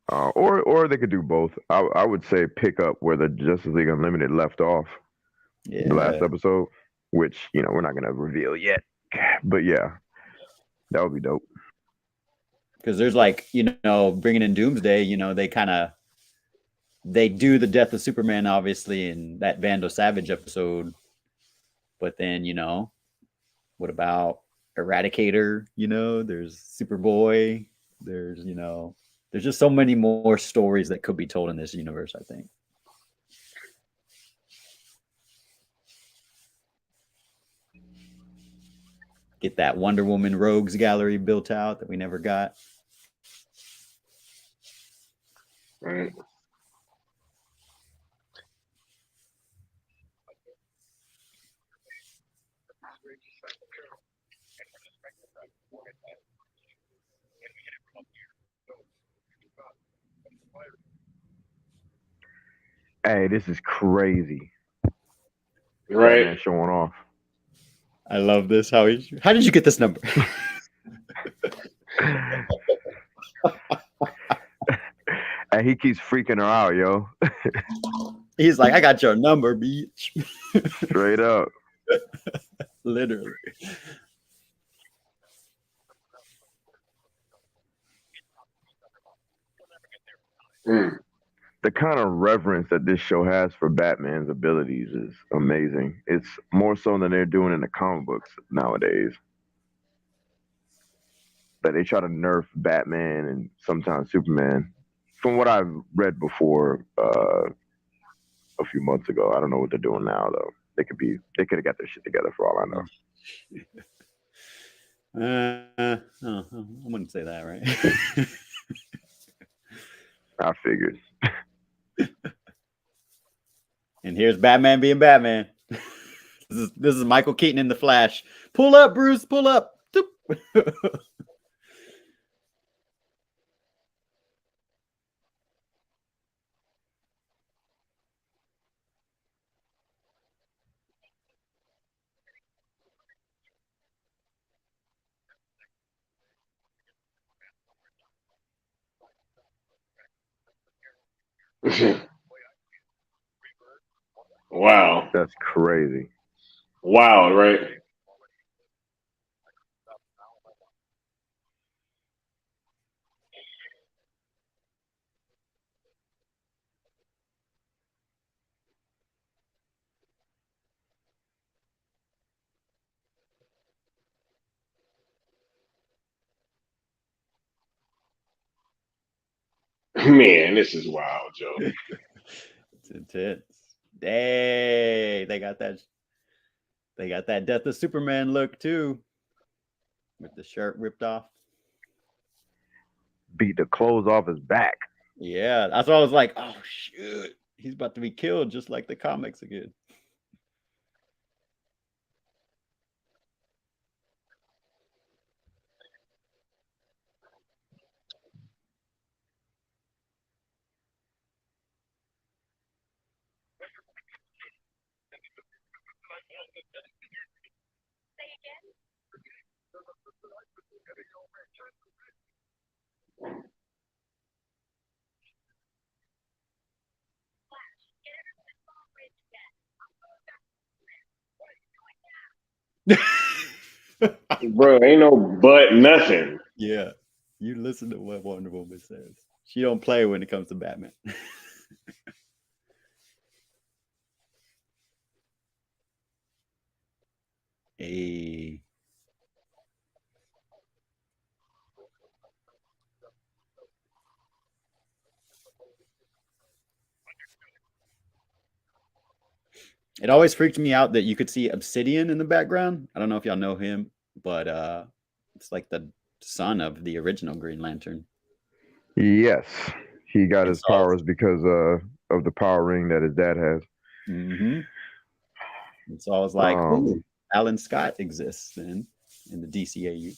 or they could do both. I would say pick up where the Justice League Unlimited left off. Yeah. The last episode, which we're not gonna reveal yet, but yeah, that would be dope. Because there's bringing in Doomsday, they do the death of Superman obviously in that Vandal Savage episode, but then what about Eradicator? There's Superboy. There's there's just so many more stories that could be told in this universe, I think. Get that Wonder Woman Rogues gallery built out that we never got. Right. Hey, this is crazy. Right. Batman showing off. I love this. How did you get this number? And he keeps freaking her out, yo. He's like, I got your number, bitch. Straight up. Literally. The kind of reverence that this show has for Batman's abilities is amazing. It's more so than they're doing in the comic books nowadays. But they try to nerf Batman and sometimes Superman. From what I've read before a few months ago, I don't know what they're doing now though. They could have got their shit together for all I know. I wouldn't say that, right? I figured. And here's Batman being Batman. This is Michael Keaton in the Flash. Pull up, Bruce. Pull up. Wow. That's crazy. Wild, right? Man, this is wild, Joe. It's intense. Dang, they got that. They got that Death of Superman look too, with the shirt ripped off. Beat the clothes off his back. Yeah, that's why I was like, oh shoot, he's about to be killed just like the comics again. Bro, ain't no but nothing. Yeah, you listen to what Wonder Woman says. She don't play when it comes to Batman. Hey. It always freaked me out that you could see Obsidian in the background. I don't know if y'all know him, but it's like the son of the original Green Lantern. Yes, he got his powers because of the power ring that his dad has. Mm-hmm. And so I was like, "Ooh, Alan Scott exists in the DCAU."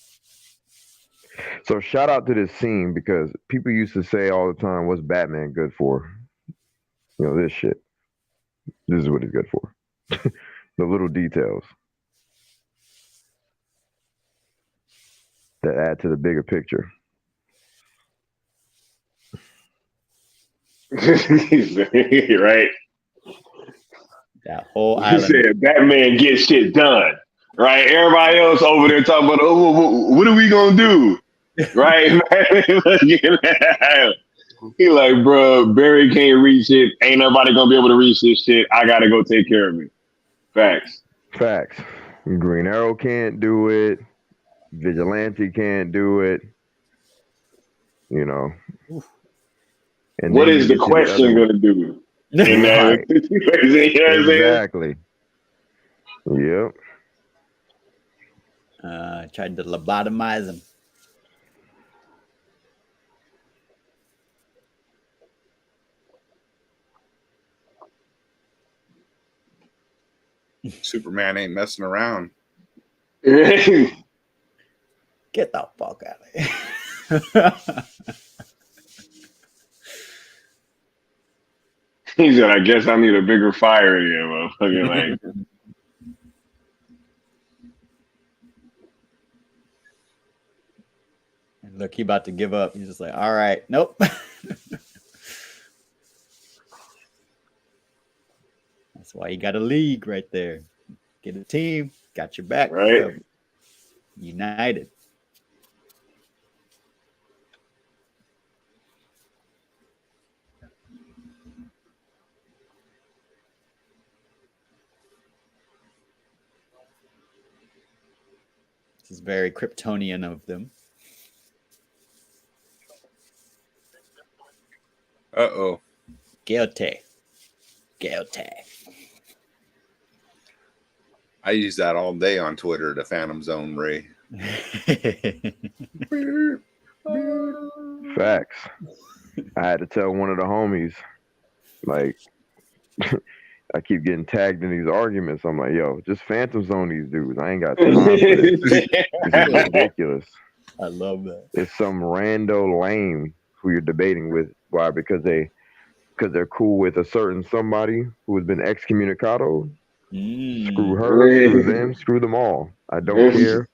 So shout out to this scene because people used to say all the time, "What's Batman good for?" You know, this shit. This is what he's good for. The little details that add to the bigger picture. Right? That whole He island. said Batman gets shit done. Right? Everybody else over there talking about, oh, what are we gonna do? Right? He like, bro, Barry can't reach it. Ain't nobody gonna be able to reach this shit. I gotta go take care of it. Facts. Facts. Green Arrow can't do it. Vigilante can't do it. You know. And What is the question gonna do? In that situation, you know what I'm saying? Exactly. Yep. Tried to lobotomize him. Superman ain't messing around. Get the fuck out of here. He said, I guess I need a bigger fire here, motherfucker. Like, And look, he about to give up. He's just like, all right, nope. That's why you got a league right there. Get a team, got your back. Right. Covered. United. This is very Kryptonian of them. Uh-oh. Guilty. I use that all day on Twitter, the Phantom Zone Ray. Facts. I had to tell one of the homies, like, I keep getting tagged in these arguments. I'm like, yo, just Phantom Zone these dudes. I ain't got time for this. This is ridiculous. I love that. It's some rando lame who you're debating with. Why? Because they're cool with a certain somebody who has been excommunicado. Screw her, screw them, screw them all. I don't care.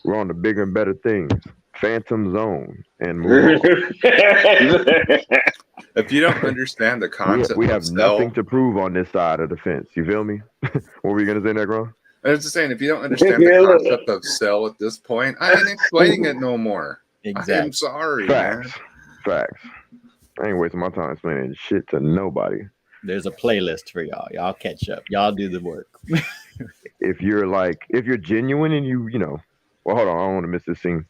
We're on the bigger and better things. Phantom Zone and move on. If you don't understand the concept We of have cell, nothing to prove on this side of the fence. You feel me? What were you gonna say, Negro? I was just saying, if you don't understand the concept of cell at this point, I ain't explaining it no more. Exactly. I'm sorry, Facts. man. Facts. I ain't wasting my time explaining shit to nobody. There's a playlist for y'all. Y'all catch up. Y'all do the work. If you're genuine and you know, well, hold on, I don't want to miss this scene.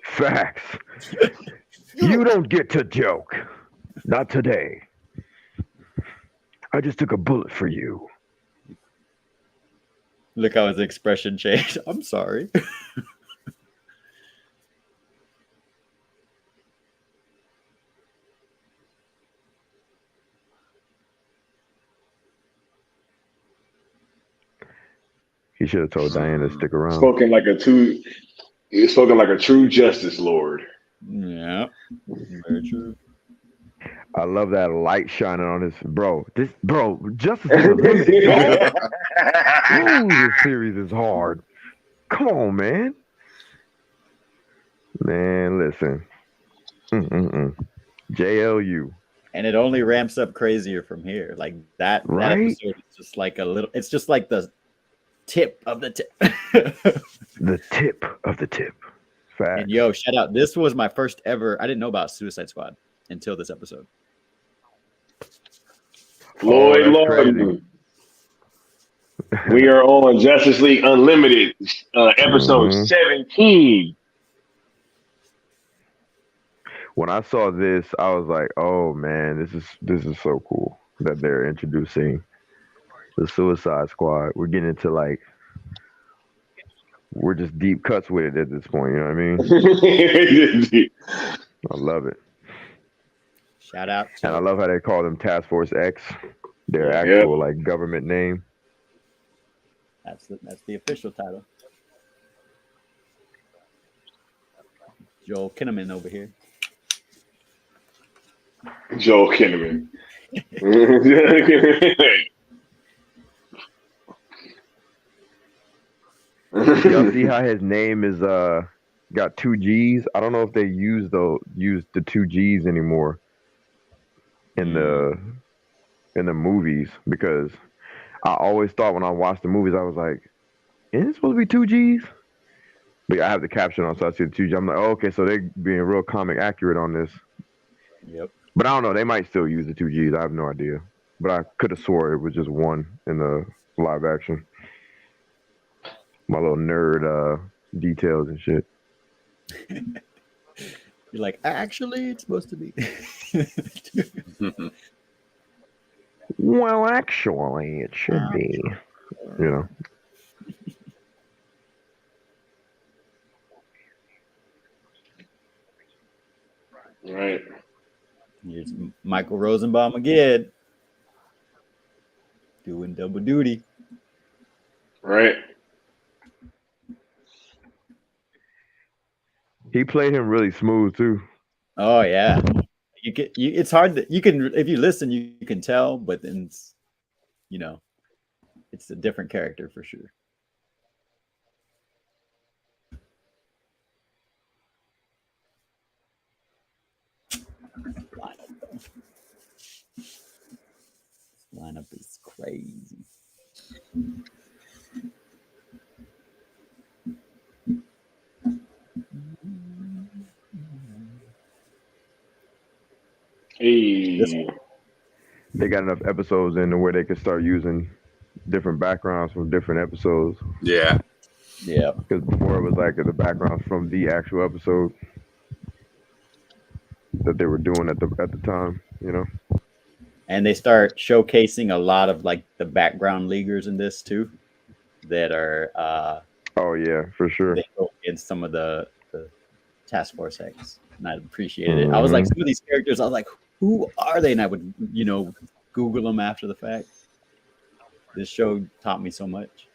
Facts. You don't get to joke. Not today. I just took a bullet for you. Look how his expression changed. I'm sorry. He should have told Diana to stick around. Spoken like a true justice lord. Yeah, very true. I love that light shining on his Justice is Unlimited. Ooh, this series is hard. Come on, man. Man, listen. JLU. And it only ramps up crazier from here. Like that Right? episode is just like a little. It's just like the tip of the tip. The tip of the tip. Fact. And yo, shout out! This was my first ever. I didn't know about Suicide Squad until this episode. Lloyd Lawton. We are on Justice League Unlimited, episode 17. When I saw this, I was like, "Oh man, this is so cool that they're introducing the Suicide Squad." We're getting into we're just deep cuts with it at this point. You know what I mean? I love it. Shout out! And I love how they call them Task Force X. Their actual government name. That's the official title. Joel Kinnaman over here. Joel Kinnaman. Y'all see how his name is got 2 G's? I don't know if they use the 2 G's anymore in the movies, because I always thought when I watched the movies, I was like, isn't it supposed to be 2 G's? But I have the caption on, so I see the 2 G's. I'm like, oh, okay, so they're being real comic accurate on this. Yep. But I don't know. They might still use the 2 G's. I have no idea. But I could have swore it was just 1 in the live action. My little nerd details and shit. You're like, actually, it's supposed to be. Well, actually, it should be. You know. Right. Here's Michael Rosenbaum again, doing double duty. Right. He played him really smooth too. Oh yeah. It's hard to, you can, if you listen, you can tell, but then it's, it's a different character for sure. Lineup is crazy. Hey. They got enough episodes in where they could start using different backgrounds from different episodes. Yeah. Yeah. Because before it was like the backgrounds from the actual episode that they were doing at the time, And they start showcasing a lot of like the background leaguers in this too, that are oh yeah, for sure. They go against some of the Task Force X, and I appreciated it. I was like, some of these characters, I was like, who are they? And I would, Google them after the fact. This show taught me so much.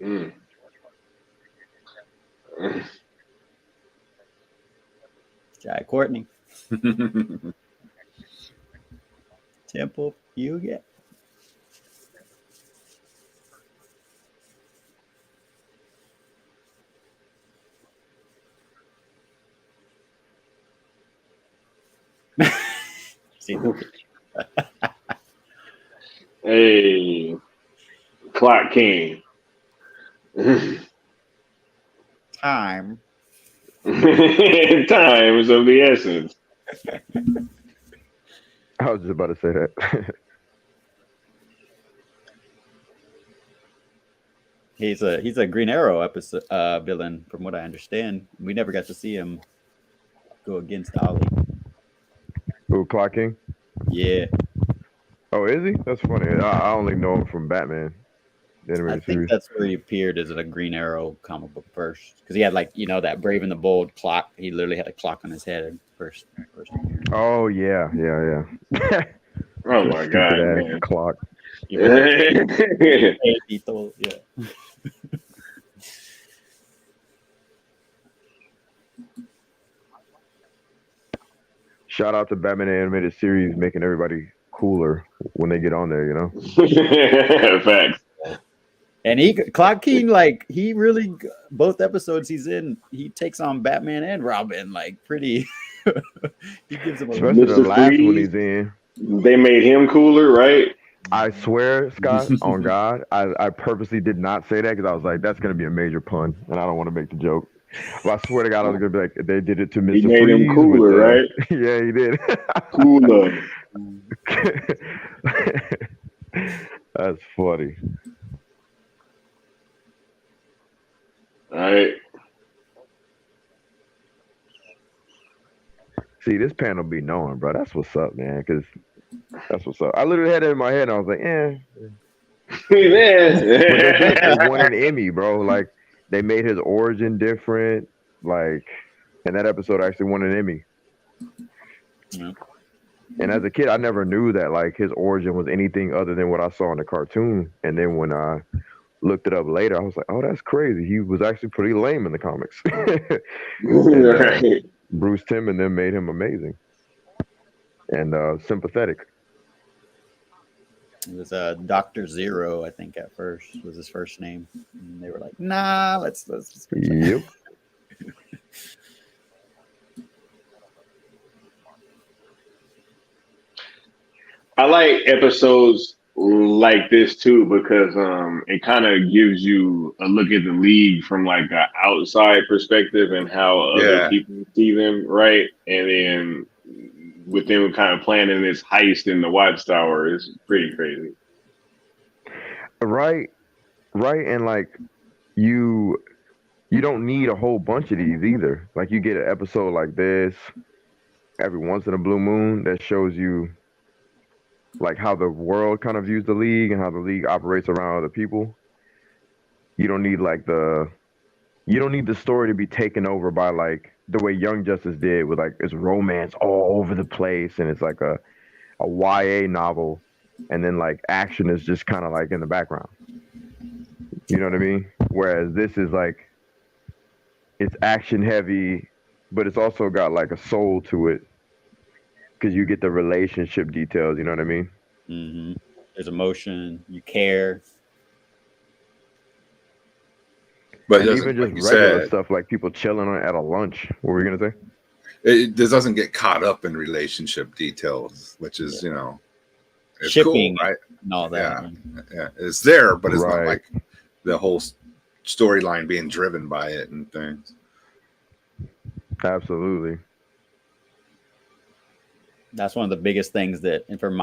Mm. Jack Courtney. Temple, you get. See the Hey, Clock King. time. Time is of the essence. I was just about to say that. He's a Green Arrow episode villain, from what I understand. We never got to see him go against Ollie. Who, Clock King? Yeah. Oh, is he? That's funny. I only know him from Batman. The I animated think series. that's where he appeared as a Green Arrow comic book first, because he had like that Brave and the Bold clock. He literally had a clock on his head first. Oh yeah. Oh my God, man. Clock. Yeah. Shout out to Batman animated series making everybody cooler when they get on there, you know? Facts. And Clock King, like he really, both episodes he's in, he takes on Batman and Robin like pretty. He gives him especially the last one he's in. They made him cooler, right? I swear, Scott, on God, I purposely did not say that because I was like, that's gonna be a major pun, and I don't want to make the joke. But I swear to God, I was gonna be like, they did it to Mr. He made Freeze him cooler, right? Yeah, he did. Cooler. That's funny. All right. See, this panel be knowing, bro. That's what's up, man. Because that's what's up. I literally had it in my head, and I was like, But they won an Emmy, bro. Like, they made his origin different. Like, and that episode actually won an Emmy. Yeah. And as a kid, I never knew that like his origin was anything other than what I saw in the cartoon. And then when I looked it up later, I was like, oh, that's crazy. He was actually pretty lame in the comics. And, Bruce Timm and them made him amazing and sympathetic. It was Dr. Zero, I think, at first was his first name. And they were like, nah, let's just Yep. I like episodes like this too because it kind of gives you a look at the league from like an outside perspective and how other people see them, right? And then with them kind of planning this heist in the Watchtower is pretty crazy. Right, and like you don't need a whole bunch of these either. Like you get an episode like this every once in a blue moon that shows you like how the world kind of views the league and how the league operates around other people. You don't need the story to be taken over by like the way Young Justice did with like it's romance all over the place and it's like a YA novel and then like action is just kind of like in the background. You know what I mean? Whereas this is like it's action heavy, but it's also got like a soul to it. Because you get the relationship details, you know what I mean? Mm-hmm. There's emotion, you care. But and even just like regular stuff like people chilling at a lunch. What were you gonna say? This doesn't get caught up in relationship details, which is it's shipping, cool, right? And all that. Yeah, it's there, but it's not like the whole storyline being driven by it and things. Absolutely. That's one of the biggest things that, and in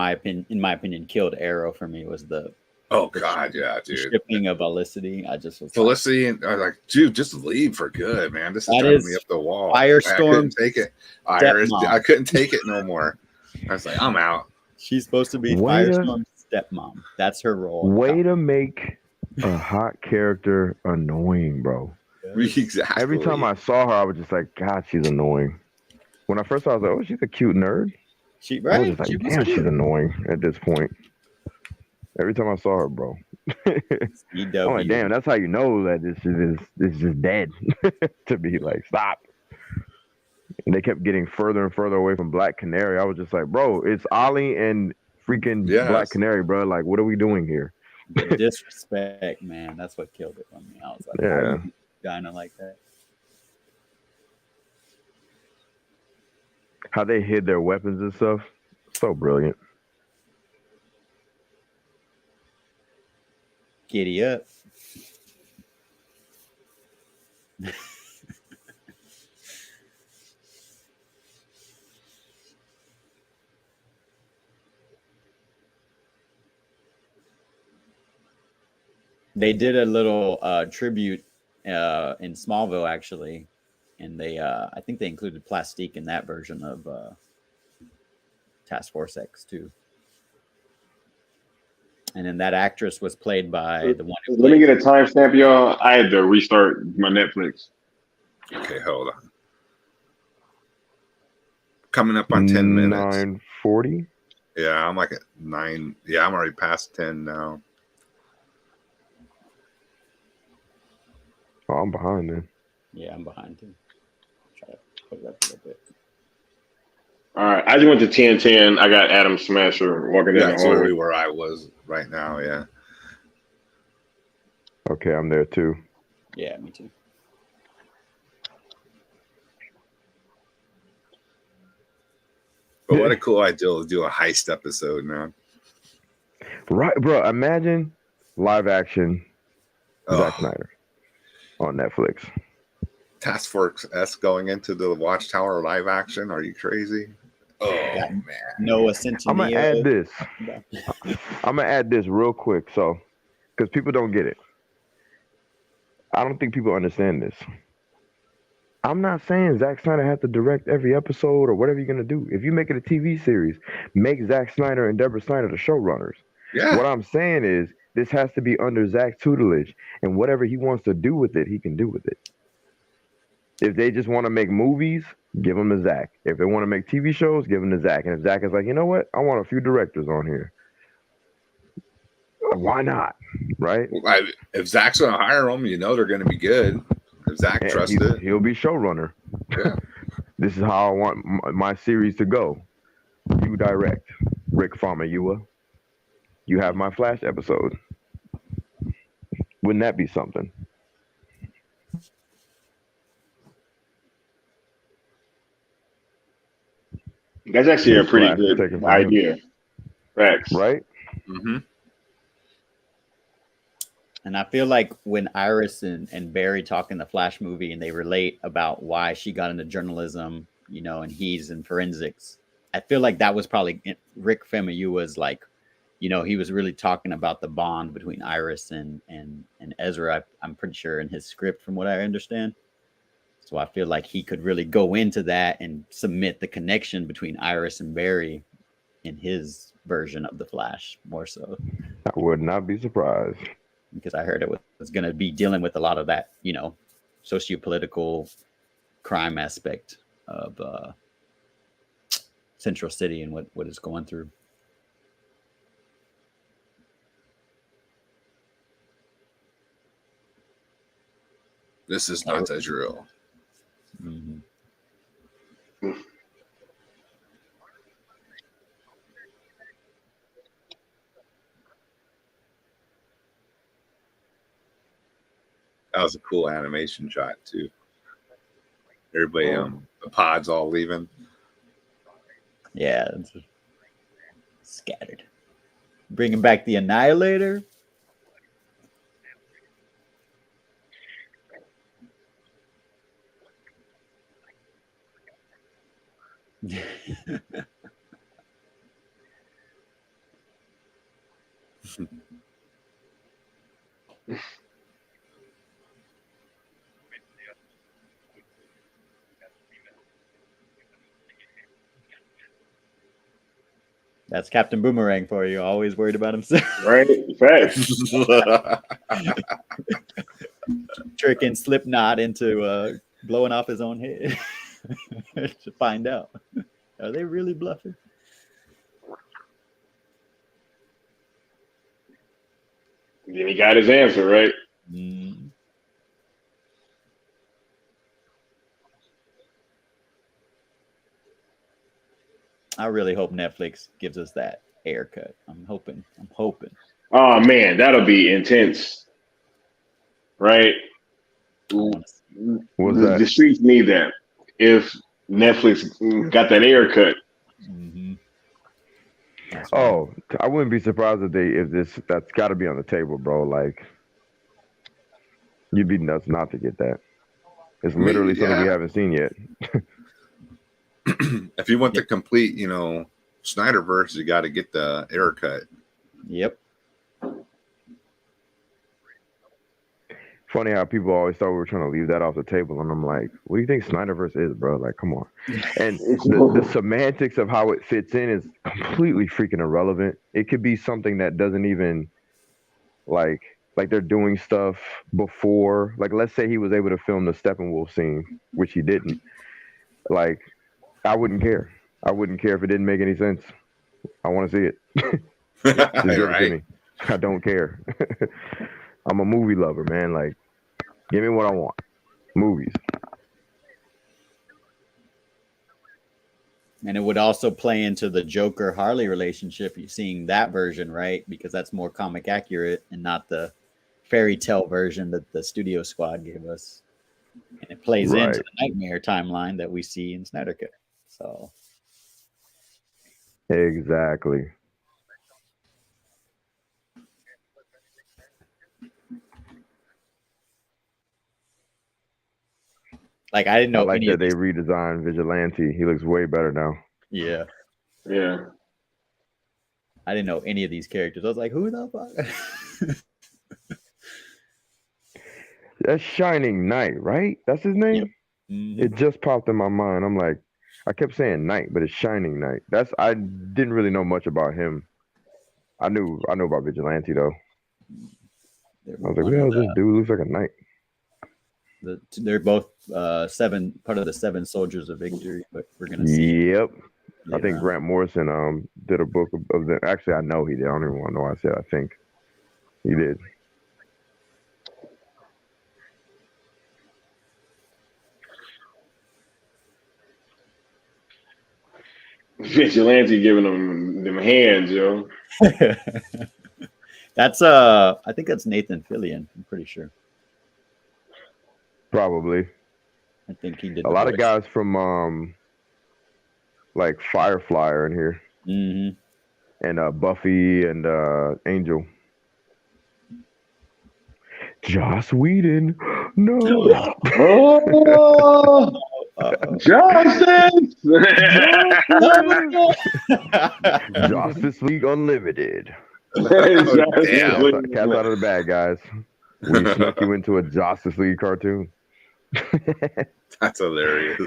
my opinion, killed Arrow for me was the shipping of Felicity. I just was Felicity, and I was like, dude, just leave for good, man. This is driving me up the wall. Firestorm. I couldn't take it. I couldn't take it no more. I was like, I'm out. She's supposed to be Firestorm's stepmom. That's her role. Way to make a hot character annoying, bro. Exactly. Every time I saw her, I was just like, God, she's annoying. When I first saw her, I was like, oh, she's a cute nerd. I was just like, damn, she's annoying at this point. Every time I saw her, bro. I'm like, damn, that's how you know that this is just dead. To be like, stop. And they kept getting further and further away from Black Canary. I was just like, bro, it's Ollie and freaking Black Canary, bro. Like, what are we doing here? The disrespect, man. That's what killed it on me. I was like, how are you dying like that? How they hid their weapons and stuff. So brilliant. Giddy up. They did a little tribute in Smallville, actually, and they I think they included Plastique in that version of Task Force X too. And then that actress was played by the one who Let me get a timestamp, y'all. I had to restart my Netflix. Okay, hold on. Coming up on 10 minutes. 9:40? Yeah, I'm like at 9. Yeah, I'm already past 10 now. Oh, I'm behind then. Yeah, I'm behind too. Try to put it up a little bit. All right, I just went to 10:10. I got Adam Smasher walking in the That's hallway. literally where I was right now. Yeah. Okay, I'm there too. Yeah, me too. But what a cool idea to do a heist episode, man. Right, bro. Imagine live action Zack Snyder on Netflix. Task Force S going into the Watchtower live action. Are you crazy? Oh, man. Noah Centineo. I'm gonna add this. I'm gonna add this real quick, so because people don't get it. I don't think people understand this. I'm not saying Zack Snyder has to direct every episode or whatever you're gonna do. If you make it a TV series, make Zack Snyder and Deborah Snyder the showrunners. Yeah. What I'm saying is this has to be under Zack's tutelage, and whatever he wants to do with it, he can do with it. If they just want to make movies, give them to Zack. If they want to make TV shows, give them to Zack. And if Zack is like, you know what, I want a few directors on here. Why not? Right? If Zach's going to hire them, you know they're going to be good. If Zach trusts it, he'll be showrunner. Yeah. This is how I want my series to go. You direct, Rick Famuyiwa. You have my Flash episode. Wouldn't that be something? That's actually a pretty good idea. Facts. Right? Mm-hmm. And I feel like when Iris and Barry talk in the Flash movie and they relate about why she got into journalism, you know, and he's in forensics, I feel like that was probably Rick Famuyiwa's like, you know, he was really talking about the bond between Iris and Ezra. I'm pretty sure in his script, from what I understand. So I feel like he could really go into that and submit the connection between Iris and Barry in his version of the Flash more so. I would not be surprised. Because I heard it was going to be dealing with a lot of that, you know, socio-political crime aspect of Central City and what it's going through. This is not Israel. Mm-hmm. That was a cool animation shot too. Everybody, the pods all leaving. Yeah, it's scattered. Bringing back the Annihilator. That's Captain Boomerang for you. Always worried about himself. Right? Facts. Tricking Slipknot into blowing off his own head to find out. Are they really bluffing? Then he got his answer, right? I really hope Netflix gives us that haircut. I'm hoping. Oh man, that'll be intense, right? What's The that? streets need that. If Netflix got that haircut, Oh, I wouldn't be surprised if that's got to be on the table, bro. Like, you'd be nuts not to get that. It's literally something we haven't seen yet. If you want the complete, Snyderverse, you got to get the haircut. Yep. Funny how people always thought we were trying to leave that off the table, and I'm like, what do you think Snyderverse is, bro? Like, come on. And the semantics of how it fits in is completely freaking irrelevant. It could be something that doesn't even like they're doing stuff before. Like, let's say he was able to film the Steppenwolf scene, which he didn't. Like, I wouldn't care. I wouldn't care if it didn't make any sense. I want to see it. Just give it to me. I don't care. I'm a movie lover, man. Like, give me what I want. Movies. And it would also play into the Joker Harley relationship. You're seeing that version, right? Because that's more comic accurate and not the fairy tale version that the Studio Squad gave us. And it plays into the Nightmare timeline that we see in Snyder Cut. So exactly. Like, I didn't know I like any that of they these. redesigned Vigilante. He looks way better now. Yeah. Yeah. I didn't know any of these characters. I was like, who the fuck? That's Shining Knight, right? That's his name? Yep. Mm-hmm. It just popped in my mind. I'm like, I kept saying Knight, but it's Shining Knight. I didn't really know much about him. I knew about Vigilante though. I was like, who the hell is this dude? Looks like a knight. They're both part of the 7 Soldiers of Victory, but we're gonna see. Yep. I think Grant Morrison did a book of them. Actually, I know he did. I don't even want to know why I said I think he did. Vigilante giving them hands, yo. That's I think that's Nathan Fillion. I'm pretty sure. Probably. I think he did. A lot of guys from like Firefly are in here. Mm-hmm. And Buffy and Angel. Joss Whedon. No. Oh, Justice. Justice League Unlimited. Damn. Cat's out of the bag, guys. We snuck you into a Justice League cartoon. That's hilarious.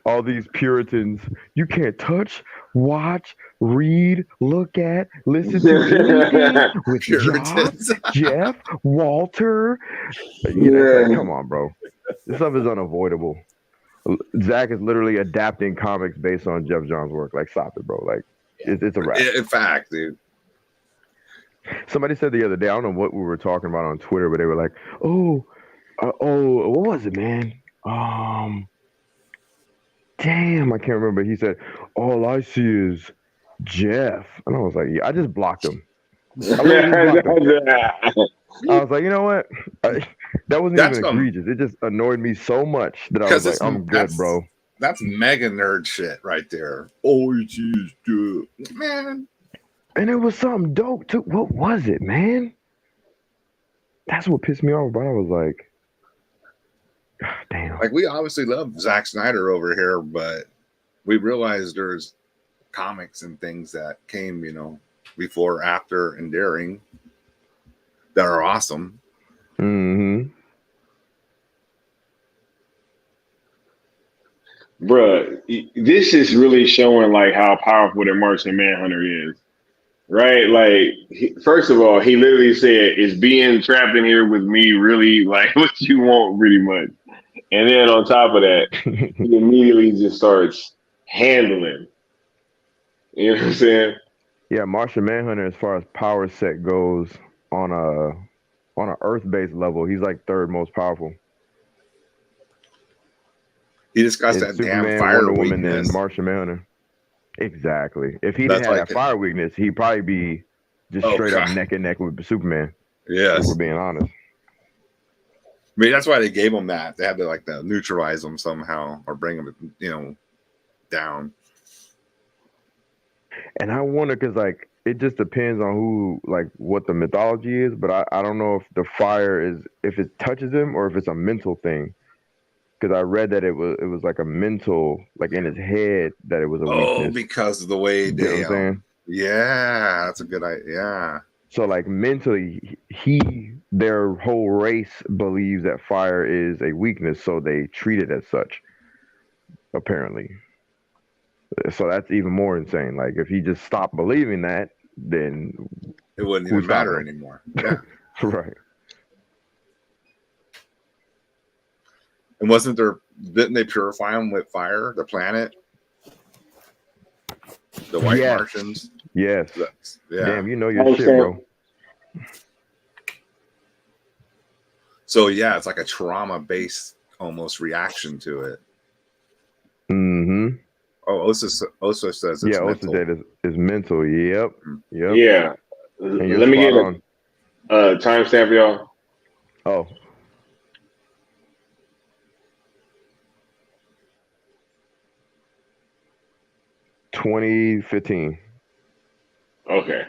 All these Puritans, you can't touch, watch, read, look at, listen to with Josh, Jeff, Walter. Like, come on, bro. This stuff is unavoidable. Zach is literally adapting comics based on Jeff Johns' work. Like, stop it, bro. Like, it's a wrap. In fact, dude. Somebody said the other day, I don't know what we were talking about on Twitter, but they were like, what was it, man? Damn, I can't remember. He said, all I see is Jeff. And I was like, yeah, I just blocked him. I was like, you know what? That wasn't even egregious. It just annoyed me so much that I was like, I'm good, bro. That's mega nerd shit right there. Oh, it's just man. And it was something dope too. What was it, man? That's what pissed me off about it. I was like, God damn. Like, we obviously love Zack Snyder over here, but we realized there's comics and things that came, before, after, and during that are awesome. Mm-hmm. Bruh, this is really showing like how powerful the Martian Manhunter is. Right? Like, first of all, he literally said, is being trapped in here with me really like what you want pretty much? And then on top of that, he immediately just starts handling. You know what I'm saying? Yeah, Martian Manhunter, as far as power set goes, on a Earth-based level, he's like third most powerful. He just got It's that Superman, damn fire Wonder Woman, weakness. and Martian Manhunter. Exactly. If he That's didn't have like that fire weakness, he'd probably be just straight up God. neck and neck with Superman. Yes. If we're being honest. I mean, that's why they gave him that. They had to like neutralize him somehow or bring him, down. And I wonder because like it just depends on who, like what the mythology is, but I don't know if the fire is if it touches him or if it's a mental thing. Because I read that it was like a mental, like in his head that it was a weakness. Because of the way You know they what I'm saying? yeah, that's a good idea. Yeah. So like mentally, their whole race believes that fire is a weakness, so they treat it as such. Apparently, so that's even more insane. Like if he just stopped believing that, then It wouldn't who even stopped matter him? anymore. Yeah. Right. And didn't they purify them with fire, the planet? The white Yes. Martians? Yes. Yeah. Damn, you know your shit, bro. So yeah, it's like a trauma-based almost reaction to it. Mm-hmm. Oh, Osa says it's Yeah, mental. Osa said is mental. Yep. Yep. Yeah. And you're Let me get spot a timestamp for y'all. Oh. $2015. Okay.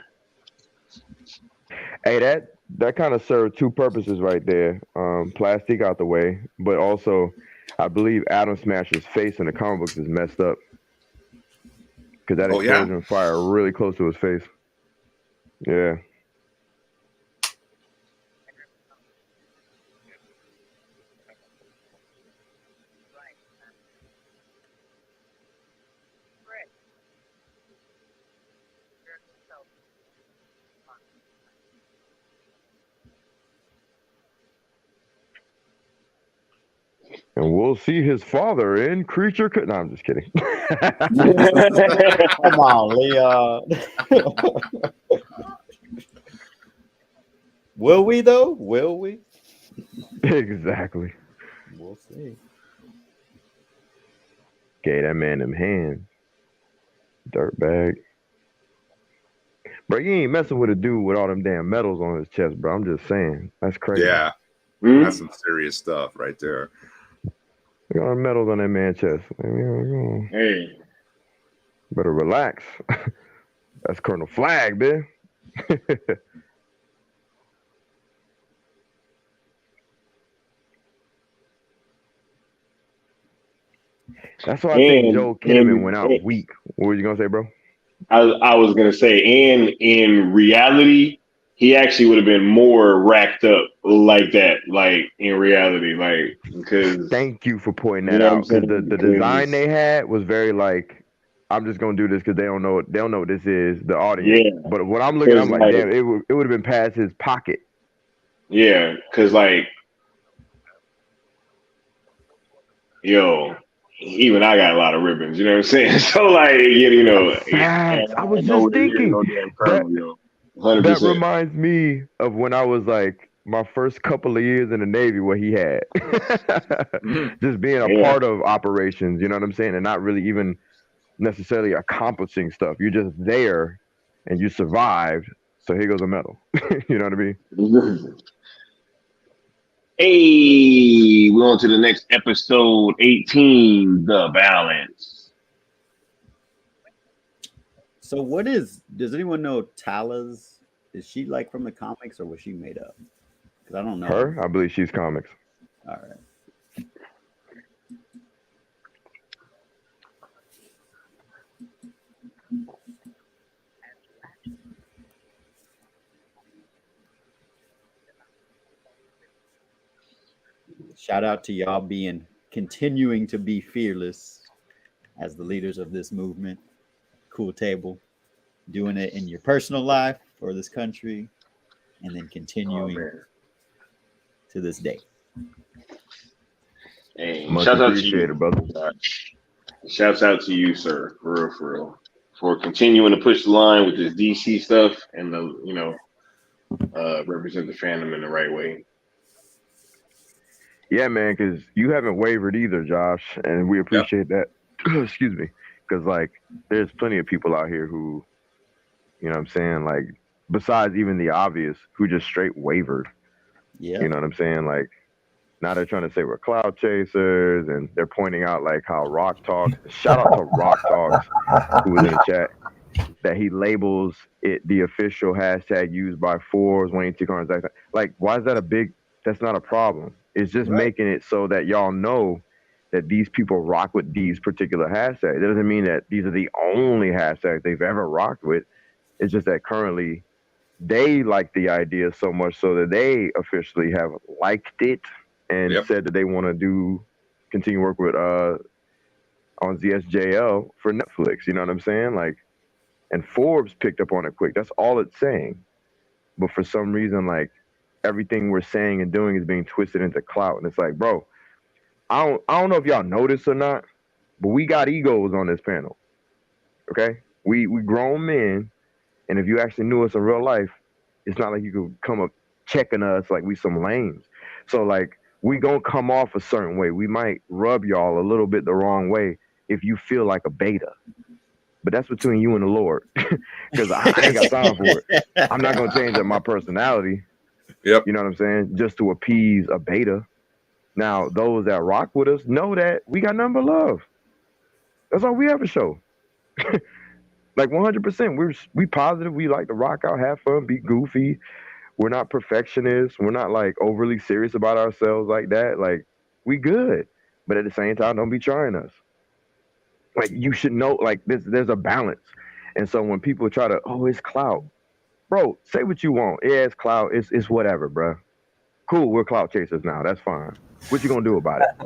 Hey, that kind of served two purposes right there. Plastic out the way, but also I believe Atom Smasher's face in the comic books is messed up. Because that explosion of fire really close to his face. Yeah. And we'll see his father in Creature. No, I'm just kidding. Come on, Leon. Will we though? Will we? Exactly. We'll see. Gave that man them hands. Dirtbag. Bro, you ain't messing with a dude with all them damn medals on his chest, bro. I'm just saying. That's crazy. Yeah. That's some serious stuff right there. Look at all the medals on that man's chest. Hey. Better relax. That's Colonel Flag, man. That's why I think Joel Kinnaman went out weak. What were you gonna say, bro? I was gonna say, and in reality, he actually would have been more racked up like that, like in reality, like because. Thank you for pointing that out because the design they had was very like, I'm just gonna do this because they don't know what this is, the audience. Yeah. But when I'm looking, I'm like, damn, it would have been past his pocket. Yeah, because like, yo, even I got a lot of ribbons. You know what I'm saying? So like, you know, I was just thinking that reminds me of when I was like my first couple of years in the Navy, what he had, just being a part of operations. You know what I'm saying, and not really even necessarily accomplishing stuff. You're just there, and you survived. So here goes a medal. You know what I mean? Hey, we're on to the next episode 18, The Balance. So does anyone know Tala's? Is she like from the comics or was she made up? Because I don't know. Her? I believe she's comics. All right. Shout out to y'all continuing to be fearless as the leaders of this movement. Cool table. Doing it in your personal life for this country and then continuing to this day. Hey, Much shout out to appreciated, you, brother. Shouts out to you, sir, for real, for continuing to push the line with this DC stuff and the represent the fandom in the right way. Yeah, man, because you haven't wavered either, Josh, and we appreciate that. Excuse me, because like there's plenty of people out here who, you know what I'm saying, like besides even the obvious, who just straight wavered. Yeah. You know what I'm saying? Like now they're trying to say we're cloud chasers, and they're pointing out like how Rock Talks. Shout out to Rock Talks, who was in the chat, that he labels it the official hashtag used by Forbes when he took on his. Like, why is that a big? That's not a problem. It's just making it so that y'all know that these people rock with these particular hashtags. It doesn't mean that these are the only hashtags they've ever rocked with. It's just that currently they like the idea so much so that they officially have liked it and said that they want to continue work with on ZSJL for Netflix. You know what I'm saying? Like, and Forbes picked up on it quick. That's all it's saying. But for some reason, like everything we're saying and doing is being twisted into clout. And it's like, bro, I don't know if y'all noticed or not, but we got egos on this panel. Okay? We grown men, and if you actually knew us in real life, it's not like you could come up checking us like we some lames. So like we gonna come off a certain way. We might rub y'all a little bit the wrong way if you feel like a beta. But that's between you and the Lord. Because I ain't got time for it. I'm not gonna change up my personality. Yep. You know what I'm saying? Just to appease a beta. Now, those that rock with us know that we got nothing but love. That's all we ever show. Like 100%. We positive. We like to rock out, have fun, be goofy. We're not perfectionists. We're not like overly serious about ourselves like that. Like we good. But at the same time, don't be trying us. Like you should know, like there's a balance. And so when people try to, it's clout. Bro, say what you want. Yeah, it's clout. It's whatever, bro. Cool, we're clout chasers now. That's fine. What you gonna do about it?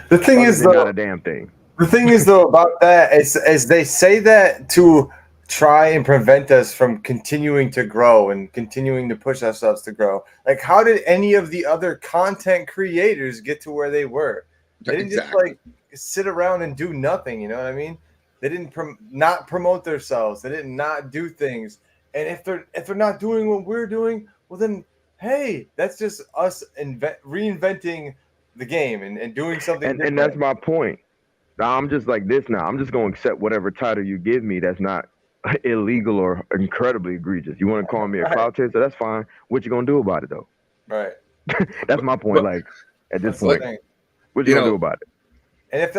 The thing is, though, not a damn thing. The thing is, though, about that is they say that to try and prevent us from continuing to grow and continuing to push ourselves to grow. Like, how did any of the other content creators get to where they were? They didn't just like sit around and do nothing. You know what I mean? They didn't not promote themselves. They did not do things. And if they're not doing what we're doing, well then, hey, that's just us reinventing the game and doing something. And that's my point. I'm just like this now. I'm just going to accept whatever title you give me that's not illegal or incredibly egregious. You want to call me a clout chaser? That's fine. What you going to do about it, though? Right. That's my point. Like, at this point, what you going to do about it? And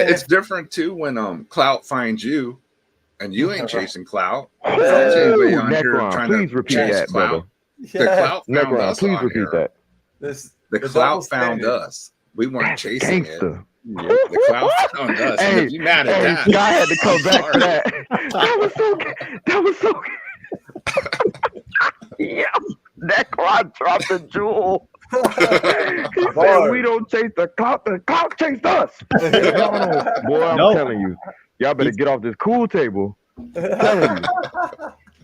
it's different, too, when clout finds you and you ain't chasing clout. Necron, please repeat that, brother. The clout found Necron, us. please repeat that. The clout found us. We weren't chasing it. The cloud found us. Hey, and if you mad at that, I had to come back to that. That was so yeah, that cloud dropped a jewel. He said, we don't chase the cloud chased us. Boy, I'm telling you, y'all better get off this cool table. I'm telling you.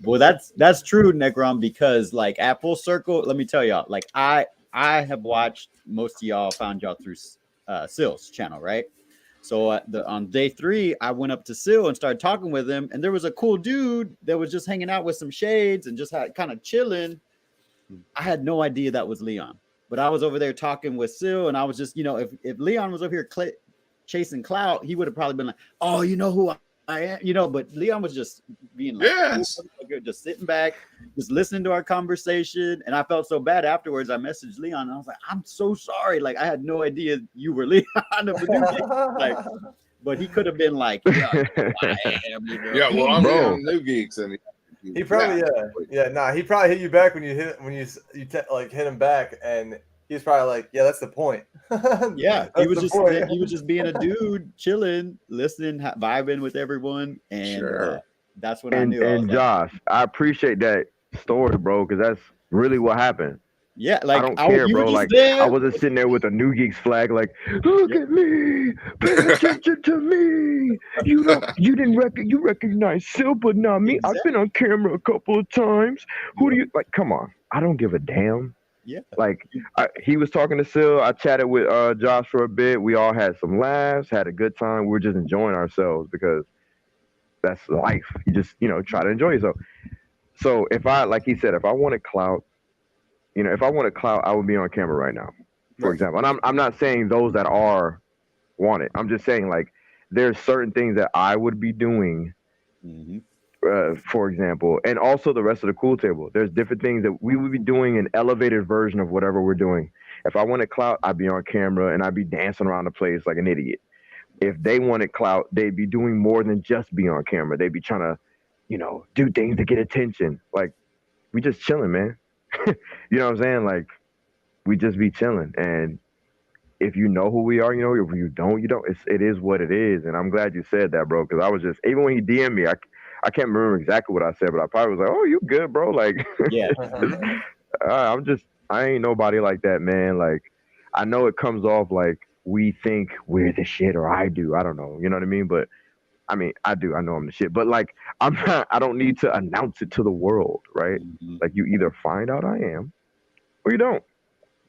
Well, that's true, Necron, because like at full circle, let me tell y'all, like I have watched most of y'all, found y'all through Sill's channel, right? So on day 3, I went up to Sill and started talking with him, and there was a cool dude that was just hanging out with some shades and just kind of chilling. I had no idea that was Leon, but I was over there talking with Sill, and I was just, if Leon was over here chasing clout, he would have probably been like, oh, you know who I am, but Leon was just being like, just sitting back, just listening to our conversation. And I felt so bad afterwards. I messaged Leon and I was like, I'm so sorry. Like, I had no idea you were Leon of the new Geeks. But he could have been like, yeah, I am. Yeah, well, I'm Leon New Geeks. And he probably, he probably hit you back when you hit him back. And he's probably like, yeah, that's the point. Yeah, he was just being a dude, chilling, listening, vibing with everyone, and that's what I knew. And Josh, I appreciate that story, bro, because that's really what happened. Yeah, like I don't care, bro. Like I wasn't sitting there with a New Geeks flag, like, look at me, pay attention to me. You recognize Sil, but not me. I've been on camera a couple of times. Who do you like? Come on, I don't give a damn. Yeah, like he was talking to Sil. I chatted with Josh for a bit. We all had some laughs, had a good time. We were just enjoying ourselves because that's life. You just try to enjoy yourself. So if I, like he said, if I wanted clout, if I wanted clout, I would be on camera right now, for example. And I'm not saying those that are want it. I'm just saying like there's certain things that I would be doing, for example, and also the rest of the cool table. There's different things that we would be doing an elevated version of whatever we're doing. If I wanted clout, I'd be on camera and I'd be dancing around the place like an idiot. If they wanted clout, they'd be doing more than just be on camera. They'd be trying to, do things to get attention. Like we just chilling, man. You know what I'm saying? Like we just be chilling. And if you know who we are, if you don't, you don't. It is what it is. And I'm glad you said that, bro. Because I was just, even when he DM'd me, I can't remember exactly what I said, but I probably was like, "Oh, you good, bro?" Like, yeah. I ain't nobody like that, man. Like, I know it comes off like we think we're the shit, or I do. I don't know. You know what I mean? But I mean, I do. I know I'm the shit. But like, I'm not. I don't need to announce it to the world, right? Like, you either find out I am, or you don't.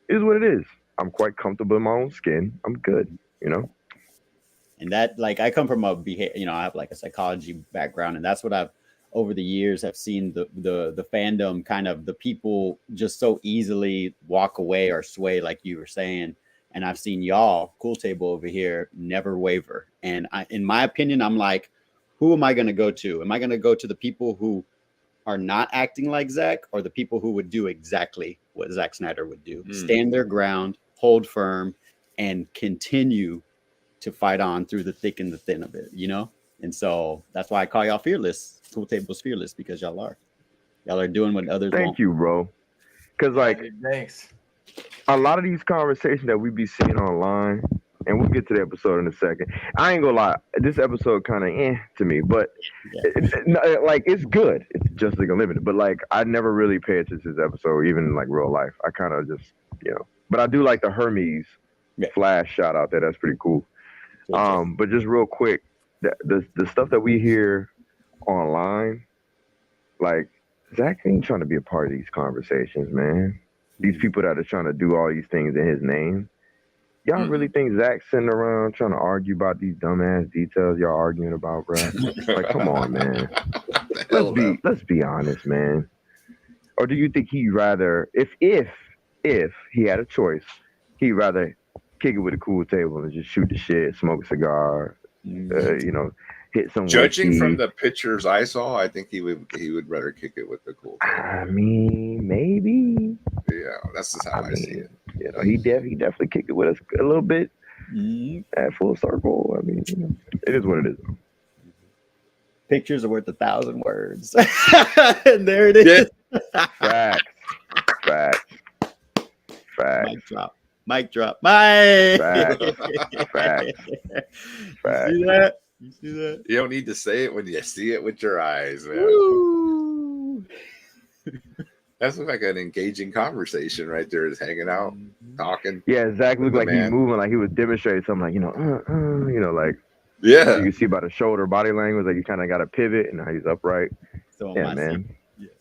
It is what it is. I'm quite comfortable in my own skin. I'm good. And that, like, I come from a behavior, I have like a psychology background, and that's what I've over the years have seen the fandom, kind of the people just so easily walk away or sway, like you were saying. And I've seen y'all, Cool Table over here, never waver. And in my opinion, I'm like, who am I going to go to? Am I going to go to the people who are not acting like Zack, or the people who would do exactly what Zack Snyder would do? Stand their ground, hold firm, and continue to fight on through the thick and the thin of it, And so that's why I call y'all fearless. Cool Table's fearless, because y'all are doing what others won't. Thank you, bro. Because like, thanks. A lot of these conversations that we be seeing online, and we'll get to the episode in a second. I ain't gonna lie, this episode kind of to me, but it's good. It's just like unlimited. But like, I never really pay attention to this episode, even in like real life. I kind of just, But I do like the Hermes Flash shout out there. That's pretty cool. But just real quick, the stuff that we hear online, like, Zack ain't trying to be a part of these conversations, man. These people that are trying to do all these things in his name. Y'all really think Zack's sitting around trying to argue about these dumbass details y'all arguing about, bro? Like, come on, man. Let's be honest, man. Or do you think he'd rather, if he had a choice, he'd rather kick it with a Cool Table and just shoot the shit, smoke a cigar, hit some Judging whiskey. from the pictures I saw, I think he would rather kick it with the Cool Table. I mean, maybe. Yeah, that's just how I see it. He definitely kicked it with us a little bit at full circle. I mean, it is what it is. Pictures are worth 1,000 words. And there it is. Facts. Mic drop. Facts. You see that? You don't need to say it when you see it with your eyes, man. Woo. That's like an engaging conversation right there. Just hanging out, talking. Yeah, Zack looked like he's moving, like he was demonstrating something, like like you can see by the shoulder body language, like he kind of got a pivot and now he's upright. So man.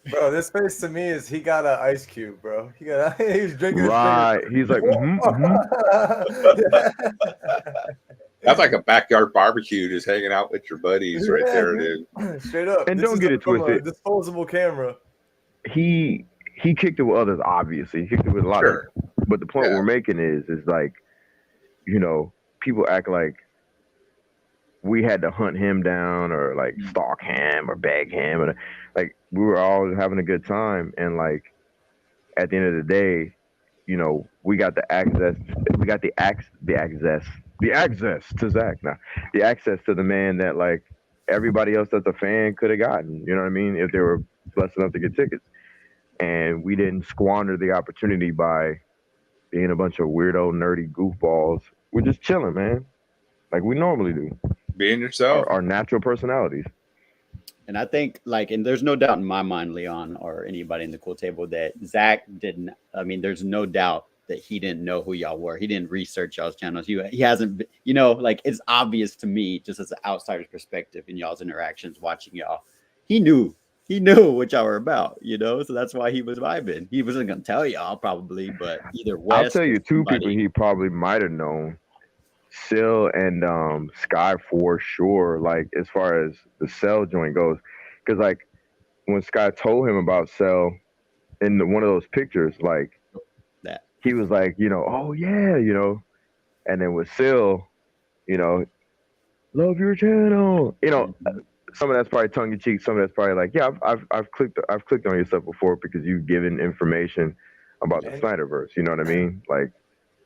Bro, this face to me is he got an ice cube, bro. He's drinking. Right. He's like, That's like a backyard barbecue, just hanging out with your buddies right there, dude. Straight up. And don't get it twisted. Disposable camera. He kicked it with others, obviously. He kicked it with a lot of them. But the point we're making is like, people act like we had to hunt him down or like stalk him or beg him, or like we were all having a good time, and like at the end of the day, we got the access to Zack now, the access to the man that like everybody else that's a fan could have gotten, you know what I mean, if they were blessed enough to get tickets. And we didn't squander the opportunity by being a bunch of weirdo, nerdy goofballs. We're just chilling, man, like we normally do. Being yourself. Our natural personalities. And I think, like, and there's no doubt in my mind, Leon, or anybody in the Cool Table, that Zack didn't. I mean, there's no doubt that he didn't know who y'all were. He didn't research y'all's channels. He hasn't, like, it's obvious to me, just as an outsider's perspective in y'all's interactions, watching y'all. He knew what y'all were about, so that's why he was vibing. He wasn't going to tell y'all probably, but either way. I'll tell you two people he probably might have known. Sil and Sky for sure, like as far as the Cell joint goes, because like when Sky told him about Cell in one of those pictures, like that he was like, oh yeah, and then with Sil, you know, love your channel, some of that's probably tongue in cheek, some of that's probably like, yeah, I've clicked on your stuff before because you've given information about the And Snyderverse, you know what I mean? Like,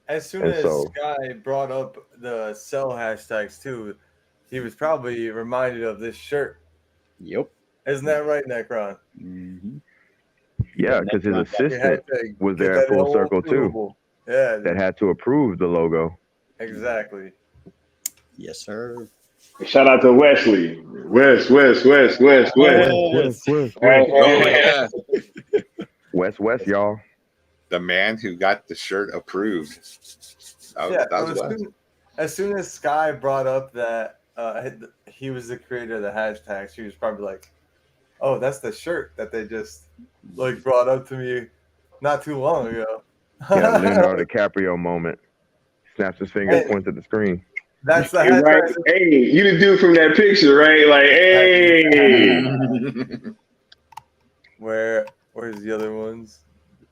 as soon and as so Sky brought up the Cell hashtags too, he was probably reminded of this shirt. Yep. Isn't that right, Necron? Mm-hmm. yeah, because his You had assistant to was get there that at Full whole Circle too, approval. Yeah, that had to approve the logo. exactly. Yes, sir. Shout out to Wesley. West. West. Oh yeah, West, y'all. the man who got the shirt approved. Yeah, That so was Wes. as soon as Sky brought up that he was the creator of the hashtags, she was probably like, "Oh, that's the shirt that they just like brought up to me not too long ago." Yeah, Leonardo DiCaprio moment. Snaps his finger and points at the screen. That's the Right. hashtag. Hey, you the dude from that picture, right? Like, hey. Where's the other ones?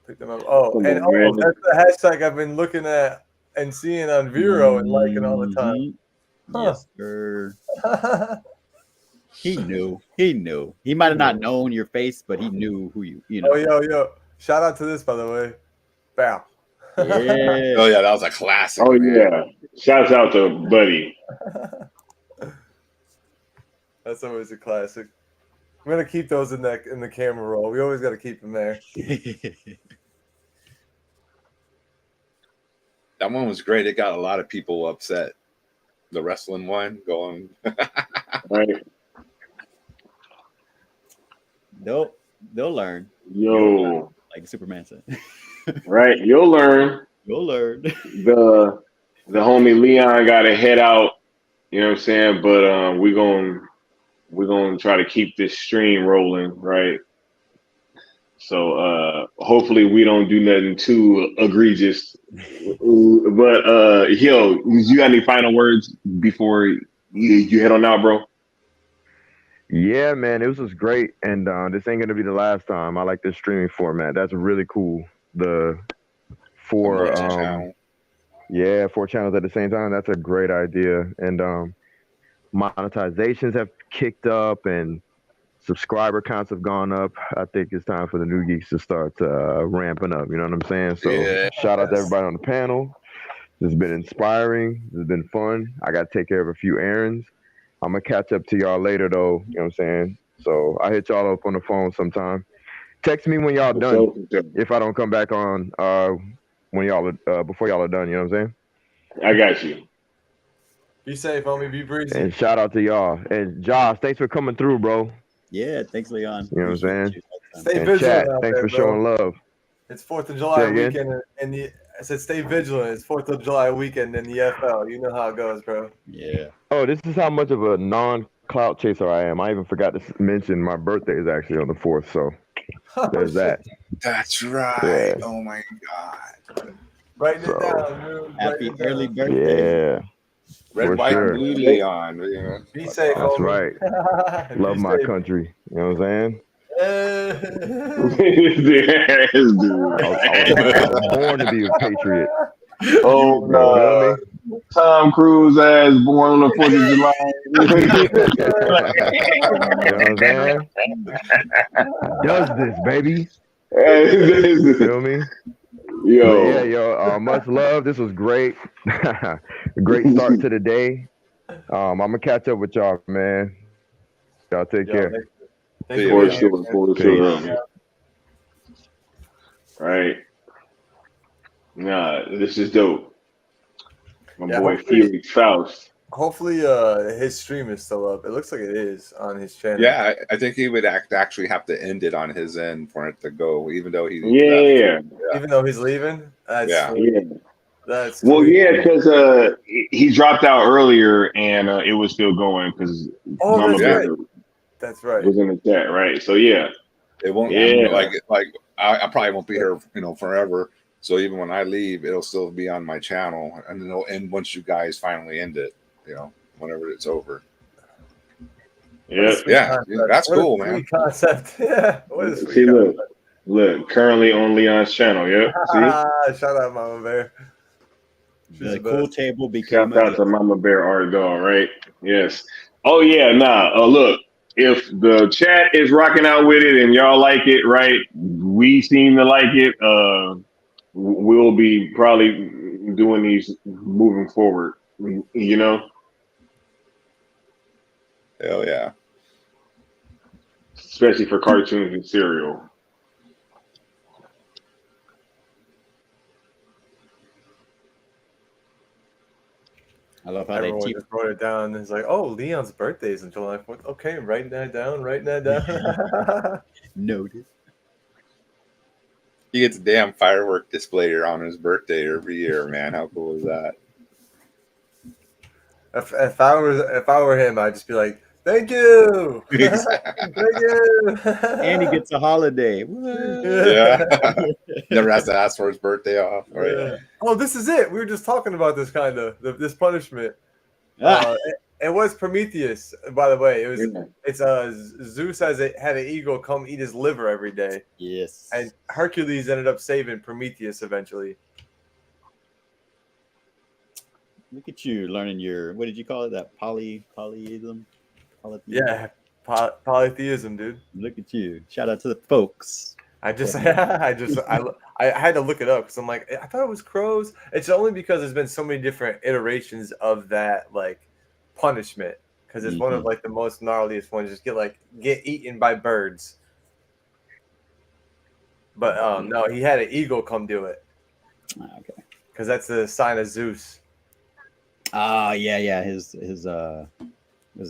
Pick them up. Oh, Come and on, man. that's the hashtag I've been looking at and seeing on Vero and liking all the time. Yes, sir. He knew. He might have not known your face, but he knew who you know. Oh, yo. Shout out to this, by the way. Bow. Yeah. Oh yeah, that was a classic. Oh, man. yeah. Shouts out to Buddy. That's always a classic. I'm gonna keep those in the camera roll. We always got to keep them there. That one was great. It got a lot of people upset. The wrestling one going. Right. They'll learn. Yo. Like Superman said. Right. You'll learn. You'll learn. The homie Leon got to head out. You know what I'm saying? But we're gonna try to keep this stream rolling, right? So hopefully we don't do nothing too egregious. But yo, you got any final words before you head on out, bro? Yeah, man, it was just great, and this ain't gonna be the last time. I like this streaming format. That's really cool. The four channels at the same time. That's a great idea, and monetizations have kicked up, and subscriber counts have gone up. I think it's time for the new geeks to start ramping up. You know what I'm saying? So shout out to everybody on the panel. This has been inspiring. This has been fun. I got to take care of a few errands. I'm going to catch up to y'all later, though. You know what I'm saying? So I hit y'all up on the phone sometime. Text me when y'all done. If I don't come back on when y'all are, before y'all are done. You know what I'm saying? I got you. Be safe, homie. Be breezy. And shout out to y'all. And Josh, thanks for coming through, bro. Yeah, thanks, Leon. You know what I'm saying? Stay and vigilant chat, out thanks there, for showing love. It's 4th of July Say again? weekend, and I said stay vigilant. It's 4th of July weekend in the FL. You know how it goes, bro. Yeah. Oh, this is how much of a non-clout chaser I am. I even forgot to mention my birthday is actually on the 4th, so there's that. That's right. Yeah. Oh my god. Writing it down, dude. Happy early birthday. Yeah. Red, For white, sure. and blue Leon. You know? Be safe, That's homie. right. Love Be my safe. country. You know what I'm saying? This dude. I was born to be a patriot. Oh You feel me? no. Tom Cruise ass born on the 4th of July. You know what I'm saying? Does this, baby? You feel me? Yo. But yeah, yo, much love. This was great. Great start to the day. I'm gonna catch up with y'all, man. Y'all take care. For sure. Right. Nah, this is dope. My boy Felix Faust. Hopefully, his stream is still up. It looks like it is on his channel. Yeah, I think he would actually have to end it on his end for it to go, even though he Even though he's leaving. That's sweet. That's well, sweet. yeah, because he dropped out earlier and it was still going because Mama Bear That's right. was in the chat, right? So yeah, it won't. Yeah, like I probably won't be here, forever. So even when I leave, it'll still be on my channel, and then it'll end once you guys finally end it. Whenever it's over. Yeah. That's What a cool, sweet man. concept. Yeah, what a See, sweet concept. look, currently on Leon's channel. Yep. See, Shout out, Mama Bear. She's The the cool best. table became shout out to Mama Bear Art Doll, right? Yes. Oh yeah, nah. Look, if the chat is rocking out with it and y'all like it, right? We seem to like it. We'll be probably doing these moving forward. You know, Hell yeah. especially for cartoons and cereal. I love how Everyone they just wrote it down. It's like, oh, Leon's birthday is on July 4th. Okay, I'm writing that down. Writing that down. noted. He gets a damn firework displayer on his birthday every year, man. How cool is that? If I were him, I'd just be like, thank you, thank you. And he gets a holiday. Yeah. Never has to ask for his birthday off. Right? Yeah. Oh, this is it. We were just talking about this kind of this punishment. It was Prometheus, by the way. It's Zeus had an eagle come eat his liver every day. Yes. And Hercules ended up saving Prometheus eventually. Look at you learning your, what did you call it? That polytheism? Yeah, polytheism, dude. Look at you. Shout out to the folks. I had to look it up because I'm like, I thought it was crows. It's only because there's been so many different iterations of that like punishment, because it's one of like the most gnarliest ones. Just get eaten by birds. But no, he had an eagle come do it. Okay. Because that's the sign of Zeus. Yeah. His is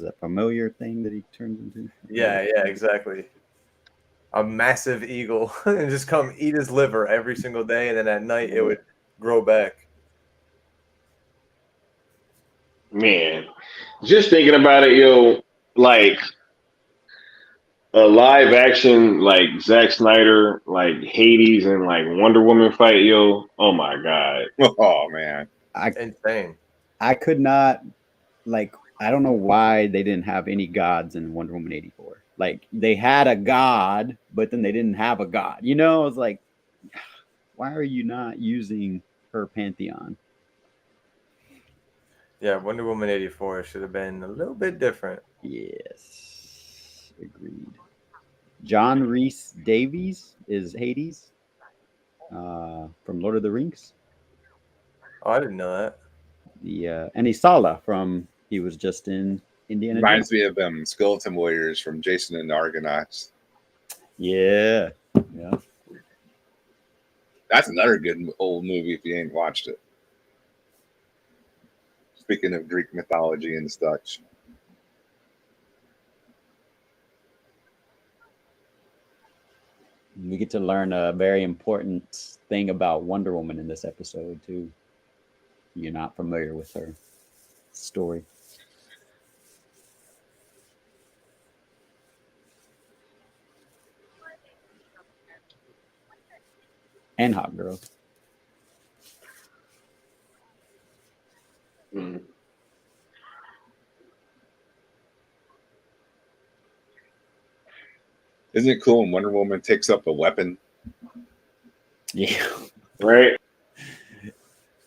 that familiar thing that he turns into? Yeah, exactly. A massive eagle and just come eat his liver every single day, and then at night it would grow back. Man, just thinking about it, yo, like a live action like Zack Snyder, like Hades and like Wonder Woman fight, yo. Oh my god. Oh man. Insane. I could not, like, I don't know why they didn't have any gods in Wonder Woman 84. Like, they had a god, but then they didn't have a god. You know, it's like, why are you not using her pantheon? Yeah, Wonder Woman 84 should have been a little bit different. Yes. Agreed. John Rhys Davies is Hades from Lord of the Rings. Oh, I didn't know that. And he's Sala from, he was just in Indiana Reminds Jones. me of them Skeleton Warriors from Jason and the Argonauts. Yeah. That's another good old movie if you ain't watched it. Speaking of Greek mythology and such. We get to learn a very important thing about Wonder Woman in this episode, too. You're not familiar with her story. And Hot Girl. Mm. Isn't it cool when Wonder Woman takes up a weapon? Yeah. Right.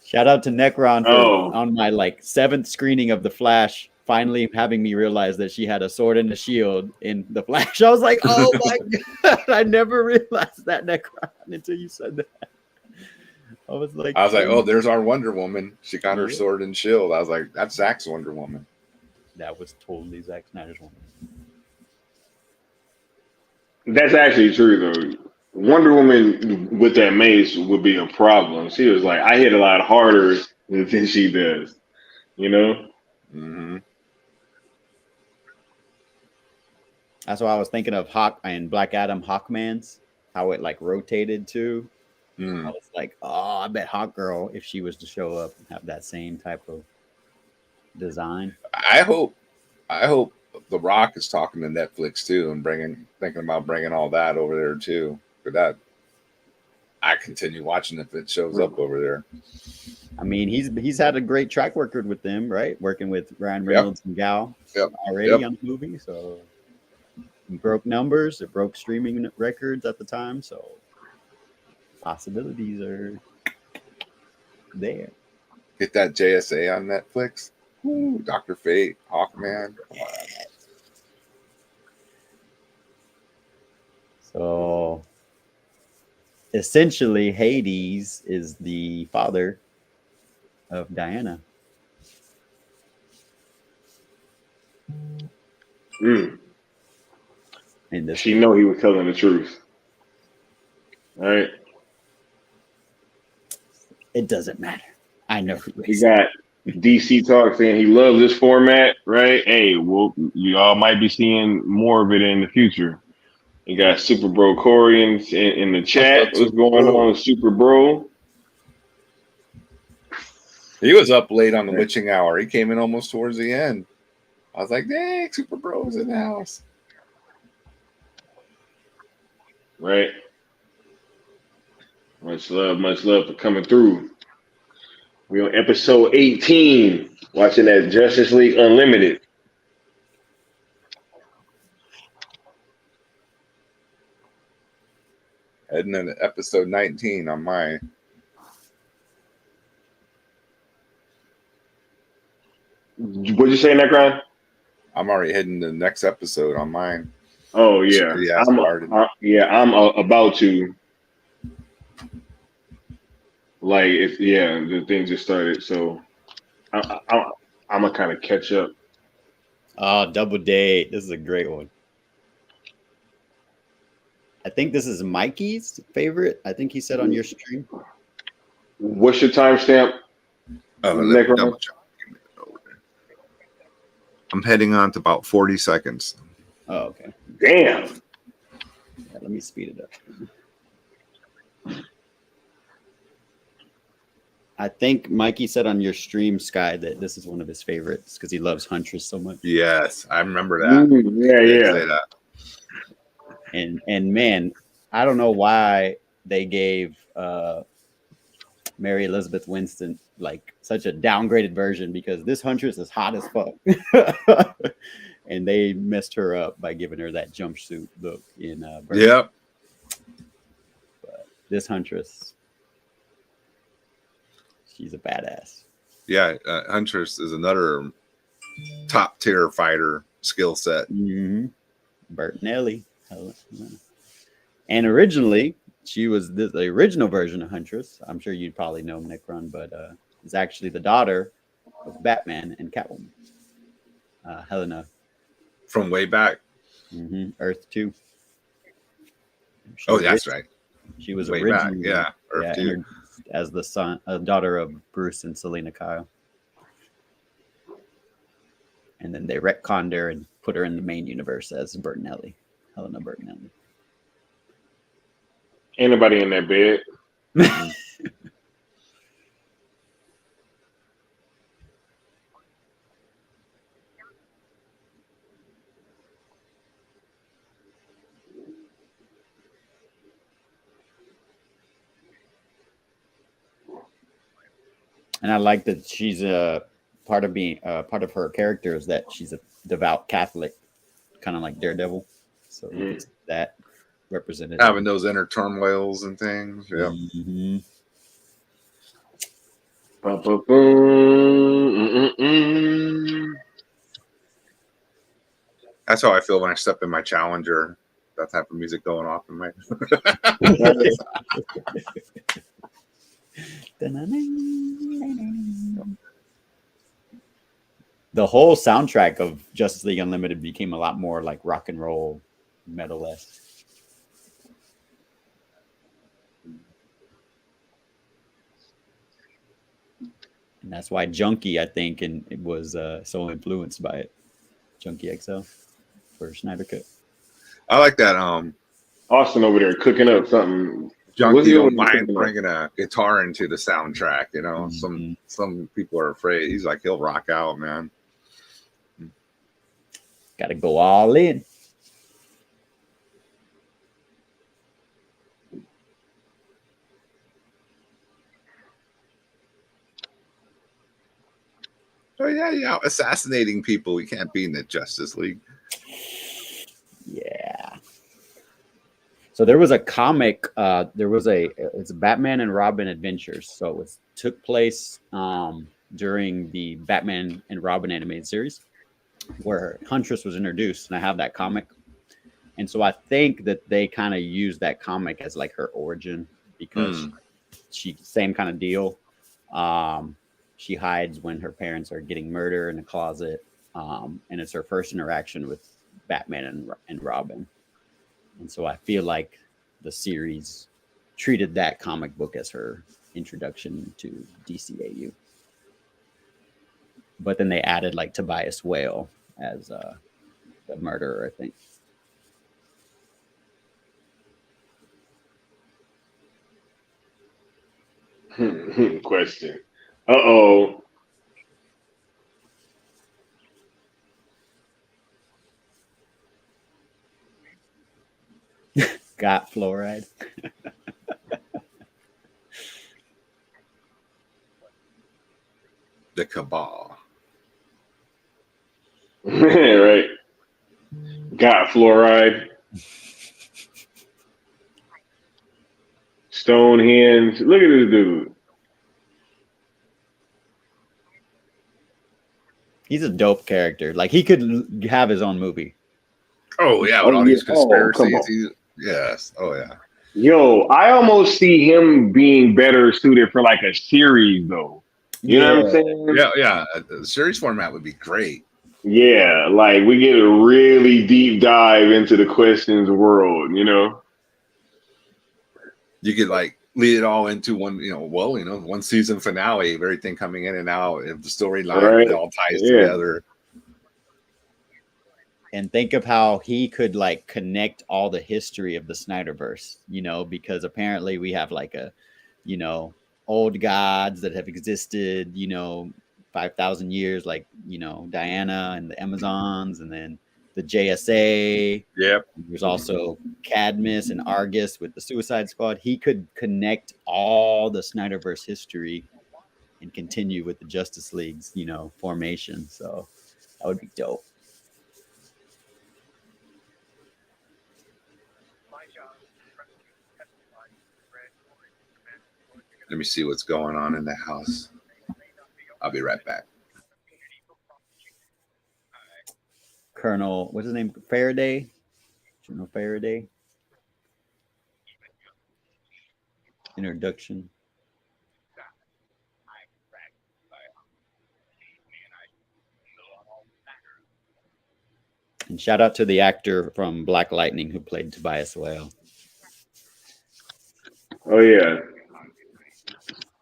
Shout out to Necron for on my like 7th screening of The Flash, finally having me realize that she had a sword and a shield in The Flash. I was like, oh my god, I never realized that, Necron, until you said that. I was like, oh, there's our Wonder Woman. She got her sword and shield. I was like, that's Zack's Wonder Woman. That was totally Zack Snyder's Woman. That's actually true though. Wonder Woman with that mace would be a problem. She was like, I hit a lot harder than she does, you know? Mm-hmm. That's why I was thinking of Hawk and Black Adam Hawkman's, how it like rotated too. I was like, oh, I bet Hawk Girl, if she was to show up, have that same type of design. I hope The Rock is talking to Netflix too and thinking about bringing all that over there too. For that, I continue watching if it shows up over there. I mean, he's had a great track record with them, right? Working with Ryan Reynolds and Gal already on the movie. So it broke numbers, it broke streaming records at the time. So possibilities are there. Get that JSA on Netflix. Ooh, Dr. Fate, Hawkman. So essentially, Hades is the father of Diana. And she know he was telling the truth. All right. It doesn't matter. I know who he got DC Talk saying he loves this format, right? Hey, well, y'all might be seeing more of it in the future. You got Super Bro Corians in the chat. What's going on, Super Bro? He was up late on the witching hour. He came in almost towards the end. I was like, dang, Super Bro's in the house. Right. Much love for coming through. We're on episode 18, watching that Justice League Unlimited. Heading into episode 19 on mine. What'd you say, Necron? I'm already heading to the next episode on mine. Oh yeah, I'm about to. Like the thing just started, so I'm gonna kind of catch up. Oh, Double Date. This is a great one. I think this is Mikey's favorite. I think he said on your stream. What's your timestamp? I'm heading on to about 40 seconds. Oh, okay. Damn. Yeah, let me speed it up. I think Mikey said on your stream, Sky, that this is one of his favorites because he loves Huntress so much. Yes, I remember that. Yeah. Say that. And man, I don't know why they gave Mary Elizabeth Winston like such a downgraded version, because this Huntress is hot as fuck. And they messed her up by giving her that jumpsuit look in Yep. But this Huntress, she's a badass. Yeah, Huntress is another top tier fighter skill set. Mm-hmm. Bertinelli. And originally, she was the original version of Huntress. I'm sure you'd probably know Necron, but is actually the daughter of Batman and Catwoman. Helena. From way back. Mm-hmm. Earth 2. That's right. She was way originally, back. Yeah, Earth 2. As the daughter of Bruce and Selena Kyle. And then they retconned her and put her in the main universe as Bertinelli. Helena Bertinelli. Ain't nobody in that bed. And I like that she's a part of being part of her character is that she's a devout Catholic, kind of like Daredevil. So that represented having those inner turmoils and things. Yeah. Mm-hmm. That's how I feel when I step in my Challenger. That type of music going off in my. The whole soundtrack of Justice League Unlimited became a lot more like rock and roll, metal-esque. And that's why Junkie, I think, and it was so influenced by it. Junkie XL for Snyder Cut. I like that. Austin over there cooking up something. Junkie don't mind bringing a guitar into the soundtrack. You know, some people are afraid. He's like, he'll rock out, man. Got to go all in. Oh yeah, assassinating people. We can't be in the Justice League. Yeah. So there was a comic. It's Batman and Robin Adventures. So it took place during the Batman and Robin animated series, where Huntress was introduced, and I have that comic. And so I think that they kind of used that comic as like her origin, because she same kind of deal. She hides when her parents are getting murdered in a closet, and it's her first interaction with Batman and Robin. And so I feel like the series treated that comic book as her introduction to DCAU. But then they added like Tobias Whale as the murderer, I think. Question. Uh-oh. Got fluoride. The Cabal. Right. Got fluoride. Stonehenge. Look at this dude. He's a dope character. Like, he could have his own movie. Oh yeah, with all these conspiracies. Yes. Oh yeah. Yo, I almost see him being better suited for like a series though. You know what I'm saying? Yeah. The series format would be great. Yeah, like we get a really deep dive into the questions world, you know? You could like lead it all into one, one season finale of everything coming in and out, and the storyline it all ties together. And think of how he could like connect all the history of the Snyderverse, because apparently we have like old gods that have existed, 5,000 years, like, Diana and the Amazons, and then the JSA. Yep. There's also Cadmus and Argus with the Suicide Squad. He could connect all the Snyderverse history and continue with the Justice League's, formation. So that would be dope. Let me see what's going on in the house. I'll be right back. Colonel, what's his name? Faraday? General Faraday. Introduction. And shout out to the actor from Black Lightning who played Tobias Whale. Oh yeah.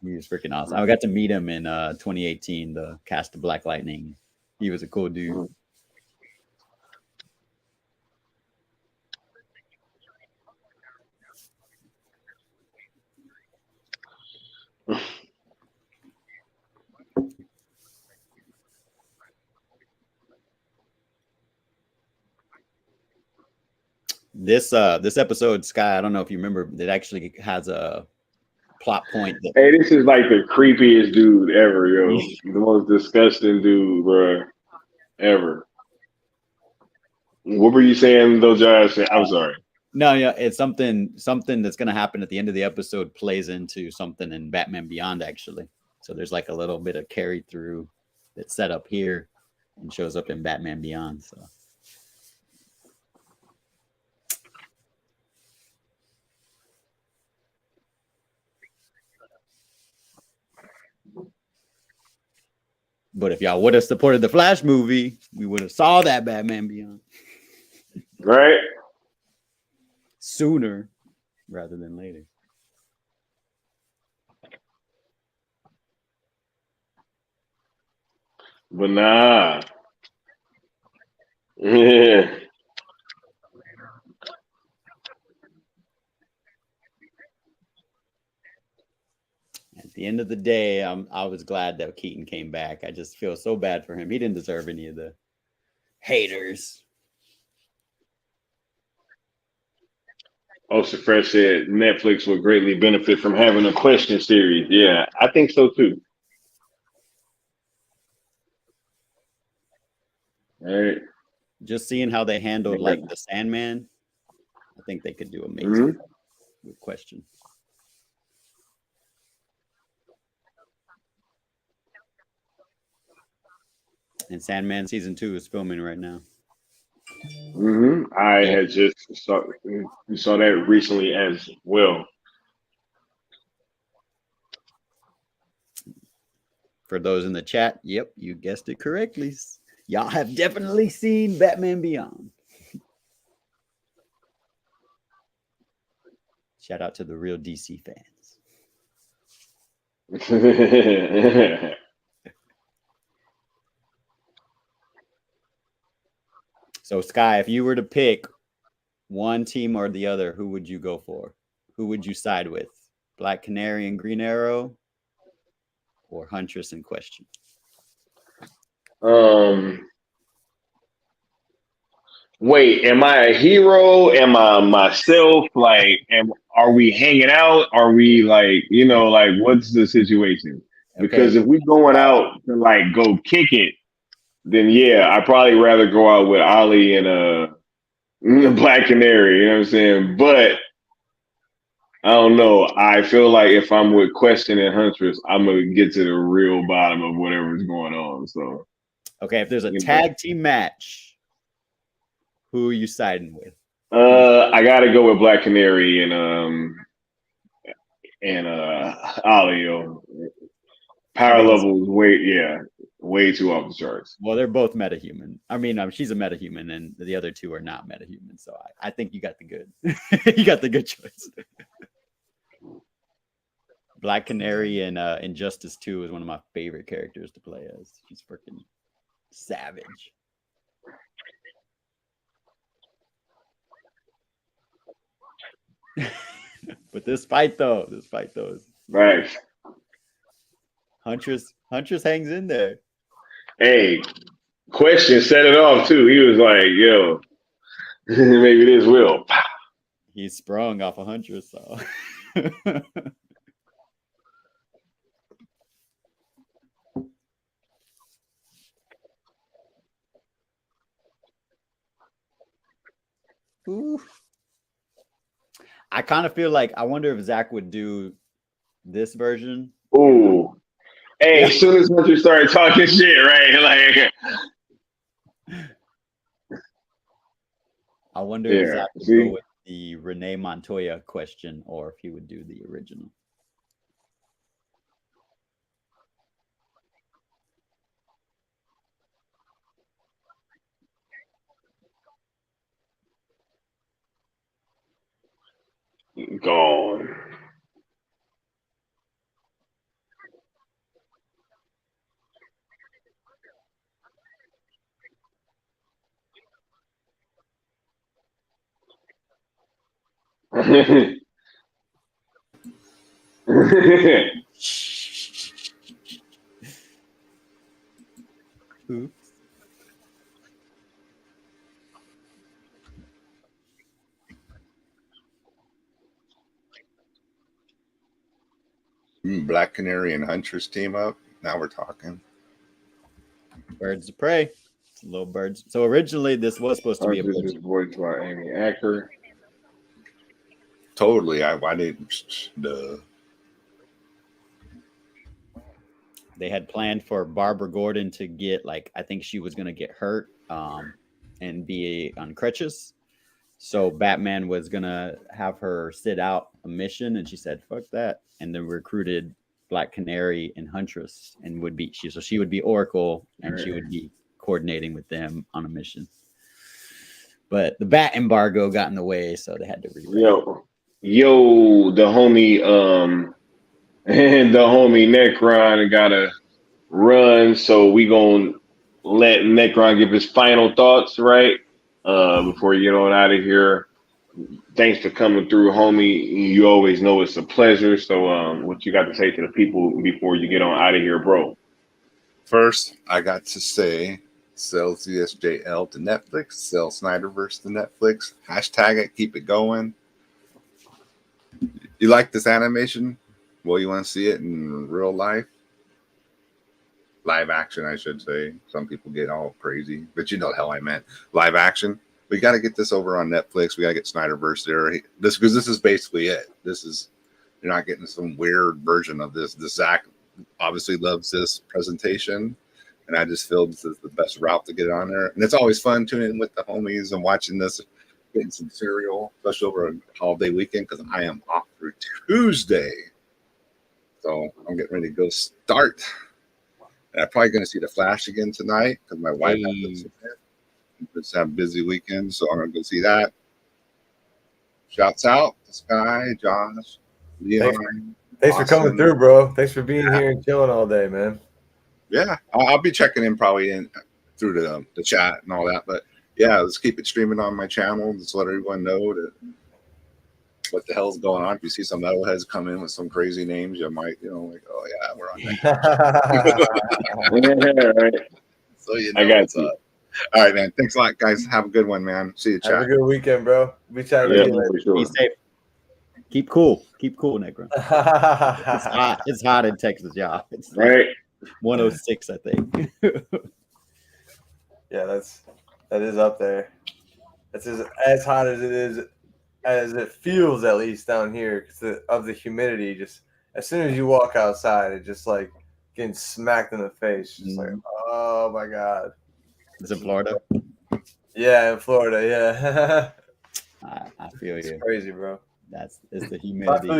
He was freaking awesome. I got to meet him in 2018, the cast of Black Lightning. He was a cool dude. This episode, Sky, I don't know if you remember, it actually has a plot point. Hey, this is like the creepiest dude ever, yo. The most disgusting dude, bro, ever. What were you saying, though, Josh? I'm sorry. No, yeah, it's something that's going to happen at the end of the episode plays into something in Batman Beyond, actually. So there's like a little bit of carry through that's set up here and shows up in Batman Beyond. So. But if y'all would have supported the Flash movie, we would have saw that Batman Beyond. Right? Sooner rather than later. But nah. Yeah. At the end of the day, I was glad that Keaton came back. I just feel so bad for him. He didn't deserve any of the haters. Also, Fresh said Netflix would greatly benefit from having a question series. Yeah, I think so too. Right. Just seeing how they handled like the Sandman, I think they could do amazing. Good question. And Sandman season 2 is filming right now. I had just saw that recently as well. For those in the chat, yep, you guessed it correctly. Y'all have definitely seen Batman Beyond. Shout out to the real DC fans. So, Sky, if you were to pick one team or the other, who would you go for? Who would you side with? Black Canary and Green Arrow, or Huntress and Question? Wait, am I a hero? Am I myself? Like, are we hanging out? Are we like, like what's the situation? Because if we going out to like go kick it, then yeah, I'd probably rather go out with Ollie and Black Canary, you know what I'm saying? But I don't know. I feel like if I'm with Question and Huntress, I'm gonna get to the real bottom of whatever's going on. So okay, if there's a tag team match, who are you siding with? I gotta go with Black Canary and Ollie. Power level is way too off the charts. Well, they're both metahuman. I mean, she's a metahuman, and the other two are not metahuman. So I think you got the good, you got the good choice. Black Canary in Injustice 2 is one of my favorite characters to play as. She's freaking savage. But this fight though is right. Huntress hangs in there. Hey, Question set it off too. He was like, "Yo, maybe this will." He sprung off a Huntress, so. Ooh. I kind of feel like I wonder if Zach would do this version. Ooh. Hey, as soon as you started talking shit, right? Like, I wonder if Zach would go with the Renee Montoya question or if he would do the original. Gone. Oops. Black Canary and Huntress team up. Now we're talking. Birds of Prey. It's little birds. So originally this was supposed to be a Huntress is voiced by Amy Acker. Totally. I didn't. They had planned for Barbara Gordon to get I think she was going to get hurt and be on crutches. So Batman was going to have her sit out a mission, and she said, fuck that. And then recruited Black Canary and Huntress and she would be Oracle, and she would be coordinating with them on a mission. But the bat embargo got in the way, so they had to rewrite. Yo, the homie Necron gotta run, so we gonna let Necron give his final thoughts, right? Before you get on out of here. Thanks for coming through, homie. You always know it's a pleasure. So what you got to say to the people before you get on out of here, bro? First, I got to say, sell ZSJL to Netflix, sell Snyderverse to Netflix, hashtag it, keep it going. You like this animation? Well, you want to see it in real life? live action, I should say. Some people get all crazy, but you know the hell I meant. Live action. We got to get this over on Netflix. We got to get Snyderverse there. Because this is basically it. This is, you're not getting some weird version of this. Zach obviously loves this presentation, and I just feel this is the best route to get on there. And it's always fun tuning in with the homies and watching this, getting some cereal, especially over a holiday weekend, because I am off through Tuesday. So I'm getting ready to go start. And I'm probably going to see The Flash again tonight because my wife has to see it. Just have a busy weekend, so I'm going to go see that. Shouts out to Sky, Josh, Leon. Thanks for coming through, bro. Thanks for being here and chilling all day, man. Yeah, I'll be checking in probably through the chat and all that. But yeah, let's keep it streaming on my channel. Just let everyone know that what the hell's going on. If you see some metalheads come in with some crazy names, you might, like, oh yeah, we're on that. Right. So you know I got what's you. up. All right, man. Thanks a lot, guys. Have a good one, man. See you, chat. Have a good weekend, bro. Be chatting with you later. Sure. Be safe. Keep cool, Negro. It's hot in Texas, y'all. It's right. 106, I think. Yeah, that is up there. It's as hot as it is, as it feels at least down here because of the humidity. Just as soon as you walk outside, it just like getting smacked in the face. Just like, oh my god. Is it Florida? Yeah, in Florida. Yeah. I feel you. It's crazy, bro. It's the humidity.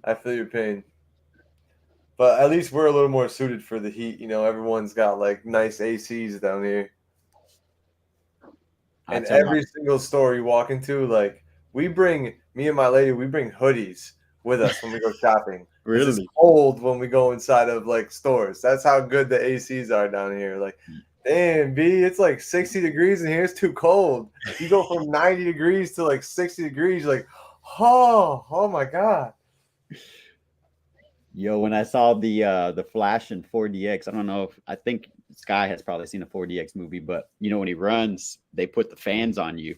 I feel your pain. But at least we're a little more suited for the heat. Everyone's got like nice ACs down here. And every single store you walk into, like me and my lady, we bring hoodies with us when we go shopping. Really? It's cold when we go inside of like stores. That's how good the ACs are down here. Like, damn, B, it's like 60 degrees in here. It's too cold. You go from 90 degrees to like 60 degrees, you're like, oh my God. Yo, when I saw the Flash in 4DX, I think Sky has probably seen a 4DX movie, but when he runs, they put the fans on you.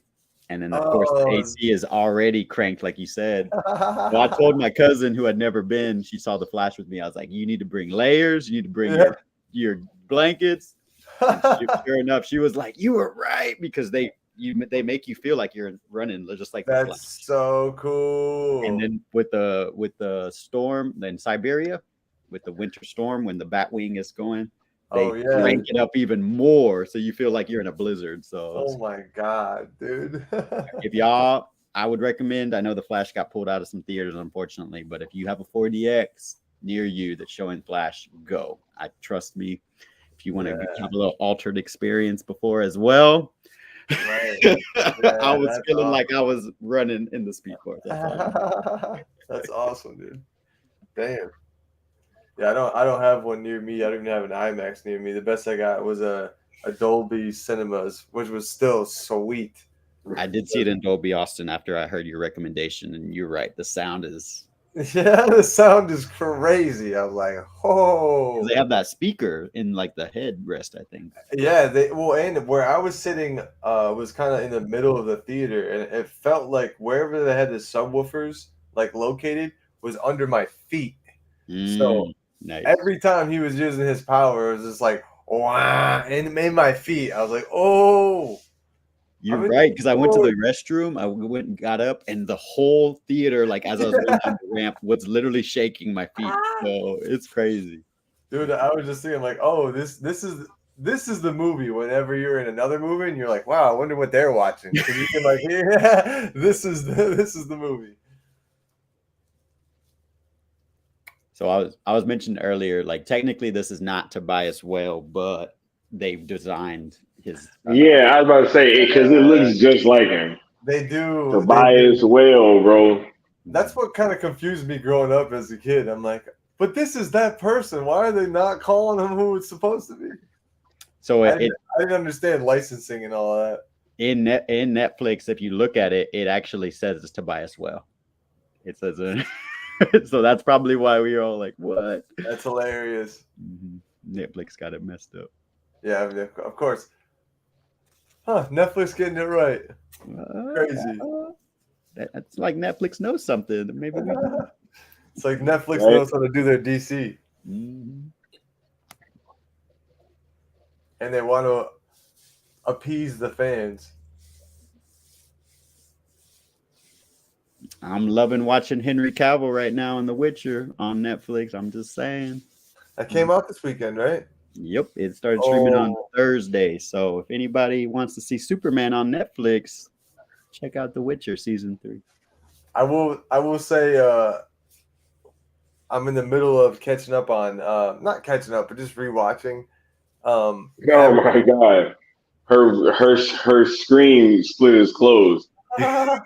And then, of course, the AC is already cranked, like you said. So I told my cousin who had never been, she saw the Flash with me. I was like, you need to bring layers. You need to bring your blankets. And sure enough, she was like, you were right, because they make you feel like you're running just like the Flash. That's so cool. And then with the storm, then Siberia, with the winter storm, when the Batwing is going, they crank it up even more, so you feel like you're in a blizzard. So, oh my God, dude. I would recommend. I know the Flash got pulled out of some theaters, unfortunately, but if you have a 4DX near you that's showing Flash, go. Trust me. If you want to have a little altered experience before as well. Right. I was feeling like I was running in the Speed Force. That's awesome, dude. Damn. Yeah, I don't have one near me. I don't even have an IMAX near me. The best I got was a Dolby Cinemas, which was still sweet. I did see it in Dolby Austin after I heard your recommendation, and you're right. The sound is crazy. I was like, oh. They have that speaker in like the headrest, I think. Yeah, and where I was sitting was kind of in the middle of the theater, and it felt like wherever they had the subwoofers like located was under my feet. So nice. Every time he was using his power, it was just like, wow, and it made my feet. I was like, oh. You're right, because I went to the restroom. I went and got up, and the whole theater, like as I was going down the ramp, was literally shaking my feet. So it's crazy, dude. I was just thinking, like, oh, this is the movie. Whenever you're in another movie, and you're like, wow, I wonder what they're watching. Because you can like, yeah, this is the movie. So I was mentioning earlier, like technically this is not Tobias Whale, but they've designed his. Yeah, I was about to say because it looks just like him. They do. Tobias Whale, bro. That's what kind of confused me growing up as a kid. I'm like, but this is that person. Why are they not calling him who it's supposed to be? So I didn't understand licensing and all that. In Netflix, if you look at it, it actually says it's Tobias Whale. It says so that's probably why we were all like, what? That's hilarious. Mm-hmm. Netflix got it messed up. Yeah, of course. Huh, Netflix getting it right. Crazy. That's like Netflix knows something. Maybe we It's like Netflix knows how to do their DC. Mm-hmm. and they want to appease the fans. I'm loving watching Henry Cavill right now in The Witcher on Netflix. I'm just saying. That came out this weekend, right? Yep, it started streaming on Oh. Thursday. So if anybody wants to see Superman on Netflix, check out The Witcher season 3. I will say I'm in the middle of catching up on not catching up, but just rewatching. Oh my god. Her screen split is closed. Yeah.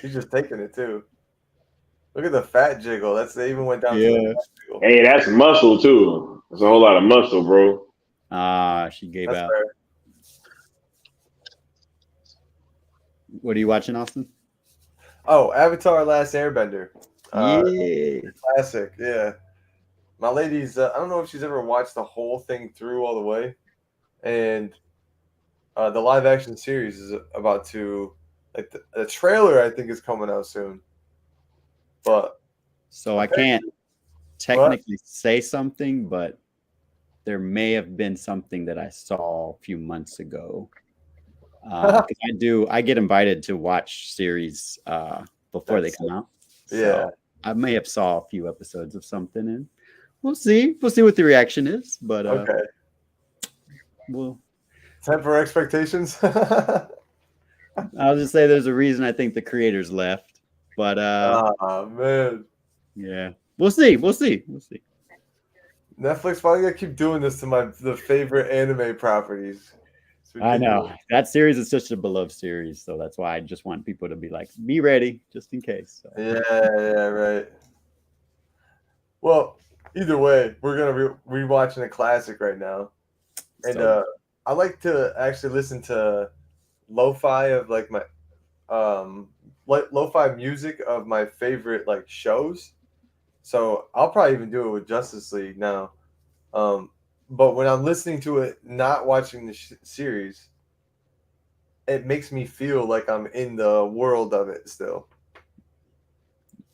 He's just taking it too. Look at the fat jiggle. They even went down to the fat jiggle. Hey, that's muscle too. That's a whole lot of muscle, bro. She gave That's out. fair. What are you watching, Austin? Oh, Avatar: Last Airbender. Yeah. Classic. Yeah. My lady's. I don't know if she's ever watched the whole thing through all the way, and the live action series is about to. Like the trailer, I think, is coming out soon. But so I can't technically say something, but there may have been something that I saw a few months ago. I get invited to watch series before they come out. So yeah, I may have saw a few episodes of something, and we'll see. We'll see what the reaction is. But okay. Well, temper expectations. I'll just say there's a reason I think the creators left. But man, yeah, we'll see. Netflix finally gotta keep doing this to the favorite anime properties. I know that series is such a beloved series, so that's why I just want people to be ready just in case. So. Yeah, right. Well, either way, we're gonna rewatching a classic right now, and I like to actually listen to lo-fi of like my lo-fi music of my favorite like shows. So I'll probably even do it with Justice League now. But when I'm listening to it, not watching the series, it makes me feel like I'm in the world of it still.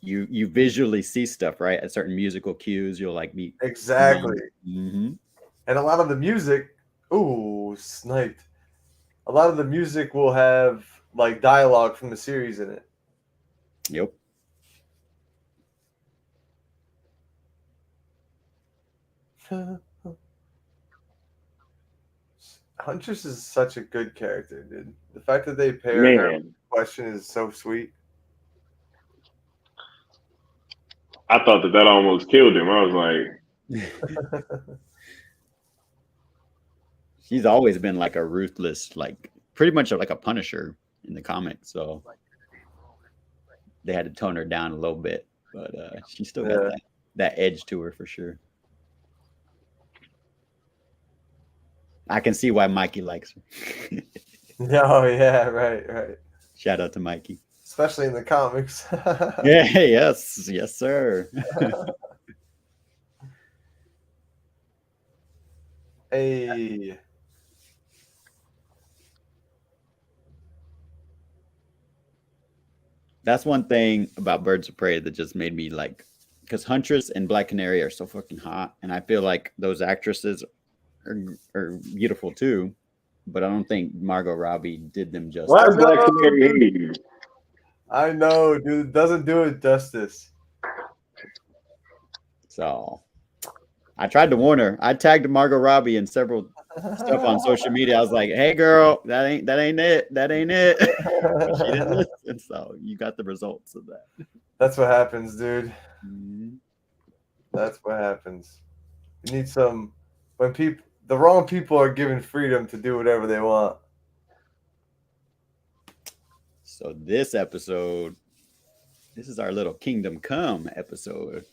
You visually see stuff, right? At certain musical cues, you'll be exactly. Mm-hmm. And a lot of the music, sniped. A lot of the music will have like dialogue from the series in it. Yep. Huntress is such a good character, dude. The fact that they paired her with the Question is so sweet. I thought that almost killed him. I was like, she's always been like a ruthless, pretty much like a Punisher in the comics. So they had to tone her down a little bit, but she still got that edge to her for sure. I can see why Mikey likes her. Oh yeah, right. Shout out to Mikey, especially in the comics. Yeah, yes, sir. Hey. That's one thing about Birds of Prey that just made me because Huntress and Black Canary are so fucking hot, and I feel like those actresses are beautiful too, but I don't think Margot Robbie did them justice. Why is Black Canary? I know, dude. It doesn't do it justice. So I tried to warn her. I tagged Margot Robbie in several stuff on social media. I was like, "Hey, girl, that ain't it. That ain't it." But she didn't listen, so you got the results of that. That's what happens, dude. Mm-hmm. That's what happens. You need when the wrong people are given freedom to do whatever they want. So this episode, this is our little Kingdom Come episode.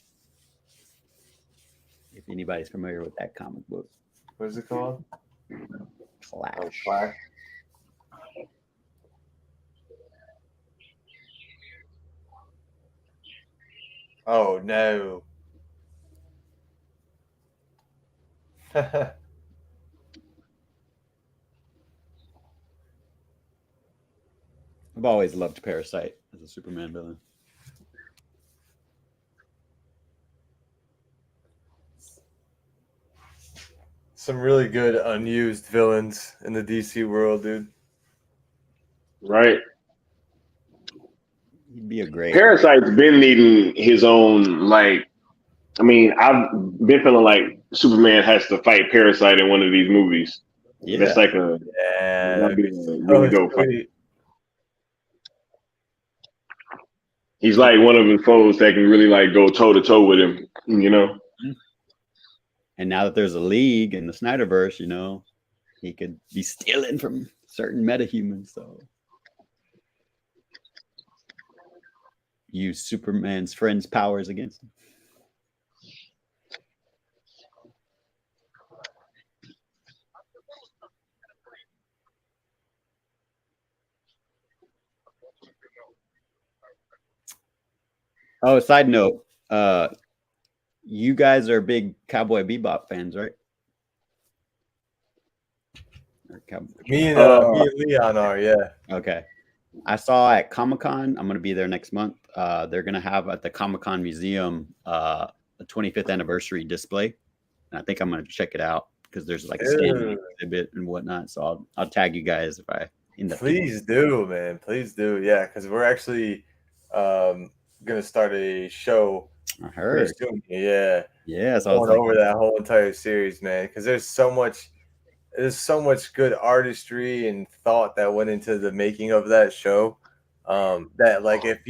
If anybody's familiar with that comic book. What is it called? Clash. Clash. Oh no. I've always loved Parasite as a Superman villain. some really good unused villains in the DC world, dude. Right. He'd be a great. Parasite's been needing his own, like, I mean, I've been feeling like Superman has to fight Parasite in one of these movies. Yeah. That's like a, that'd be a really dope fight. He's like one of his foes that can really like go toe to toe with him, you know? And now that there's a league in the Snyderverse, you know, he could be stealing from certain metahumans. So use Superman's friends' powers against him. Oh, side note, you guys are big Cowboy Bebop fans, right? Me and Leon are, yeah. Okay. I saw at Comic-Con, I'm going to be there next month. They're going to have at the Comic-Con Museum a 25th anniversary display. And I think I'm going to check it out because there's like a standing exhibit and whatnot. So I'll tag you guys if I end up. Please do, man. Please do. Yeah, because we're actually gonna start a show. I heard. Yeah. Yeah. So going over that whole entire series, man, because there's so much good artistry and thought that went into the making of that show. That like if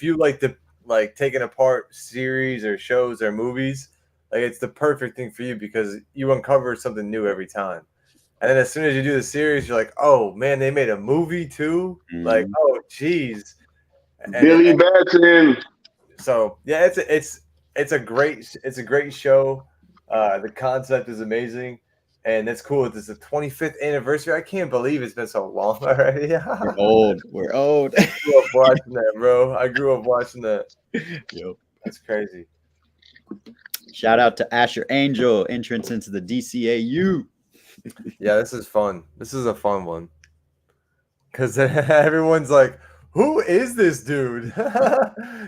you like to like taking apart series or shows or movies, like it's the perfect thing for you because you uncover something new every time. And then as soon as you do the series, you're like, oh man, they made a movie too. Like, oh geez. Billy Batson. So yeah, it's a great show. The concept is amazing, and it's cool. It's the 25th anniversary. I can't believe it's been so long already. We're old. I grew up watching that, bro. I grew up watching that. Yep. That's crazy. Shout out to Asher Angel, entrance into the DCAU. Yeah, this is fun. This is a fun one because everyone's like, who is this dude?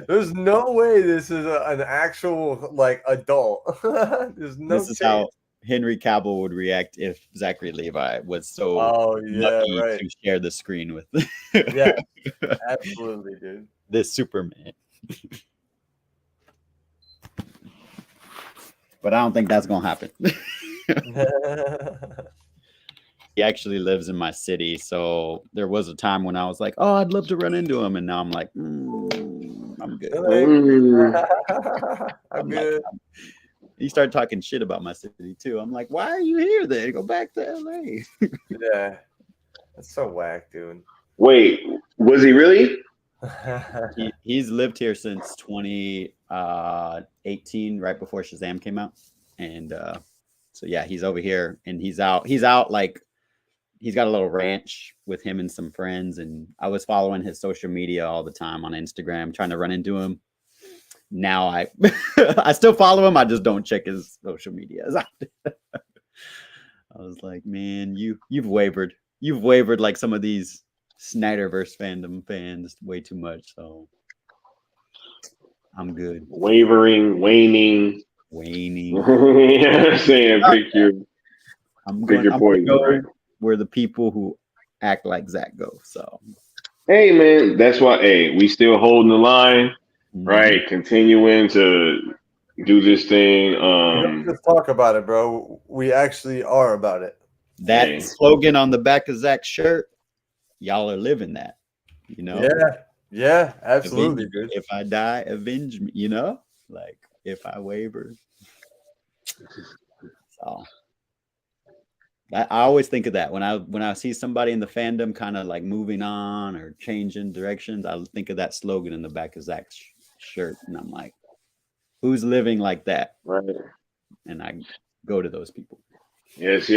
There's no way this is an actual like adult. There's no This is how Henry Cavill would react if Zachary Levi was so lucky to share the screen with. Yeah, absolutely, dude. This Superman. But I don't think that's gonna happen. He actually lives in my city, so there was a time when I was like, "Oh, I'd love to run into him," and now I'm like, "I'm good." I'm good. He started talking shit about my city too. I'm like, "Why are you here? Then go back to LA." Yeah, that's so whack, dude. Wait, was he really? He's lived here since 2018, right before Shazam came out, and so yeah, he's over here and he's out like. He's got a little ranch with him and some friends, and I was following his social media all the time on Instagram, trying to run into him. Now I still follow him. I just don't check his social media. I was like, man, you've wavered. You've wavered like some of these Snyderverse fandom fans way too much. So I'm good. Wavering, waning. Yeah, saying pick your poison. Right? Where the people who act like Zach go. So, hey man, that's why. Hey, we still holding the line, right? Continuing to do this thing. Don't just talk about it, bro. We actually are about it. That slogan on the back of Zach's shirt, y'all are living that. You know? Yeah, absolutely, dude. If I die, avenge me. You know, like if I waver. So. I always think of that when I see somebody in the fandom kind of like moving on or changing directions. I think of that slogan in the back of Zach's shirt, and I'm like, "Who's living like that?" Right. And I go to those people. Yes.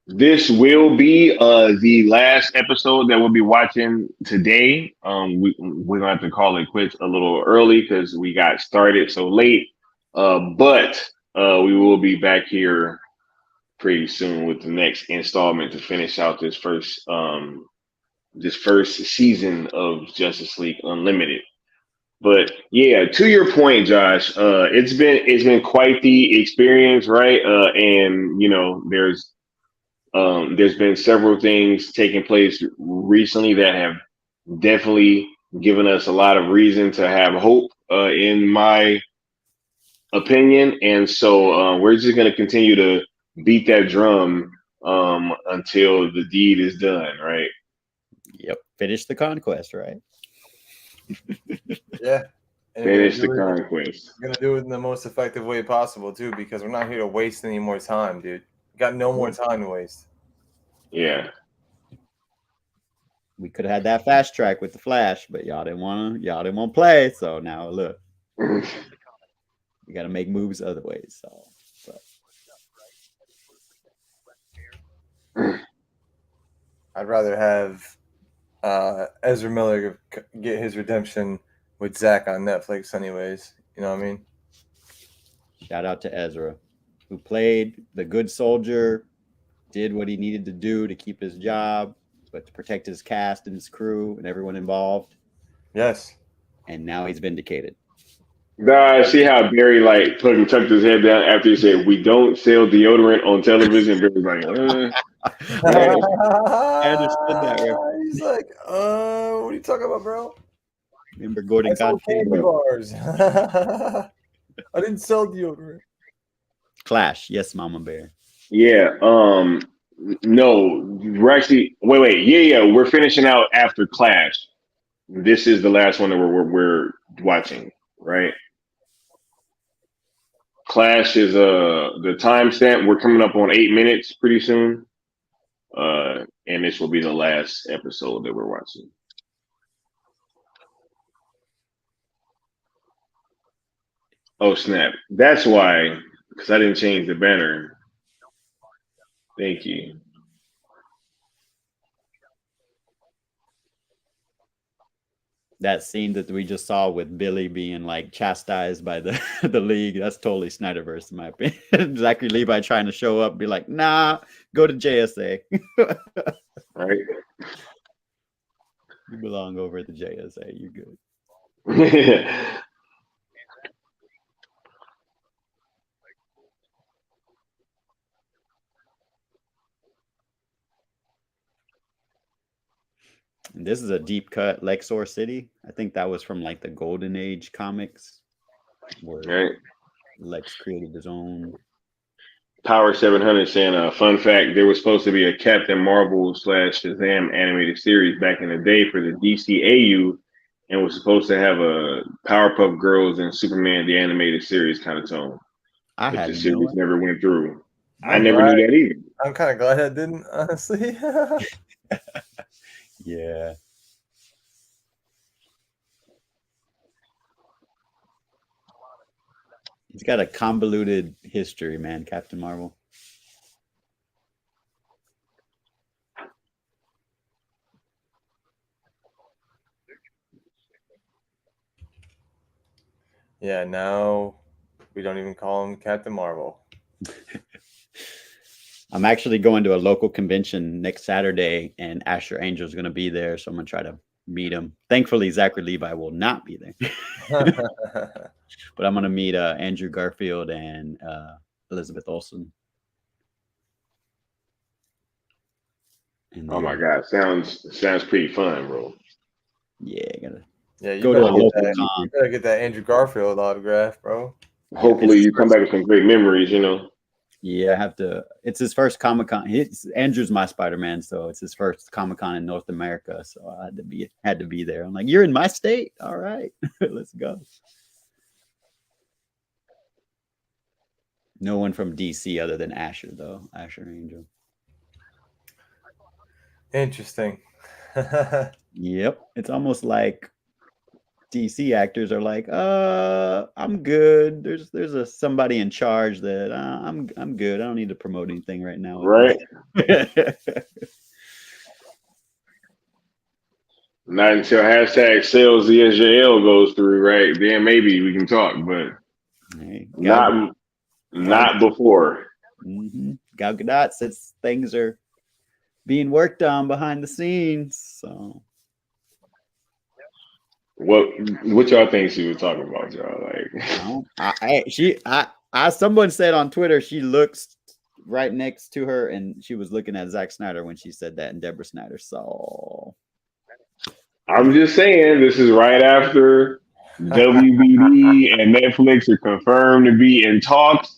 This will be the last episode that we'll be watching today. We're gonna have to call it quits a little early because we got started so late. But we will be back here pretty soon with the next installment to finish out this first season of Justice League Unlimited. But yeah, to your point, Josh, it's been quite the experience, right? And there's been several things taking place recently that have definitely given us a lot of reason to have hope, in my opinion. And so we're just going to continue to beat that drum until the deed is done, right? Yep. Finish the conquest, right? Yeah. And Finish the conquest. We're gonna do it in the most effective way possible too, because we're not here to waste any more time, dude. We got no more time to waste. Yeah. We could have had that fast track with the Flash, but y'all didn't want to play. So now look, we got to make moves other ways. I'd rather have Ezra Miller get his redemption with Zach on Netflix, anyways. You know what I mean? Shout out to Ezra, who played the good soldier, did what he needed to do to keep his job, but to protect his cast and his crew and everyone involved. Yes. And now he's vindicated. See how Barry like fucking tucked his head down after he said, "We don't sell deodorant on television." Barry's like, I understood that. Right? He's like, what are you talking about, bro? Remember Gordon Godfrey? Bars. I didn't sell deodorant. Clash, yes, Mama Bear. Yeah. No, we're actually wait. Yeah. We're finishing out after Clash. This is the last one that we're watching, right? Clash is the timestamp. We're coming up on 8 minutes pretty soon. And this will be the last episode that we're watching. Oh snap. That's why, because I didn't change the banner. Thank you. That scene that we just saw with Billy being like chastised by the the league, that's totally Snyderverse in my opinion. Zachary Levi trying to show up, be like, nah, go to JSA. Right. You belong over at the JSA. You're good. And this is a deep cut Lexor City. I think that was from like the Golden Age comics, where Lex created his own. Power 700 saying, fun fact, there was supposed to be a Captain Marvel / Shazam animated series back in the day for the DCAU, and was supposed to have a Powerpuff Girls and Superman the animated series kind of tone. But the series never went through. I never knew that either. I'm kind of glad I didn't, honestly. Yeah. He's got a convoluted history, man, Captain Marvel. Yeah, now we don't even call him Captain Marvel. I'm actually going to a local convention next Saturday, and Asher Angel is going to be there, so I'm going to try to meet him. Thankfully, Zachary Levi will not be there. But I'm going to meet Andrew Garfield and Elizabeth Olsen. Oh my God, sounds pretty fun, bro. Yeah, you go to a local con. You better get that Andrew Garfield autograph, bro. Hopefully, you come back with some great memories, you know. Yeah, I have to. It's his first Comic-Con. Andrew's my Spider-Man, so it's his first Comic-Con in North America. So I had to be there. I'm like, you're in my state? All right, let's go. No one from DC other than Asher, though. Asher Angel. Interesting. Yep, it's almost like DC actors are like, I'm good. There's a somebody in charge that I'm good. I don't need to promote anything right now. Right. Not until hashtag sales ESJL goes through, right? Then maybe we can talk, but not before. Mm-hmm. Gal Gadot says things are being worked on behind the scenes. So What y'all think she was talking about, y'all? Someone said on Twitter she looks right next to her, and she was looking at Zack Snyder when she said that, and Deborah Snyder. So I'm just saying, this is right after WBD and Netflix are confirmed to be in talks.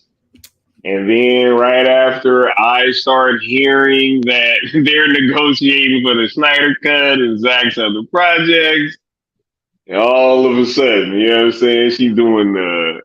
And then right after, I start hearing that they're negotiating for the Snyder Cut and Zack's other projects. And all of a sudden, you know what I'm saying? She's doing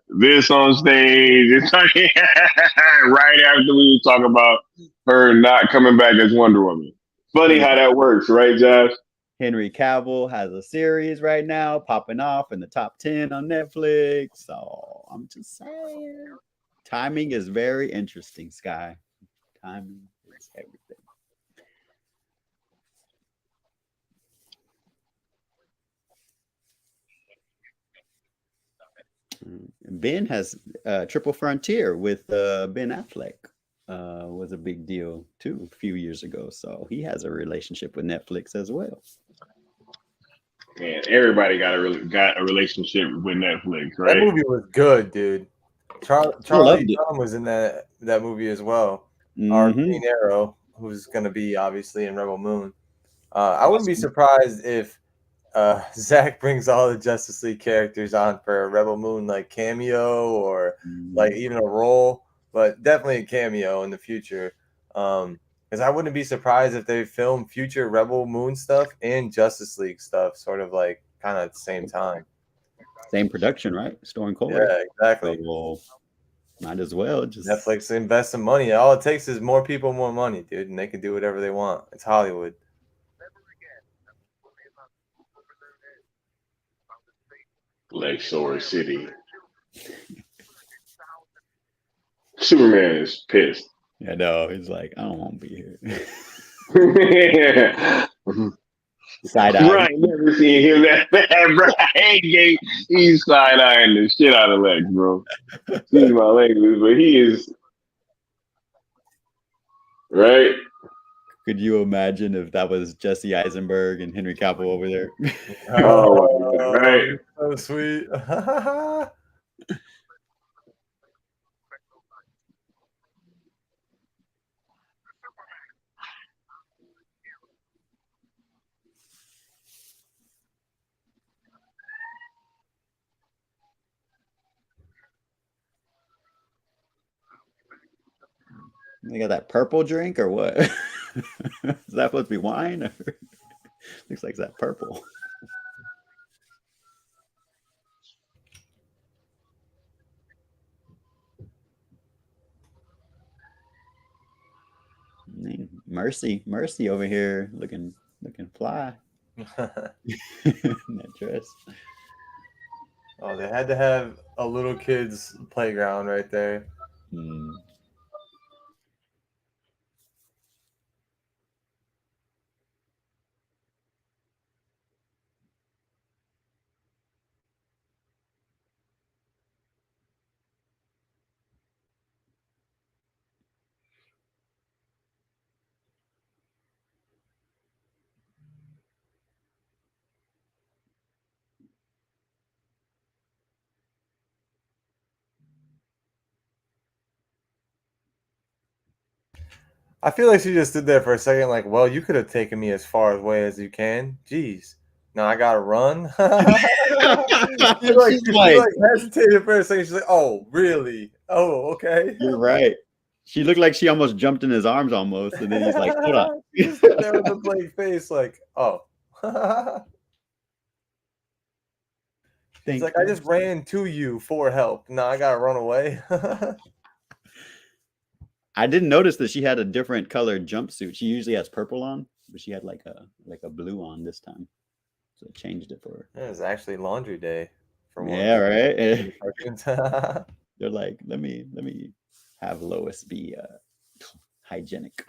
this on stage. It's like, right after we were talking about her not coming back as Wonder Woman. Funny how that works, right, Josh? Henry Cavill has a series right now popping off in the top 10 on Netflix. So I'm just saying. Timing is very interesting, Sky. Timing is everything. Ben has Triple Frontier with Ben Affleck. Was a big deal too a few years ago. So he has a relationship with Netflix as well. Man, everybody got a relationship with Netflix, right? That movie was good, dude. Charlie Brown was in that movie as well. Our Green Arrow, who's going to be obviously in Rebel Moon. I wouldn't be surprised if Zach brings all the Justice League characters on for a Rebel Moon like cameo or like even a role, but definitely a cameo in the future. Because I wouldn't be surprised if they film future Rebel Moon stuff and Justice League stuff, sort of like kind of at the same time. Same production, right? Storing Cold. Yeah, exactly. So, might as well just Netflix invest some money. All it takes is more people, more money, dude, and they can do whatever they want. It's Hollywood. Lakeshore City. Superman is pissed. Yeah, no, he's like, I don't want to be here. Side eye. Right, never seen him that bad, bro. He's side eyeing the shit out of Lex, bro. Excuse my language, but he is right. Could you imagine if that was Jesse Eisenberg and Henry Cavill over there? Oh, right. So sweet. They got that purple drink or what? Is that supposed to be wine? Looks like that purple. Mercy over here looking fly. That dress. Oh, they had to have a little kid's playground right there. I feel like she just stood there for a second, like, well, you could have taken me as far away as you can. Jeez. Now I gotta run. she hesitated for a second. She's like, oh, really? Oh, okay. You're right. She looked like she almost jumped in his arms almost, and then he's like, hold on. She's sitting there with a blank face, like, oh. He's like, I just ran to you for help. Now I gotta run away. I didn't notice that she had a different colored jumpsuit. She usually has purple on, but she had like a blue on this time. So it changed it for her. It was actually laundry day for one. Yeah, right. They're like, let me have Lois be hygienic.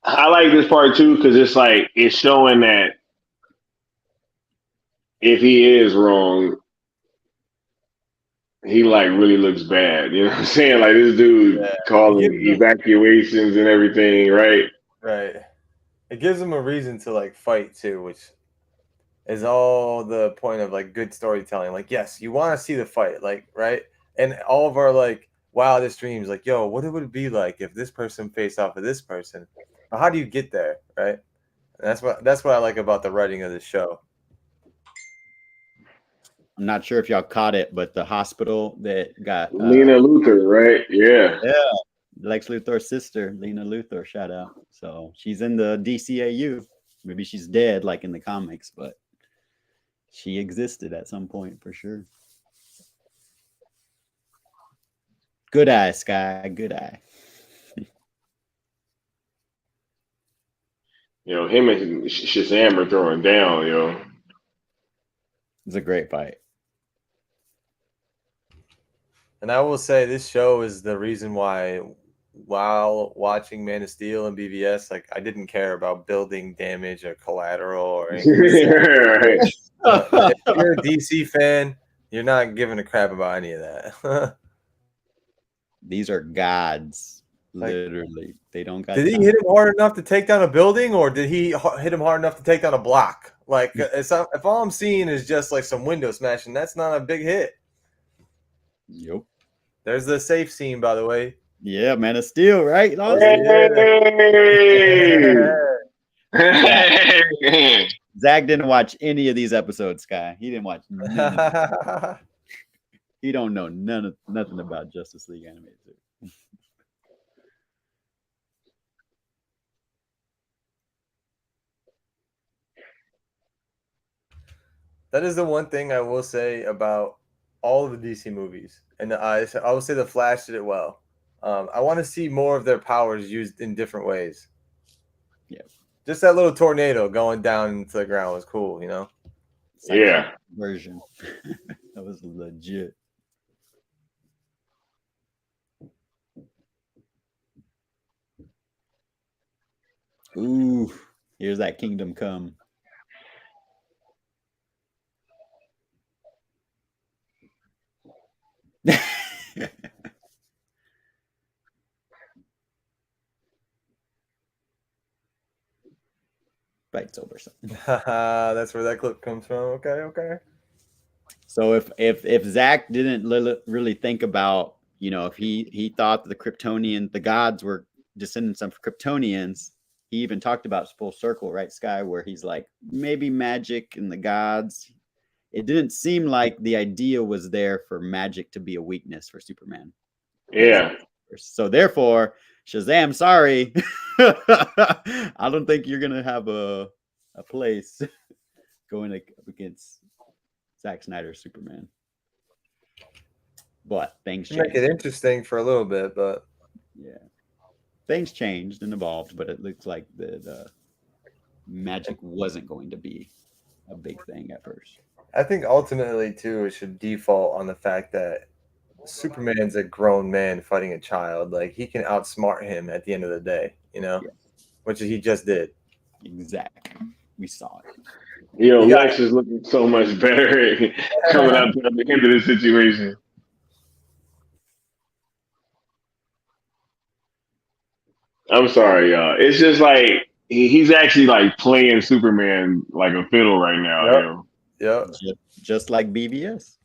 I like this part too because it's like it's showing that if he is wrong, he like really looks bad. You know what I'm saying? Like this dude Yeah. calling evacuations and everything, right? Right. It gives him a reason to like fight too, which is all the point of like good storytelling. Like, yes, you want to see the fight, like, right? And all of our like wildest dreams, like, yo, what would it be like if this person faced off with this person? But how do you get there, right? And that's what I like about the writing of the show. I'm not sure if y'all caught it, but the hospital that got Lena Luthor, right? Yeah. Yeah. Lex Luthor's sister, Lena Luthor, shout out. So she's in the DCAU. Maybe she's dead like in the comics, but she existed at some point for sure. Good eye, Sky. Good eye. Yo, him and Shazam are throwing down, yo. It's a great fight. And I will say this show is the reason why while watching Man of Steel and BVS, like I didn't care about building damage or collateral or anything. Right. If you're a DC fan, you're not giving a crap about any of that. These are gods, literally. They don't got Did he time. hit him hard enough to take down a building, or did he hit him hard enough to take down a block? Like, if all I'm seeing is just like some window smashing, that's not a big hit. Yep. There's the safe scene, by the way. Yeah, Man of Steel, right? Hey! Zach didn't watch any of these episodes, Sky. He didn't watch none of them. He don't know nothing about Justice League animated. That is the one thing I will say about all of the DC movies, and I will say the Flash did it well. I want to see more of their powers used in different ways. Yeah, just that little tornado going down into the ground was cool, you know. Yeah, version that was legit. Ooh, here's that Kingdom Come. Fight's over. That's where that clip comes from. Okay. So if Zach didn't really think about, you know, if he thought the Kryptonian, the gods were descendants of Kryptonians, he even talked about full circle, right, Sky, where he's like, maybe magic and the gods. It didn't seem like the idea was there for magic to be a weakness for Superman. Yeah. So therefore, Shazam, sorry. I don't think you're gonna have a place going up against Zack Snyder's Superman. But things changed. Make it interesting for a little bit, but yeah. Things changed and evolved, but it looks like the magic wasn't going to be a big thing at first. I think ultimately too it should default on the fact that Superman's a grown man fighting a child. Like he can outsmart him at the end of the day, you know, which he just did. Exactly. We saw it. Yo, Lex is looking so much better coming out to the end of this situation. I'm sorry, y'all. It's just like he's actually like playing Superman like a fiddle right now. Yep. Just like BVS.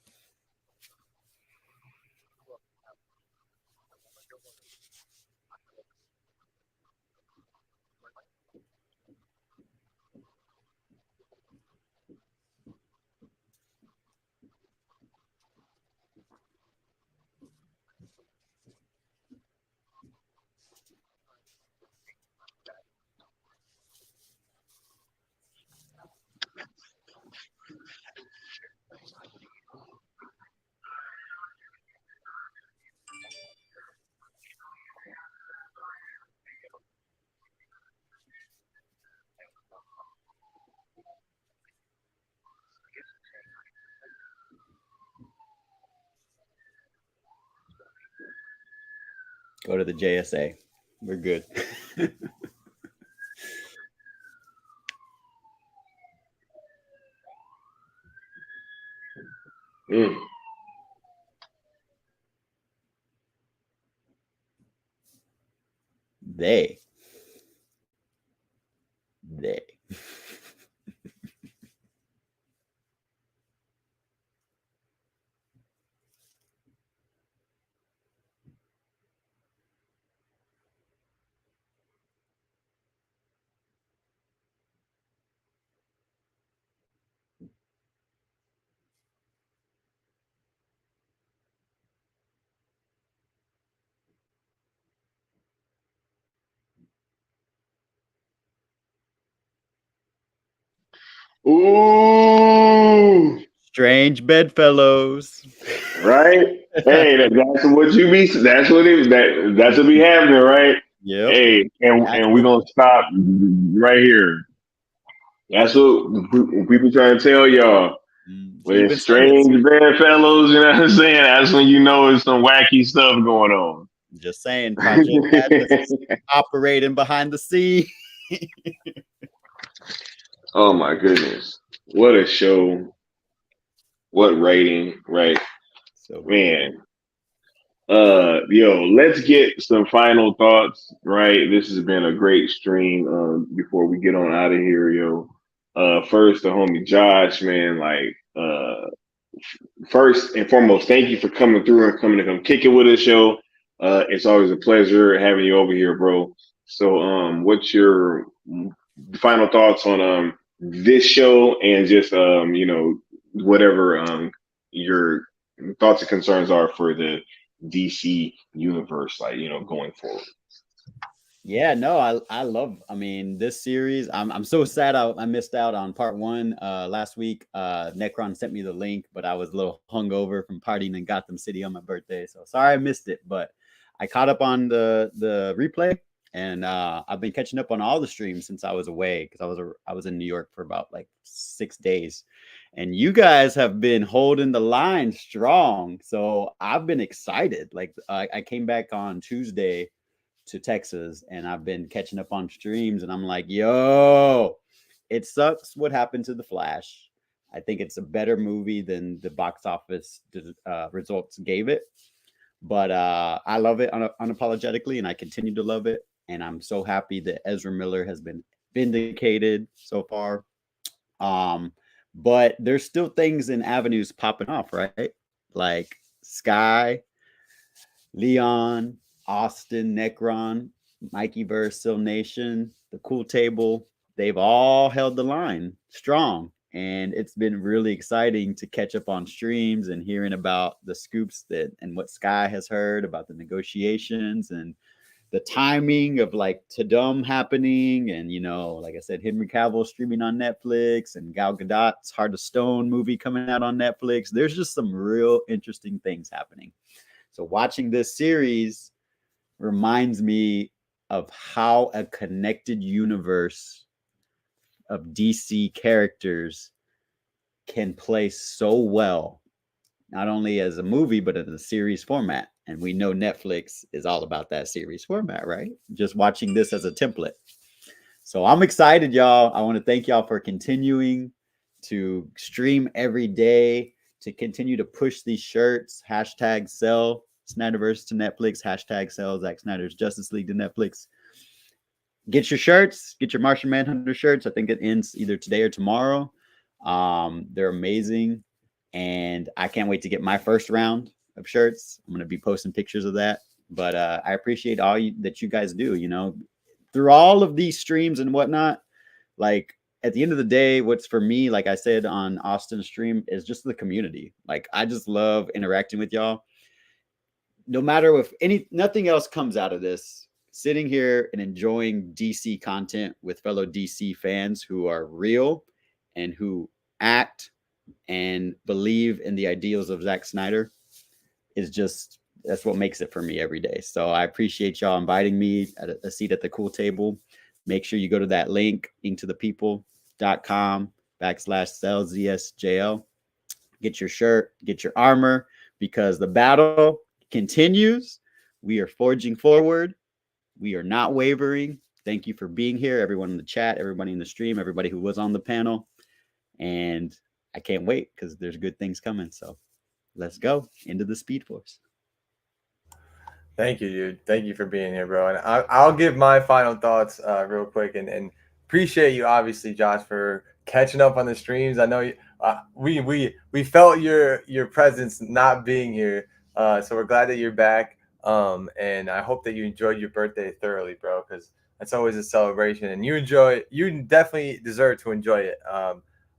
Go to the JSA. We're good. Mm. They. Ooh. Strange bedfellows. Right? Hey, that's what you be. That's what it. That's what be happening, right? Yep. Hey, and we're gonna stop right here. That's what people trying to tell y'all. When it's strange bedfellows, you know what I'm saying? That's when you know it's some wacky stuff going on. Just saying, Project Atlas is operating behind the scene. Oh my goodness. What a show. What rating, right? So man. Let's get some final thoughts, right? This has been a great stream. Before we get on out of here, yo. First the homie Josh, man, first and foremost, thank you for coming through and coming to come kick it with us, yo. It's always a pleasure having you over here, bro. So what's your final thoughts on this show and just whatever your thoughts and concerns are for the DC universe, going forward? Yeah, no, I mean, this series, I'm so sad I missed out on part 1 last week. Necron sent me the link, but I was a little hungover from partying in Gotham City on my birthday. So sorry I missed it, but I caught up on the replay, and I've been catching up on all the streams since I was away, because I was in New York for about 6 days. And you guys have been holding the line strong. So I've been excited. I came back on Tuesday to Texas, and I've been catching up on streams, and I'm like, yo, it sucks what happened to The Flash. I think it's a better movie than the box office results gave it. But I love it unapologetically, and I continue to love it. And I'm so happy that Ezra Miller has been vindicated so far. But there's still things and avenues popping off, right? Like Sky, Leon, Austin, Necron, Mikey Verse, Sil Nation, the Cool Table. They've all held the line strong. And it's been really exciting to catch up on streams and hearing about the scoops and what Sky has heard about the negotiations and the timing of Tadum happening. And, like I said, Henry Cavill streaming on Netflix, and Gal Gadot's Heart of Stone movie coming out on Netflix. There's just some real interesting things happening. So watching this series reminds me of how a connected universe of DC characters can play so well, not only as a movie, but in a series format. And we know Netflix is all about that series format, right? Just watching this as a template. So I'm excited, y'all. I want to thank y'all for continuing to stream every day, to continue to push these shirts. # sell Snyderverse to Netflix. # sell Zack Snyder's Justice League to Netflix. Get your shirts. Get your Martian Manhunter shirts. I think it ends either today or tomorrow. They're amazing. And I can't wait to get my first round of shirts. I'm going to be posting pictures of that. But I appreciate all that you guys do, through all of these streams and whatnot. At the end of the day, what's for me, like I said on Austin's stream, is just the community. I just love interacting with y'all. No matter if nothing else comes out of this, sitting here and enjoying DC content with fellow DC fans who are real and who act and believe in the ideals of Zack Snyder that's what makes it for me every day. So I appreciate y'all inviting me at a seat at the cool table. Make sure you go to that link, inktothepeople.com/sellzsjl. Get your shirt, get your armor, because the battle continues, We are forging forward. We are not wavering. Thank you for being here, everyone in the chat, everybody in the stream, everybody who was on the panel. And I can't wait because there's good things coming. So let's go into the Speed Force. Thank you, dude. Thank you for being here, bro. And I'll give my final thoughts real quick, and appreciate you, obviously, Josh, for catching up on the streams. I know you, we felt your presence not being here, so we're glad that you're back. And I hope that you enjoyed your birthday thoroughly, bro, because that's always a celebration, and you definitely deserve to enjoy it.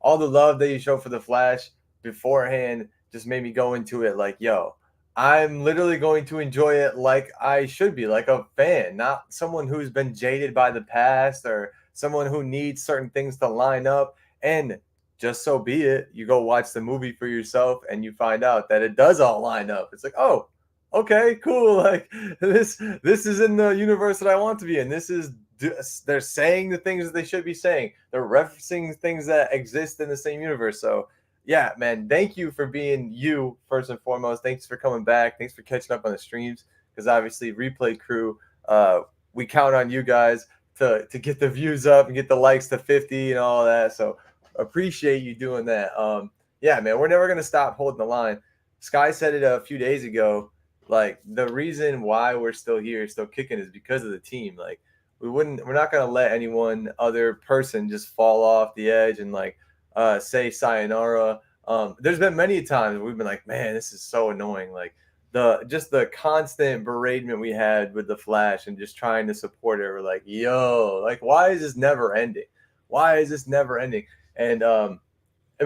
All the love that you showed for the Flash beforehand just made me go into it like, yo, I'm literally going to enjoy it like I should be, like a fan, not someone who's been jaded by the past or someone who needs certain things to line up. And just so be it, you go watch the movie for yourself and you find out that it does all line up. It's like, oh, okay, cool. Like this is in the universe that I want to be in. They're saying the things that they should be saying. They're referencing things that exist in the same universe. So yeah, man, thank you for being you first and foremost. Thanks for coming back. Thanks for catching up on the streams, because obviously replay crew, we count on you guys to get the views up and get the likes to 50 and all that. So appreciate you doing that. Yeah, man, we're never gonna stop holding the line. Sky said it a few days ago. Like, the reason why we're still here, still kicking, is because of the team. Like, we're not gonna let anyone other person just fall off the edge and like say sayonara. There's been many times we've been like, man, this is so annoying. Like the constant beratement we had with the Flash and just trying to support it. We're like, yo, like, why is this never ending? Why is this never ending? And but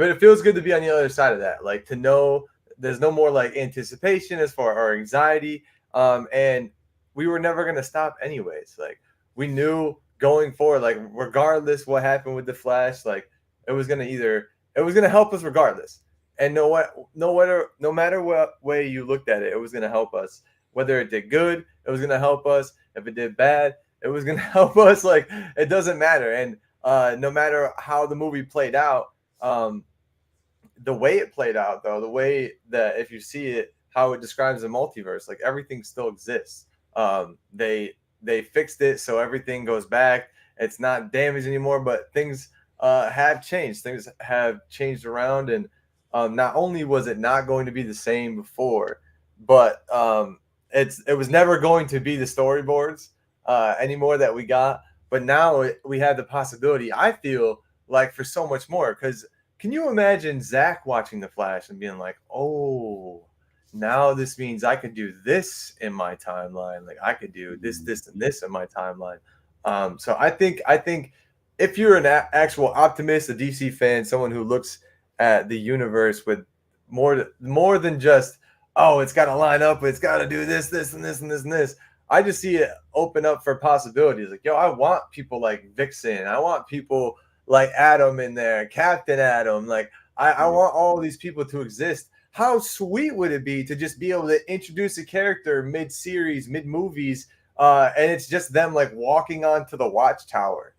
it feels good to be on the other side of that. Like, to know there's no more like anticipation as far our anxiety. And we were never gonna stop anyways. Like, we knew going forward, like, regardless what happened with the Flash, like, it was gonna help us regardless. And no matter what way you looked at it, it was gonna help us. Whether it did good, it was gonna help us. If it did bad, it was gonna help us. Like, it doesn't matter. And no matter how the movie played out, the way it played out, though, the way that, if you see it, how it describes the multiverse, like, everything still exists. They fixed it so everything goes back. It's not damaged anymore, but things have changed. Things have changed around, and not only was it not going to be the same before, but it was never going to be the storyboards anymore that we got. But now we have the possibility, I feel like, for so much more. Because can you imagine Zach watching The Flash and being like, oh, now this means I could do this in my timeline. Like, I could do this, and this in my timeline. So I think if you're an actual optimist, a DC fan, someone who looks at the universe with more than just, oh, it's got to line up, it's got to do this, and this, and this, and this. I just see it open up for possibilities. Like, yo, I want people like Vixen. I want people like Adam in there, Captain Adam. Like, I want all these people to exist. How sweet would it be to just be able to introduce a character mid-series, mid-movies, and it's just them like walking onto the Watchtower,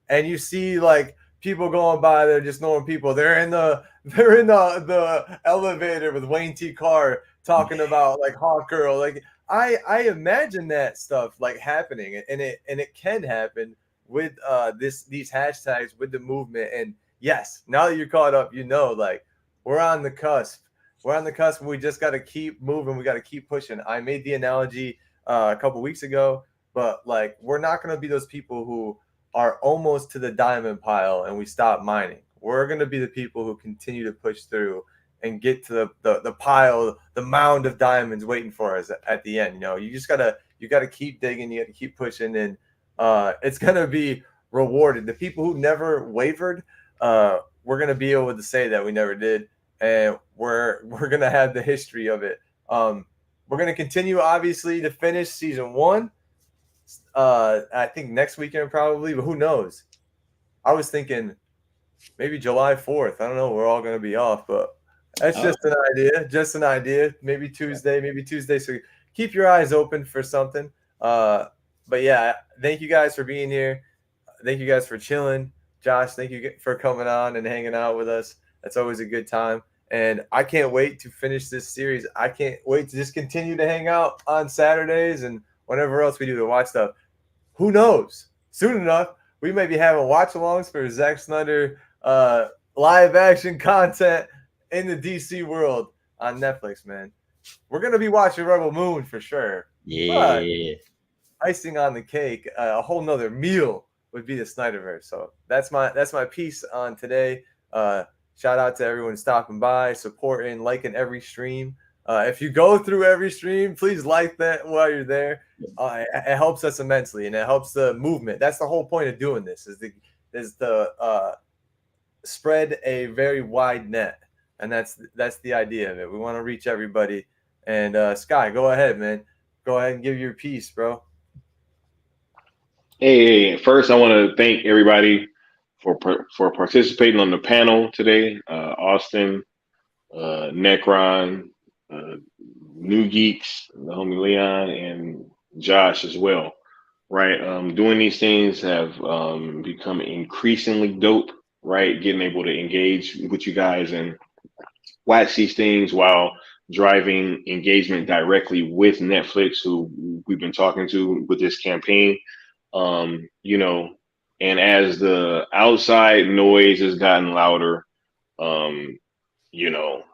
and you see like people going by there, just normal people. They're in the elevator with Wayne T. Carr talking about like Hawkgirl. Like, I imagine that stuff like happening, and it can happen with these hashtags, with the movement. And yes, now that you're caught up, like, we're on the cusp. We're on the cusp. We just got to keep moving. We got to keep pushing. I made the analogy a couple weeks ago, but like, we're not going to be those people who are almost to the diamond pile and we stop mining. We're going to be the people who continue to push through and get to the pile, the mound of diamonds waiting for us at the end. You got to keep digging. You got to keep pushing, and it's going to be rewarded. The people who never wavered, we're going to be able to say that we never did. And we're going to have the history of it. We're going to continue, obviously, to finish season 1. I think next weekend probably, but who knows? I was thinking maybe July 4th. I don't know. We're all going to be off, but that's just an idea. Maybe Tuesday. So keep your eyes open for something. But yeah, thank you guys for being here. Thank you guys for chilling. Josh, thank you for coming on and hanging out with us. That's always a good time. And I can't wait to finish this series. I can't wait to just continue to hang out on Saturdays and whenever else we do to watch stuff. Who knows? Soon enough, we may be having watch-alongs for Zack Snyder live-action content in the DC world on Netflix, man. We're going to be watching Rebel Moon for sure. Yeah. But icing on the cake, a whole nother meal would be the Snyderverse. So that's my piece on today. Shout out to everyone stopping by, supporting, liking every stream. If you go through every stream, please like that while you're there. It helps us immensely, and it helps the movement. That's the whole point of doing this, is to spread a very wide net, and that's the idea of it. We want to reach everybody. And Sky, go ahead, man. Go ahead and give your piece, bro. Hey, first I want to thank everybody for participating on the panel today. Austin, Necron, New Geeks, the homie Leon, and Josh as well. Right, doing these things have become increasingly dope. Right, getting able to engage with you guys and watch these things while driving engagement directly with Netflix, who we've been talking to with this campaign. You know, and as the outside noise has gotten louder, you know,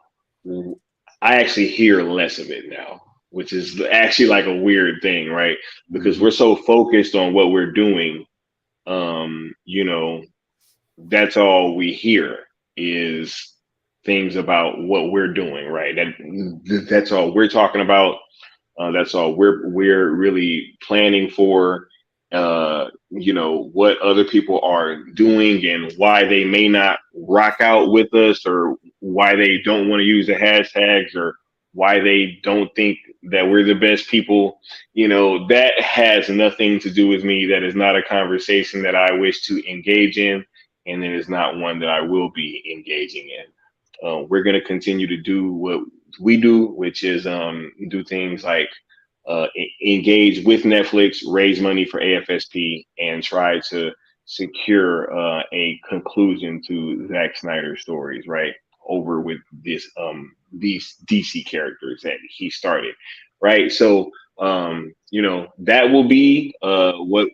I actually hear less of it now, which is actually like a weird thing, right? Because we're so focused on what we're doing, you know, that's all we hear is things about what we're doing, right? That's all we're talking about. That's all we're really planning for. You know, what other people are doing and why they may not rock out with us, or why they don't want to use the hashtags, or why they don't think that we're the best people. You know, that has nothing to do with me. That is not a conversation that I wish to engage in, and it is not one that I will be engaging in. We're going to continue to do what we do, which is do things like engage with Netflix, raise money for AFSP, and try to secure a conclusion to Zack Snyder's stories, right? Over with these DC characters that he started, right? So, you know, that will be what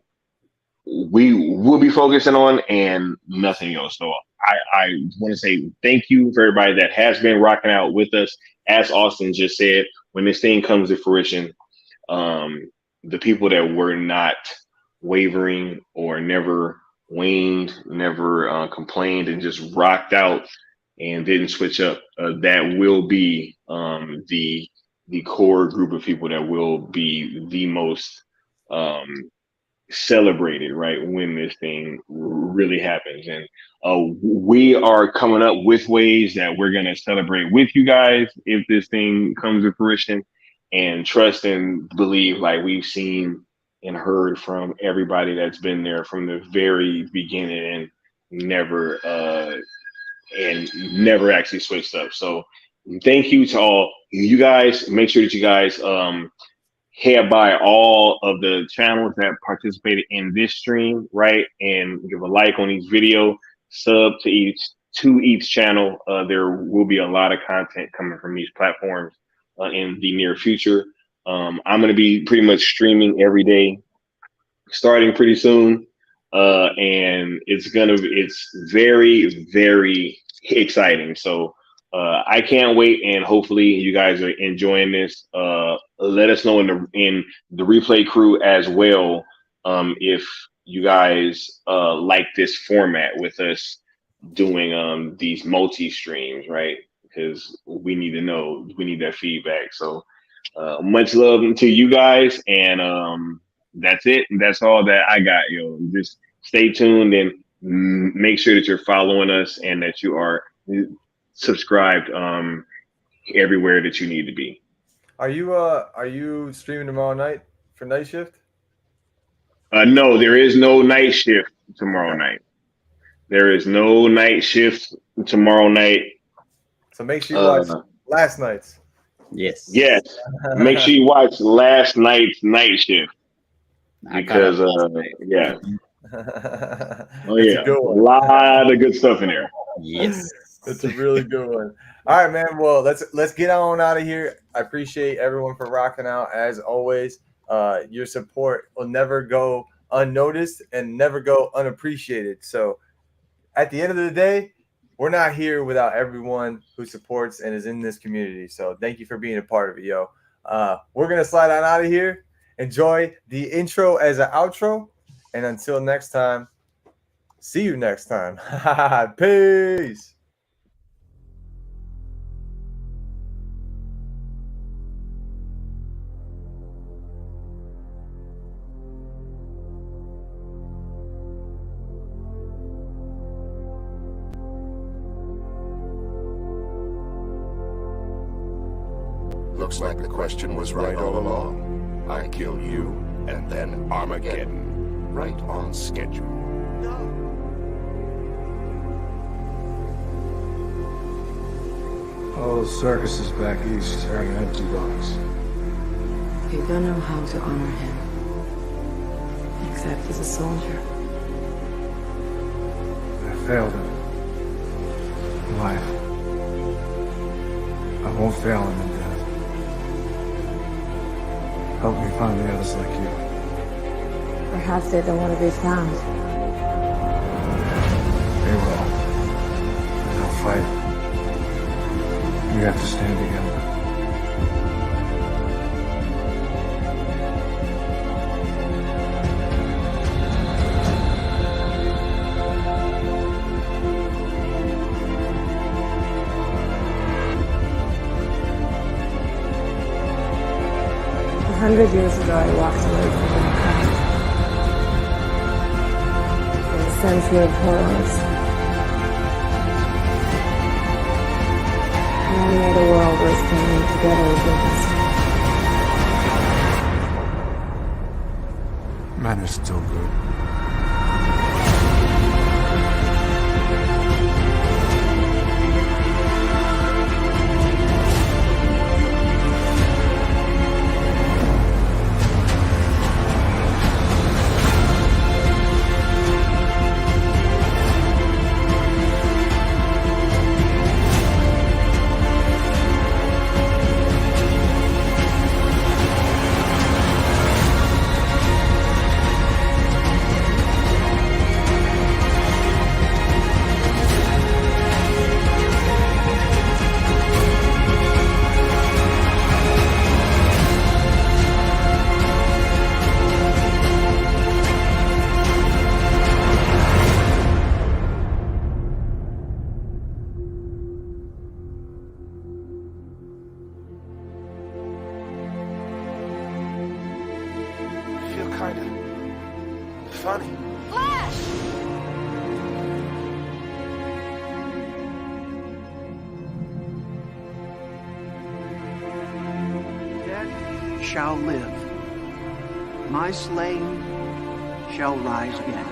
we will be focusing on, and nothing else. So I want to say thank you for everybody that has been rocking out with us. As Austin just said, when this thing comes to fruition, the people that were not wavering or never waned, never complained, and just rocked out and didn't switch up, that will be the core group of people that will be the most celebrated, right, when this thing really happens. And we are coming up with ways that we're going to celebrate with you guys if this thing comes to fruition. And trust and believe, like we've seen and heard from everybody that's been there from the very beginning and never actually switched up. So thank you to all you guys. Make sure that you guys head by all of the channels that participated in this stream, right? And give a like on each video, sub to each channel. There will be a lot of content coming from these platforms in the near future. I'm going to be pretty much streaming every day starting pretty soon. And it's very, very exciting. So I can't wait, and hopefully you guys are enjoying this. Let us know in the replay crew as well if you guys like this format with us doing these multi streams, right? Because we need to know, we need that feedback. So much love to you guys, and that's it. That's all that I got. Just stay tuned and make sure that you're following us and that you are subscribed everywhere that you need to be. Are you streaming tomorrow night for night shift? No, there is no night shift tomorrow night. There is no night shift tomorrow night. So make sure you watch last night's. Yes. Yes. Make sure you watch last night's night shift. Because yeah. Oh yeah. A lot of good stuff in there. Yes. It's a really good one. All right, man. Well, let's get on out of here. I appreciate everyone for rocking out as always. Your support will never go unnoticed and never go unappreciated. So at the end of the day, we're not here without everyone who supports and is in this community. So thank you for being a part of it, yo. We're gonna slide on out of here. Enjoy the intro as an outro, and until next time, see you next time. Peace. Looks like the question was right all along. I kill you, and then Armageddon. Right on schedule. All those circuses back east are an empty box. You don't know how to honor him, except as a soldier. I failed him. In life. I won't fail him in death. Help me find the others like you. Perhaps they don't want to be found. They will. And I'll fight. We have to stand together. 100 years ago, I walked away from mankind. For a century of horrors. And only the world was standing together against. Man is still good. Funny. Flash! Dead shall live. My slain shall rise again.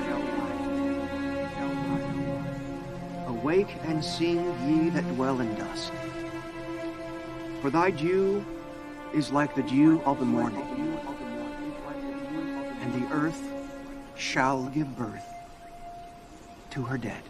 Awake and sing, ye that dwell in dust. For thy dew is like the dew of the morning, and the earth shall give birth to her dead.